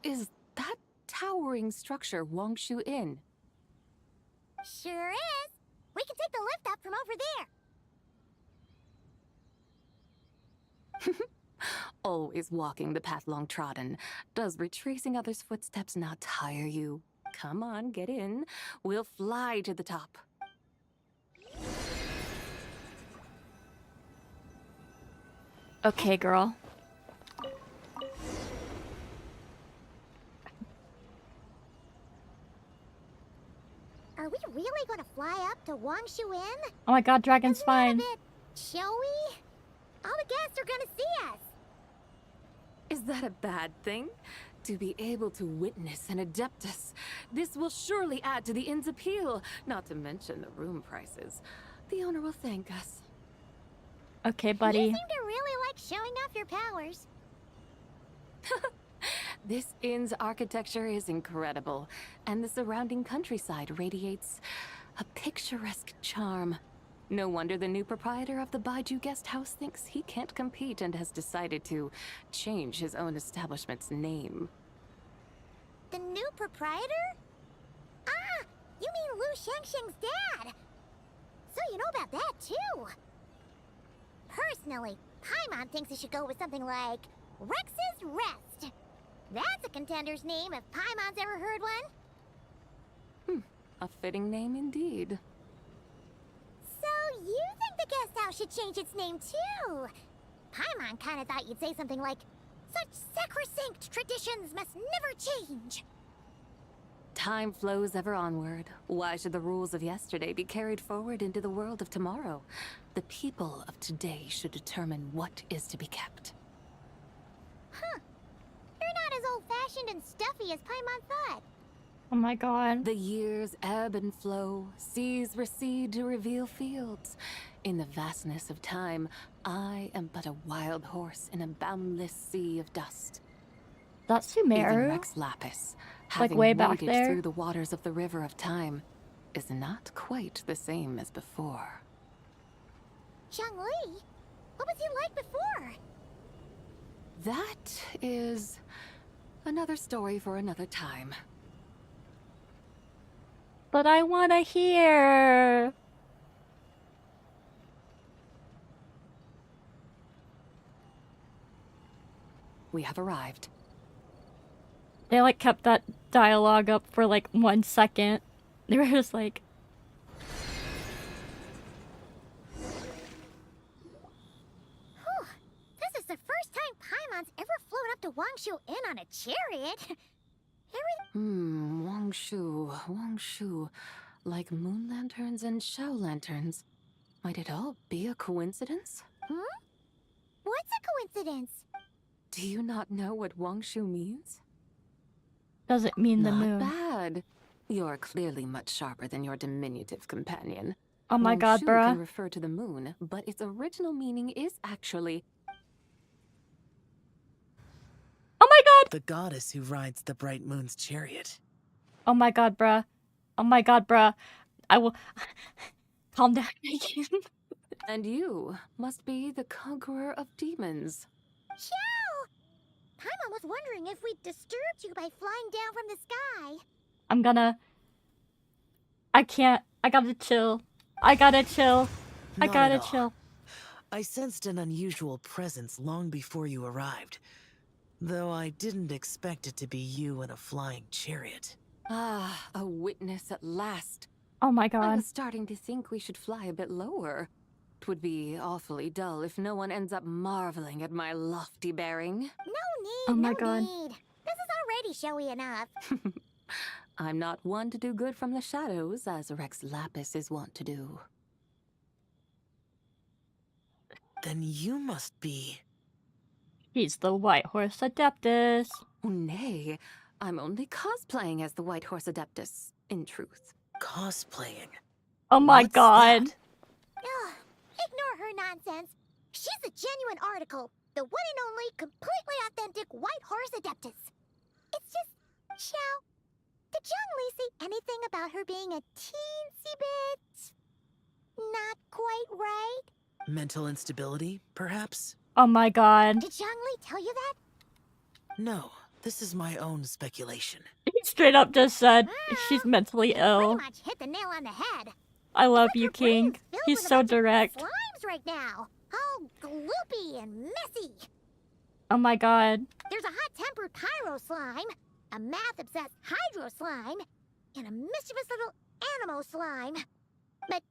Is that Tao towering structure Wangshu Inn. Sure is. We can take the lift up from over there. Always walking the path long trodden. Does retracing others' footsteps not tire you? Come on, get in. We'll fly to the top. Okay, girl. Are we really going to fly up to Wangshu Inn? Oh my god, Dragon's Isn't that fine. a bit showy? All the guests are going to see us. Is that a bad thing? To be able to witness an Adeptus. This will surely add to the inn's appeal, not to mention the room prices. The owner will thank us. Okay, buddy. You seem to really like showing off your powers. This inn's architecture is incredible, and the surrounding countryside radiates a picturesque charm. No wonder the new proprietor of the Baiju guest house thinks he can't compete and has decided to change his own establishment's name. The new proprietor? Ah, you mean Lu Shengsheng's dad. So you know about that, too. Personally, Paimon thinks it should go with something like Rex's Rest. That's a contender's name if Paimon's ever heard one. A fitting name indeed. So you think the guest house should change its name, too? Paimon kinda thought you'd say something like, such sacrosanct traditions must never change. Time flows ever onward. Why should the rules of yesterday be carried forward into the world of tomorrow? The people of today should determine what is to be kept. Huh. You're not as old-fashioned and stuffy as Paimon thought. Oh my god. The years ebb and flow, seas recede to reveal fields. In the vastness of time, I am but a wild horse in a boundless sea of dust. That's Even Sumeru? Rex Lapis, Like having way back waded there? through the waters of the river of time, is not quite the same as before. Zhongli? What was he like before? That is another story for another time. But I want to hear. We have arrived. They like kept that dialogue up for like 1 second. They were just like, Whew. This is the first time Paimon's ever flown up to Wangshu Inn on a chariot. Wangshu. Like moon lanterns and shell lanterns. Might it all be a coincidence? What's a coincidence? Do you not know what Wangshu means? doesn't mean the Not moon. bad. You're clearly much sharper than your diminutive companion. Oh my god, Wangshu bruh. can refer to the moon, but its original meaning is actually... Oh my god! The goddess who rides the bright moon's chariot. Oh my god, bruh. Oh my god, bruh. I will... Calm down, Megan. And you must be the conqueror of demons. Xiao! Paimon was wondering if we'd disturbed you by flying down from the sky. I'm gonna... I can't. I gotta chill. I gotta chill. I Not gotta at all. chill. I sensed an unusual presence long before you arrived. Though I didn't expect it to be you in a flying chariot. Ah, a witness at last. Oh my I god. was starting to think we should fly a bit lower. 'Twould be awfully dull if no one ends up marveling at my lofty bearing. No need, Oh my no god. need. This is already showy enough. I'm not one to do good from the shadows, as Rex Lapis is wont to do. Then you must be... He's the White Horse Adeptus. Nay, I'm only cosplaying as the White Horse Adeptus, in truth. Cosplaying? Oh my What's god. that? Ugh, ignore her nonsense. She's a genuine article. The one and only, completely authentic White Horse Adeptus. It's just, Xiao, did Zhongli say anything about her being a teensy bit... not quite right? Mental instability, perhaps? Oh my god. Did Zhongli tell you that? No, this is my own speculation. He's Straight up just said she's mentally ill. Pretty much hit the nail on the head. I love you, King. He's so direct. Slimes right now, all gloopy and messy. Oh my god. There's a hot-tempered pyro slime, a math-obsessed hydro slime, and a mischievous little animo slime. But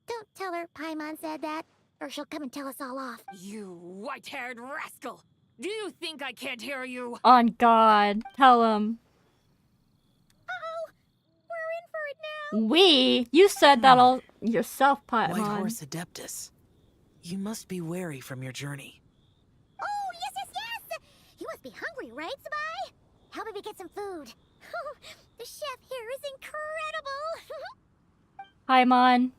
don't tell her Paimon said that, or she'll come and tell us all off. You white-haired rascal! Do you think I can't hear you? On God. Tell him. Uh-oh! We're in for it now! We? You said that all yourself, Paimon. White Horse Adeptus. You must be wary from your journey. Oh, yes! You must be hungry, right, Sabai? How about we get some food? The chef here is incredible! Paimon.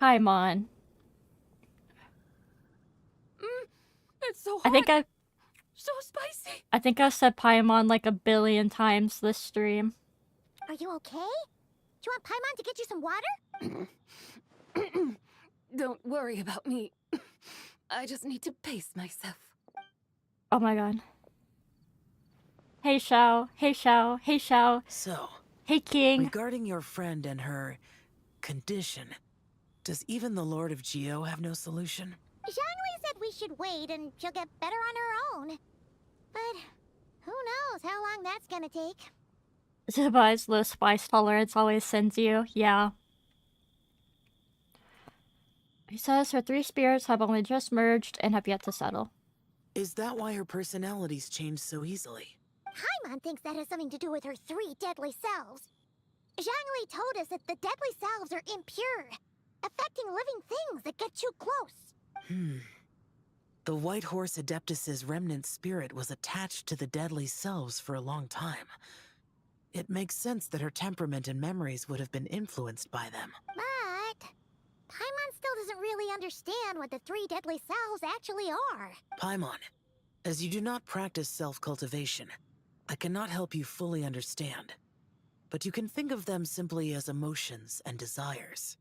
Paimon. It's so hot. I think So spicy. I think I've said Paimon like 1 billion times this stream. Are you okay? Do you want Paimon to get you some water? Don't worry about me. I just need to pace myself. Oh my god. Hey Xiao. Hey Xiao. Hey Xiao. So, hey King. Regarding your friend and her condition, does even the Lord of Geo have no solution? Zhongli said we should wait and she'll get better on her own. But who knows how long that's gonna take. Zabai's low spice tolerance always sends you. Yeah. He says her 3 spirits have only just merged and have yet to settle. Is that why her personalities change so easily? Paimon thinks that has something to do with her 3 deadly selves. Zhongli told us that the deadly selves are impure, affecting living things that get too close. The White Horse Adeptus's remnant spirit was attached to the deadly selves for a long time. It makes sense that her temperament and memories would have been influenced by them. But Paimon still doesn't really understand what the 3 deadly selves actually are. Paimon, as you do not practice self-cultivation, I cannot help you fully understand. But you can think of them simply as emotions and desires.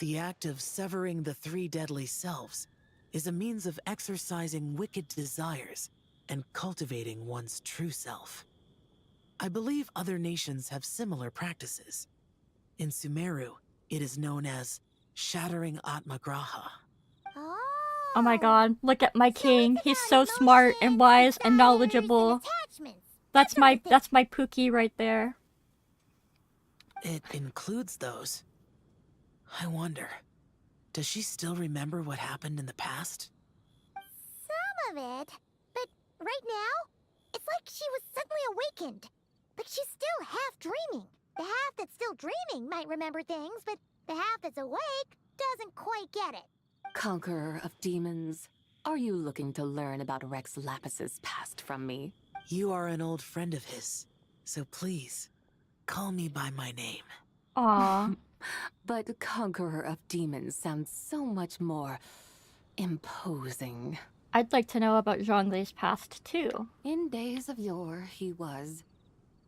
The act of severing the 3 deadly selves is a means of exercising wicked desires and cultivating one's true self. I believe other nations have similar practices. In Sumeru, it is known as shattering Atmagraha. Oh my god, look at my king. He's so smart and wise and knowledgeable. That's my Pookie right there. It includes those. I wonder, does she still remember what happened in the past? Some of it. But right now, it's like she was suddenly awakened. But she's still half dreaming. The half that's still dreaming might remember things, but the half that's awake doesn't quite get it. Conqueror of demons, are you looking to learn about Rex Lapis's past from me? You are an old friend of his, so please, call me by my name. Aww. But Conqueror of Demons sounds so much more imposing. I'd like to know about Zhongli's past too. In days of yore, he was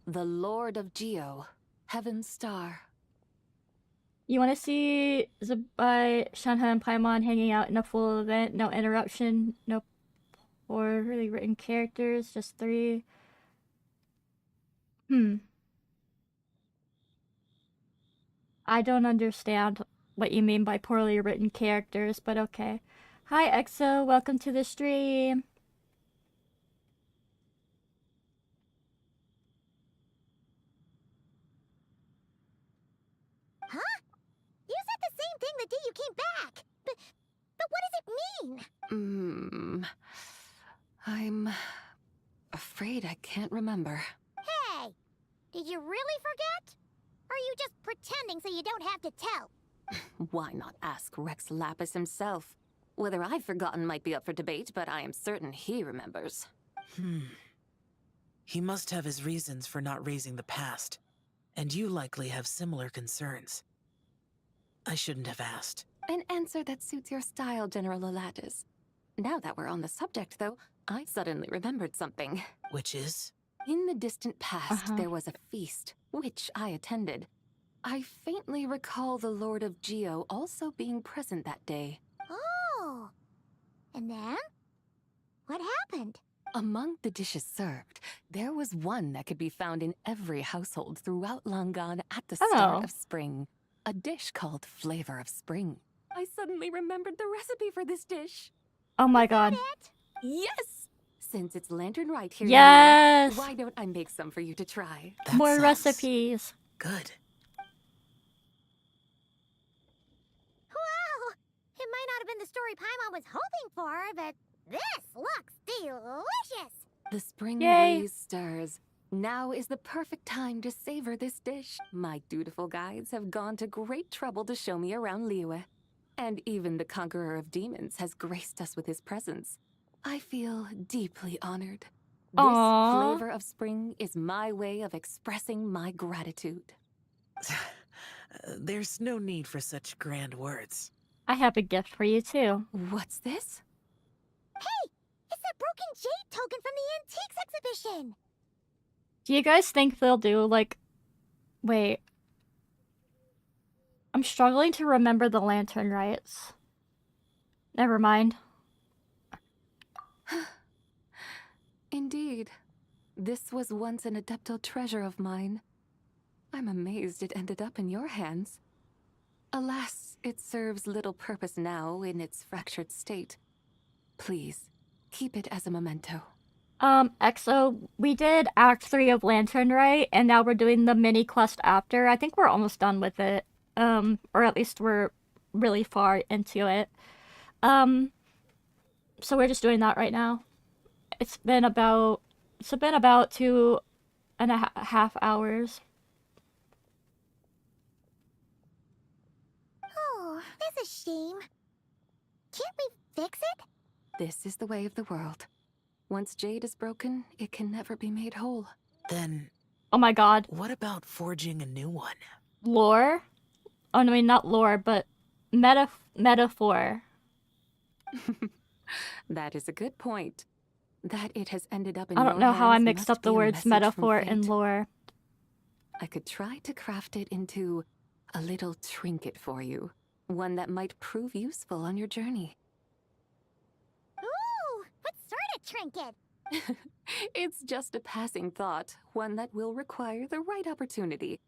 the Lord of Geo, Heaven's Star. You want to see Zabai, Shanha, and Paimon hanging out in a full event? No interruption, no poorly written characters, just 3. I don't understand what you mean by poorly written characters, but okay. Hi EXO, welcome to the stream. Huh? You said the same thing the day you came back. But what does it mean? I'm afraid I can't remember. Hey, did you really forget? Or are you just pretending so you don't have to tell? Why not ask Rex Lapis himself? Whether I've forgotten might be up for debate, but I am certain he remembers. He must have his reasons for not raising the past, and you likely have similar concerns. I shouldn't have asked. An answer that suits your style, General Olatis. Now that we're on the subject, though, I suddenly remembered something. Which is? In the distant past, there was a feast, which I attended. I faintly recall the Lord of Geo also being present that day. Oh. And then? What happened? Among the dishes served, there was one that could be found in every household throughout Langan at the start of spring. A dish called Flavor of Spring. I suddenly remembered the recipe for this dish. Oh my god. Yes! Since it's Lantern Rite here, Yes! why don't I make some for you to try? More recipes. Good. Wow! It might not have been the story Paimon was hoping for, but this looks delicious! The spring Yay. breeze stirs. Now is the perfect time to savor this dish. My dutiful guides have gone to great trouble to show me around Liyue. And even the conqueror of demons has graced us with his presence. I feel deeply honored. This Aww. Flavor of Spring is my way of expressing my gratitude. There's no need for such grand words. I have a gift for you too. What's this? Hey! It's that broken jade token from the antiques exhibition! Do you guys think they'll do, like... Wait. I'm struggling to remember the lantern rites. Never mind. Indeed. This was once an Adepto treasure of mine. I'm amazed it ended up in your hands. Alas, it serves little purpose now in its fractured state. Please, keep it as a memento. EXO, we did Act 3 of Lantern Rite, and now we're doing the mini quest after. I think we're almost done with it. Or at least we're really far into it. So we're just doing that right now. It's been about 2.5 hours. Oh, that's a shame. Can't we fix it? This is the way of the world. Once jade is broken, it can never be made whole. Then... Oh my god. What about forging a new one? Lore? Oh, no, I mean, not lore, but metaphor. That is a good point. That it has ended up in I your don't know how I hands mixed must up the be a words message from metaphor fate. and lore. I could try to craft it into a little trinket for you. One that might prove useful on your journey. Ooh, what sort of trinket? It's just a passing thought, one that will require the right opportunity.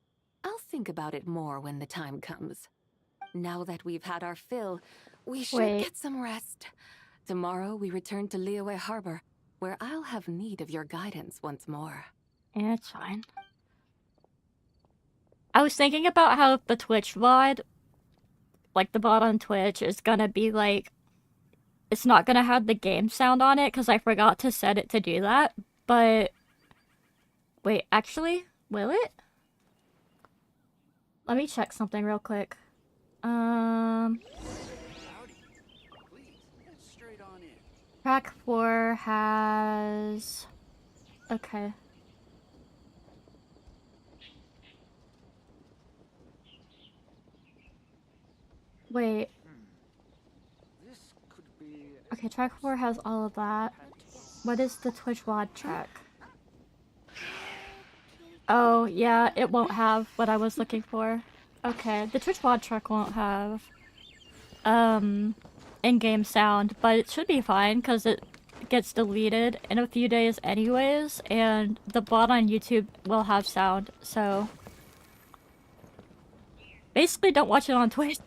I'll think about it more when the time comes. Now that we've had our fill, we should get some rest. Tomorrow we return to Liyue Harbor, where I'll have need of your guidance once more. Yeah, it's fine. I was thinking about how the Twitch VOD, like the VOD on Twitch, is gonna be like... It's not gonna have the game sound on it, because I forgot to set it to do that, but... Wait, actually? Will it? Let me check something real quick. Track 4 has... Okay. Wait. Okay, track 4 has all of that. What is the Twitch VOD track? Oh, yeah, it won't have what I was looking for. Okay, the Twitch VOD track won't have in-game sound, but it should be fine because it gets deleted in a few days anyways, and the VOD on YouTube will have sound, so basically don't watch it on Twitch.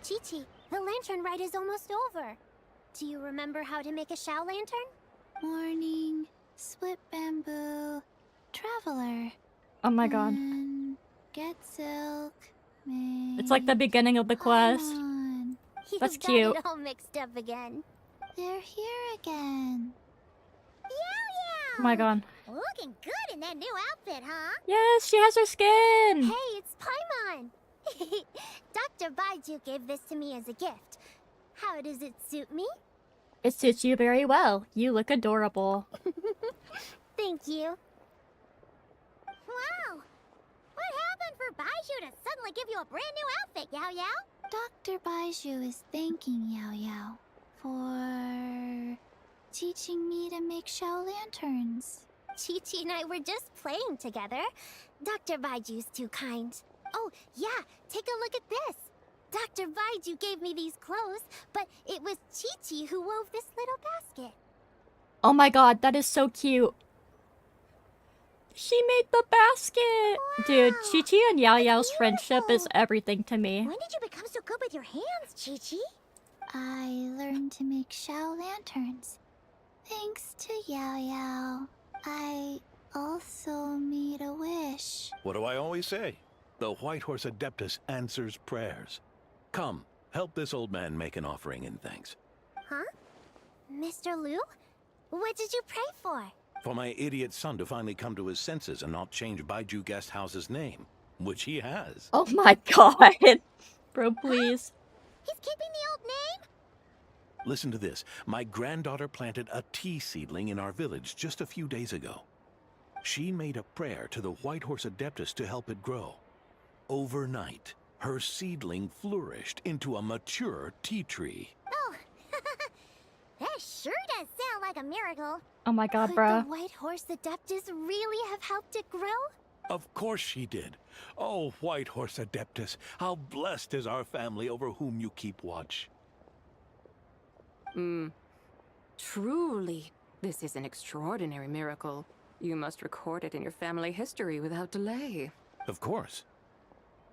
Chi-Chi, the lantern rite is almost over. Do you remember how to make a Shao lantern? Morning, split bamboo, traveler. Oh my god. Get silk. It's like the beginning of the quest. You That's got cute. it all mixed up again. They're here again. Yow! Oh my god. Looking good in that new outfit, huh? Yes, she has her skin! Hey, it's Paimon! Dr. Baiju gave this to me as a gift. How does it suit me? It suits you very well. You look adorable. Thank you. Wow! What happened for Baiju to suddenly give you a brand new outfit, Yao Yao? Dr. Baiju is thanking Yao Yao for teaching me to make shell lanterns. Chi-Chi and I were just playing together. Dr. Baiju's too kind. Oh, yeah, take a look at this. Dr. Baiju gave me these clothes, but it was Chi-Chi who wove this little basket. Oh my god, that is so cute. She made the basket! Wow. Dude, Chi-Chi and Yao Yao's friendship is everything to me. When did you become so good with your hands, Chi-Chi? I learned to make shell lanterns. Thanks to Yao Yao. I also made a wish. What do I always say? The White Horse Adeptus answers prayers. Come, help this old man make an offering in thanks. Huh? Mr. Liu? What did you pray for? For my idiot son to finally come to his senses and not change Baiju Guest House's name, which he has. Oh my god. Bro, please. He's keeping the old name? Listen to this. My granddaughter planted a tea seedling in our village just a few days ago. She made a prayer to the White Horse Adeptus to help it grow. Overnight, her seedling flourished into a mature tea tree. Oh, that sure does sound like a miracle. Oh my god, Could bruh. the White Horse Adeptus really have helped it grow? Of course she did. Oh, White Horse Adeptus, how blessed is our family over whom you keep watch. Truly, this is an extraordinary miracle. You must record it in your family history without delay. Of course.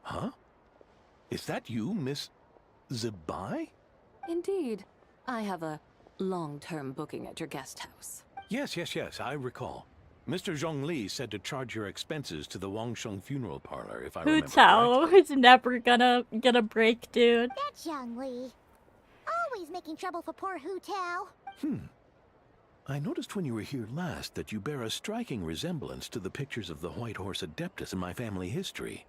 Huh? Is that you, Miss Zibai? Indeed. I have a long-term booking at your guest house. Yes, I recall. Mr. Zhongli said to charge your expenses to the Wangsheng funeral parlor, if I Hu remember Tao correctly. is never gonna get a break, dude. That's Zhang Li. Always making trouble for poor Hu Tao. I noticed when you were here last that you bear a striking resemblance to the pictures of the White Horse Adeptus in my family history.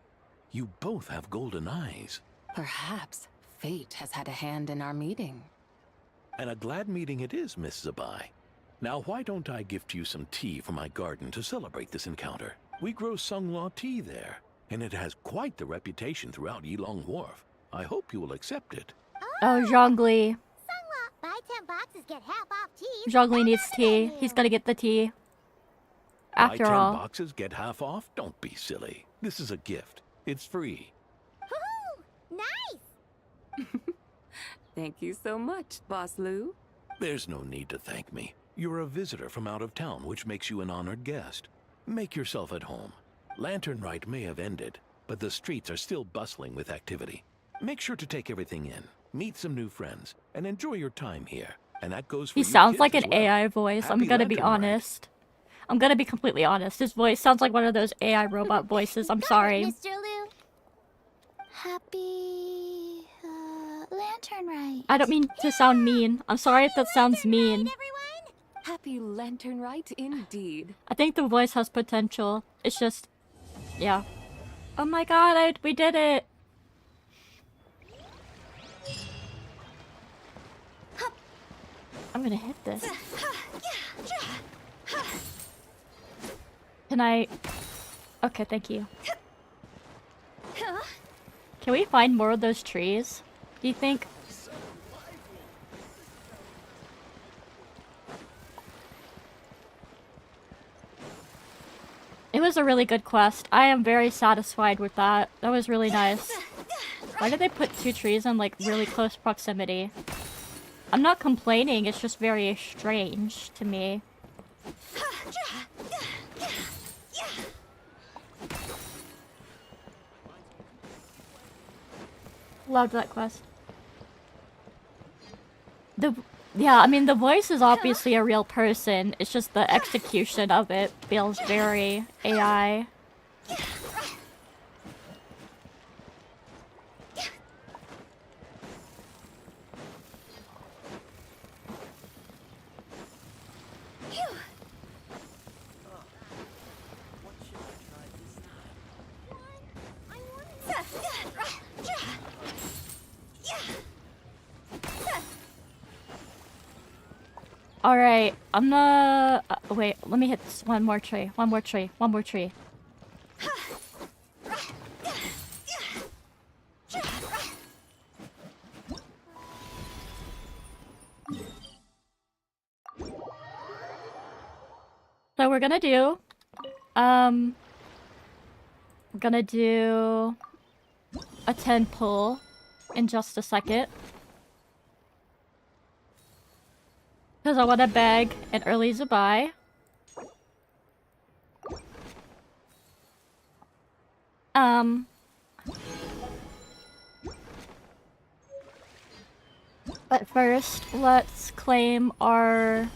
You both have golden eyes. Perhaps fate has had a hand in our meeting. And a glad meeting it is, Miss Zabai. Now, why don't I gift you some tea from my garden to celebrate this encounter? We grow Sunglaw tea there, and it has quite the reputation throughout Yilong Wharf. I hope you will accept it. Oh, Zhongli. Sunglaw, buy 10 boxes, get half off tea. Zhongli needs tea. He's gonna get the tea. After Buy 10 all. boxes, get half off? Don't be silly. This is a gift. It's free. Woohoo! Nice! Thank you so much, Boss Lou. There's no need to thank me. You're a visitor from out of town, which makes you an honored guest. Make yourself at home. Lantern Rite may have ended, but the streets are still bustling with activity. Make sure to take everything in, meet some new friends, and enjoy your time here. And that goes for He you sounds kids like as an well. AI voice. I'm Happy gonna be Lantern Rite. honest. I'm gonna be completely honest. His voice sounds like one of those AI robot voices. I'm sorry. Mr. Liu. Happy Lantern Rite. I don't mean to sound mean. I'm sorry if that sounds mean. Happy Lantern Rite indeed. I think the voice has potential. It's just, yeah. Oh my god, we did it. I'm gonna hit this. Can I? Okay, thank you. Can we find more of those trees? Do you think? It was a really good quest. I am very satisfied with that. That was really nice. Why did they put two trees in like really close proximity? I'm not complaining, it's just very strange to me. Loved that quest. Yeah, I mean, the voice is obviously a real person. It's just the execution of it feels very AI. Alright, I'm gonna... wait, let me hit this one more tree. One more tree. One more tree. So we're gonna do, we're gonna do a 10 pull in just a second. Because I want to beg an early Zubai. But first, let's claim our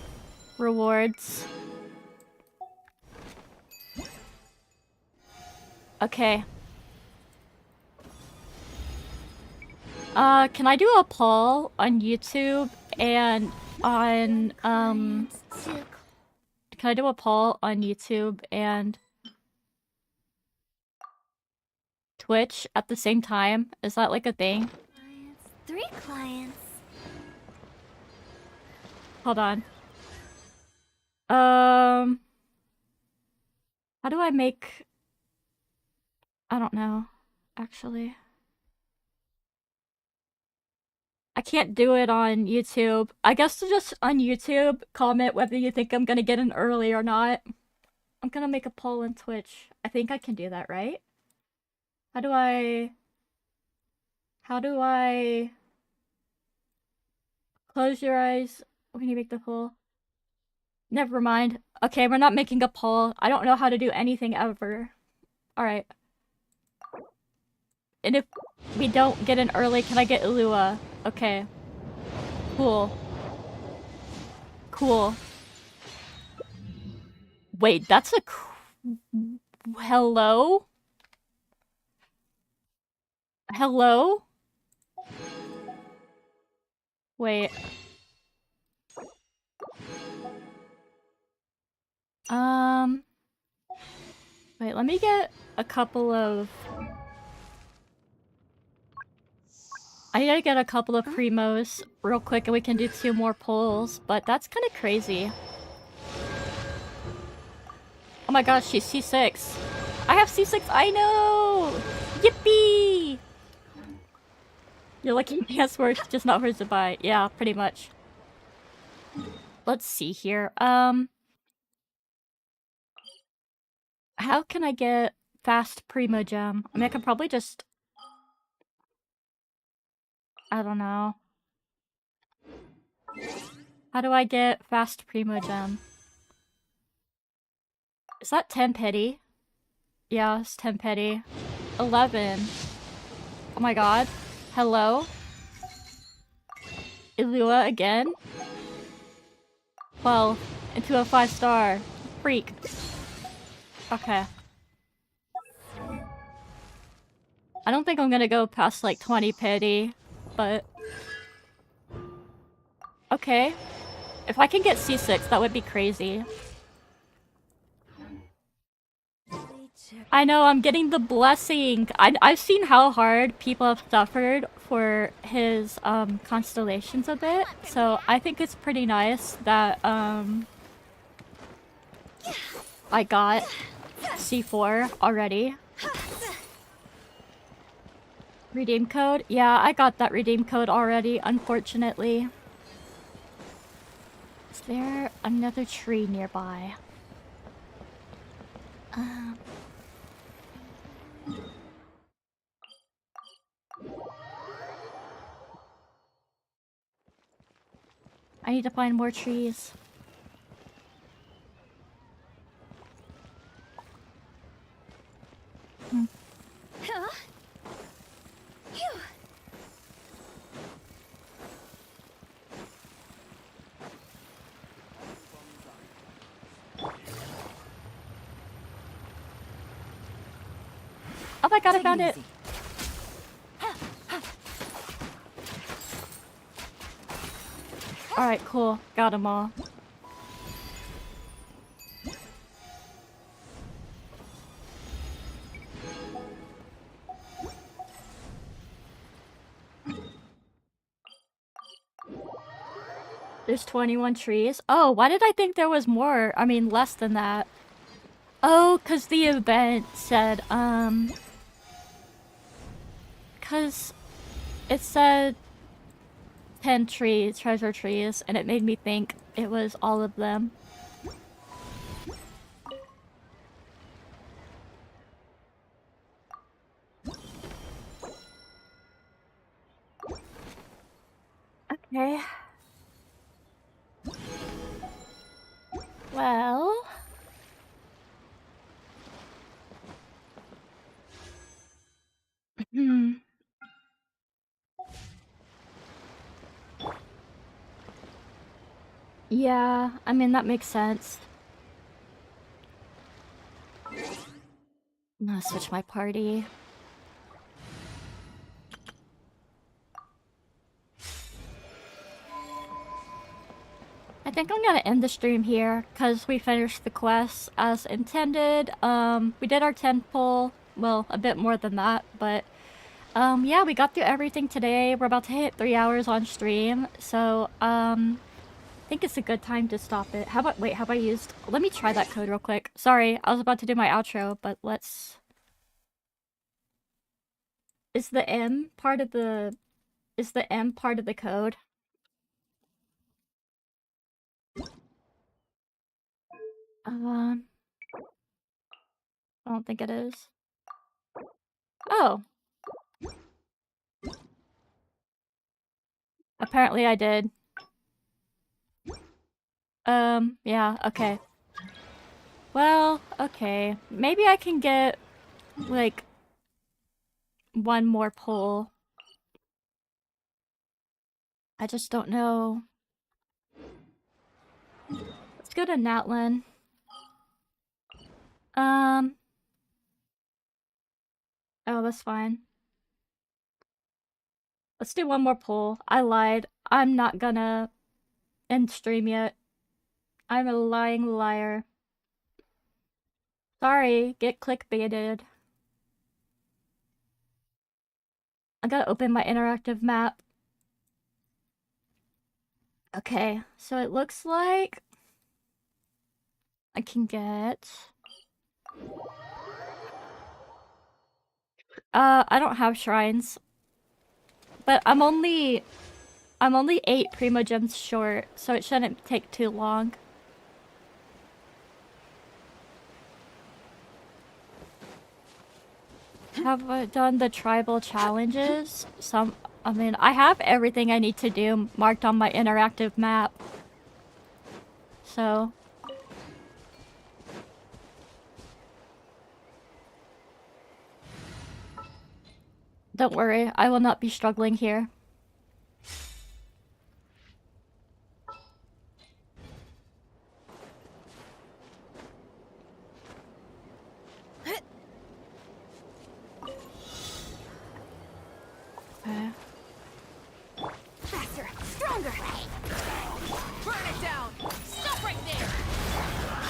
rewards. Okay. Can I do a poll on YouTube and on, can I do a poll on YouTube and Twitch at the same time? Is that like a thing? 3 clients. Hold on. How do I make... I don't know, actually. I can't do it on YouTube. I guess just on YouTube, comment whether you think I'm gonna get in early or not. I'm gonna make a poll on Twitch. I think I can do that, right? How do I close your eyes when you make the poll? Never mind. Okay, we're not making a poll. I don't know how to do anything ever. Alright. And if we don't get in early, can I get Ilua? Okay. Cool. Cool. Wait, that's a... Hello? Hello? Wait. Wait, let me get a couple of... I need to get a couple of primos real quick and we can do 2 more polls, but that's kind of crazy. Oh my gosh, she's C6. I have C6, I know! Yippee! You're looking yes words, just not hers to buy. Yeah, pretty much. Let's see here. How can I get fast primo gem? I mean, I could probably just... I don't know. How do I get fast primo gem? Is that 10 petty? Yeah, it's 10 petty. 11. Oh my god. Hello? Ilua again? 12. Into a 5-star. Freak. Okay. I don't think I'm gonna go past like 20 petty, but... Okay. If I can get C6, that would be crazy. I know, I'm getting the blessing. I've seen how hard people have suffered for his constellations a bit, so I think it's pretty nice that I got C4 already. Redeem code? Yeah, I got that redeem code already, unfortunately. Is there another tree nearby? I need to find more trees. Oh my god, I found it! Alright, cool. Got them all. There's 21 trees. Oh, why did I think there was more? I mean, less than that. Oh, because the event said, because it said 10 trees, treasure trees, and it made me think it was all of them. Okay. Well... Hmm. Yeah, I mean, that makes sense. I'm gonna switch my party. I think I'm gonna end the stream here, because we finished the quest as intended. We did our 10 pull, well, a bit more than that, but yeah, we got through everything today. We're about to hit 3 hours on stream, so I think it's a good time to stop it. How about, wait, have I used, let me try that code real quick. Sorry, I was about to do my outro, but let's... Is the M part of the code? I don't think it is. Oh. Apparently I did. Yeah, okay. Well, okay. Maybe I can get, like, one more pull. I just don't know. Let's go to Natlin. Oh, that's fine. Let's do one more pull. I lied. I'm not gonna end stream yet. I'm a lying liar. Sorry, get clickbaited. I gotta open my interactive map. Okay, so it looks like I can get... I don't have shrines. But I'm only 8 Primogems short, so it shouldn't take too long. Have I done the tribal challenges? I mean, I have everything I need to do marked on my interactive map. So... Don't worry, I will not be struggling here. Okay. Faster, stronger. Burn it down. Stop right there.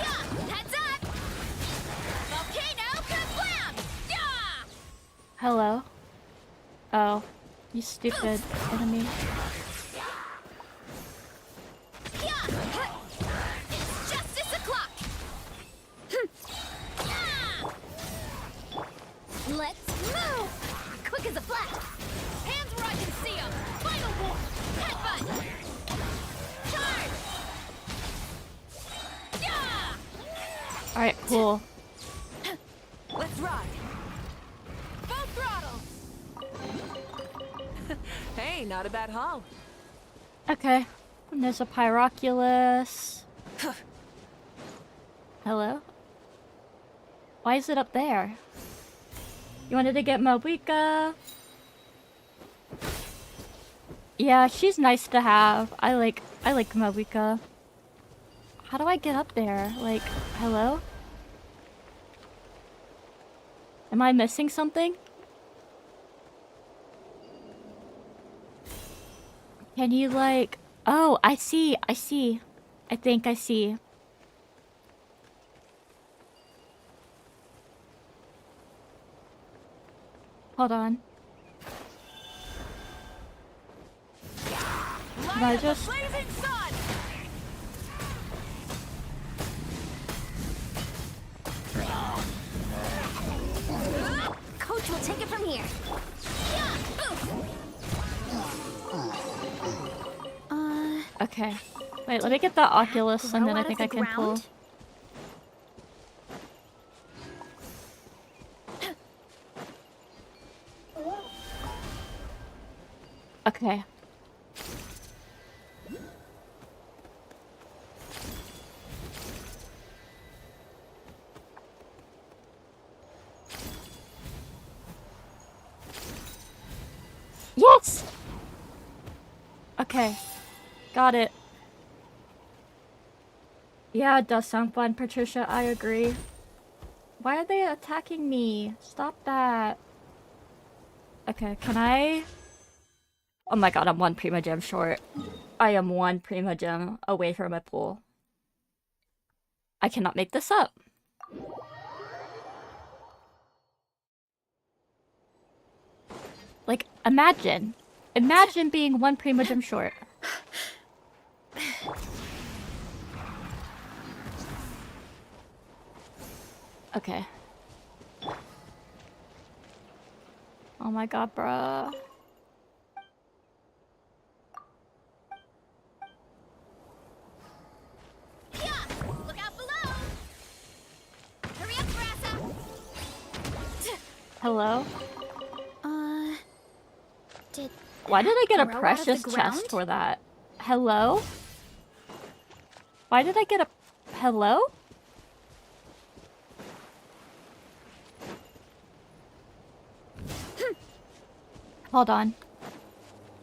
Yeah, heads up. Volcano kablam. Yeah. Hello? Oh, you stupid enemy. It's justice o'clock. Let's move. Quick as a flash. Hands where I can see them. Final war. Headbutt. Charge. Alright, cool. Let's ride. Full throttle. Hey, not a bad haul. Okay. And there's a Pyroculus. Hello? Why is it up there? You wanted to get Mawika? Yeah, she's nice to have. I like Mawika. How do I get up there? Like, hello? Am I missing something? Can you like... Oh, I see. I think I see. Hold on. Can I just... Coach will take it from here. Okay. Wait, let me get the Oculus and then I think I can pull. Okay. Okay. Got it. Yeah, it does sound fun, Patricia. I agree. Why are they attacking me? Stop that. Okay, can I... Oh my god, I'm one Prima Gem short. I am one Prima Gem away from a pool. I cannot make this up. Like, imagine. Imagine being one Prima Gem short. Okay. Oh my god, bruh. Look out below! Hurry up, Grassa! Hello? Did Why did I get a grow out of precious the chest ground? for that? Hello? Why did I get a... Hello? Hold on.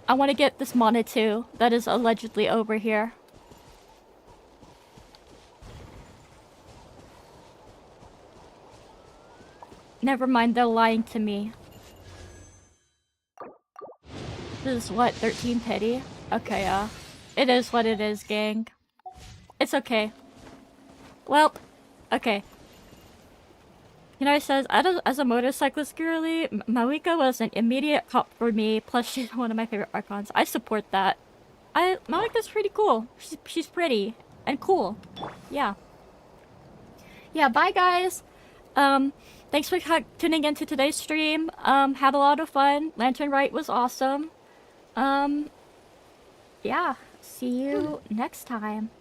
I want to get this mana too. That is allegedly over here. Never mind, they're lying to me. This is what, 13 pity? Okay, it is what it is, gang. It's okay. Well, okay. You know, it says, as a motorcyclist girly, Mawika was an immediate cop for me, plus she's one of my favorite archons. I support that. Mawika's pretty cool. She's pretty. And cool. Yeah. Yeah, bye guys! Thanks for tuning into today's stream. Had a lot of fun. Lantern Rite was awesome. Yeah. See you next time.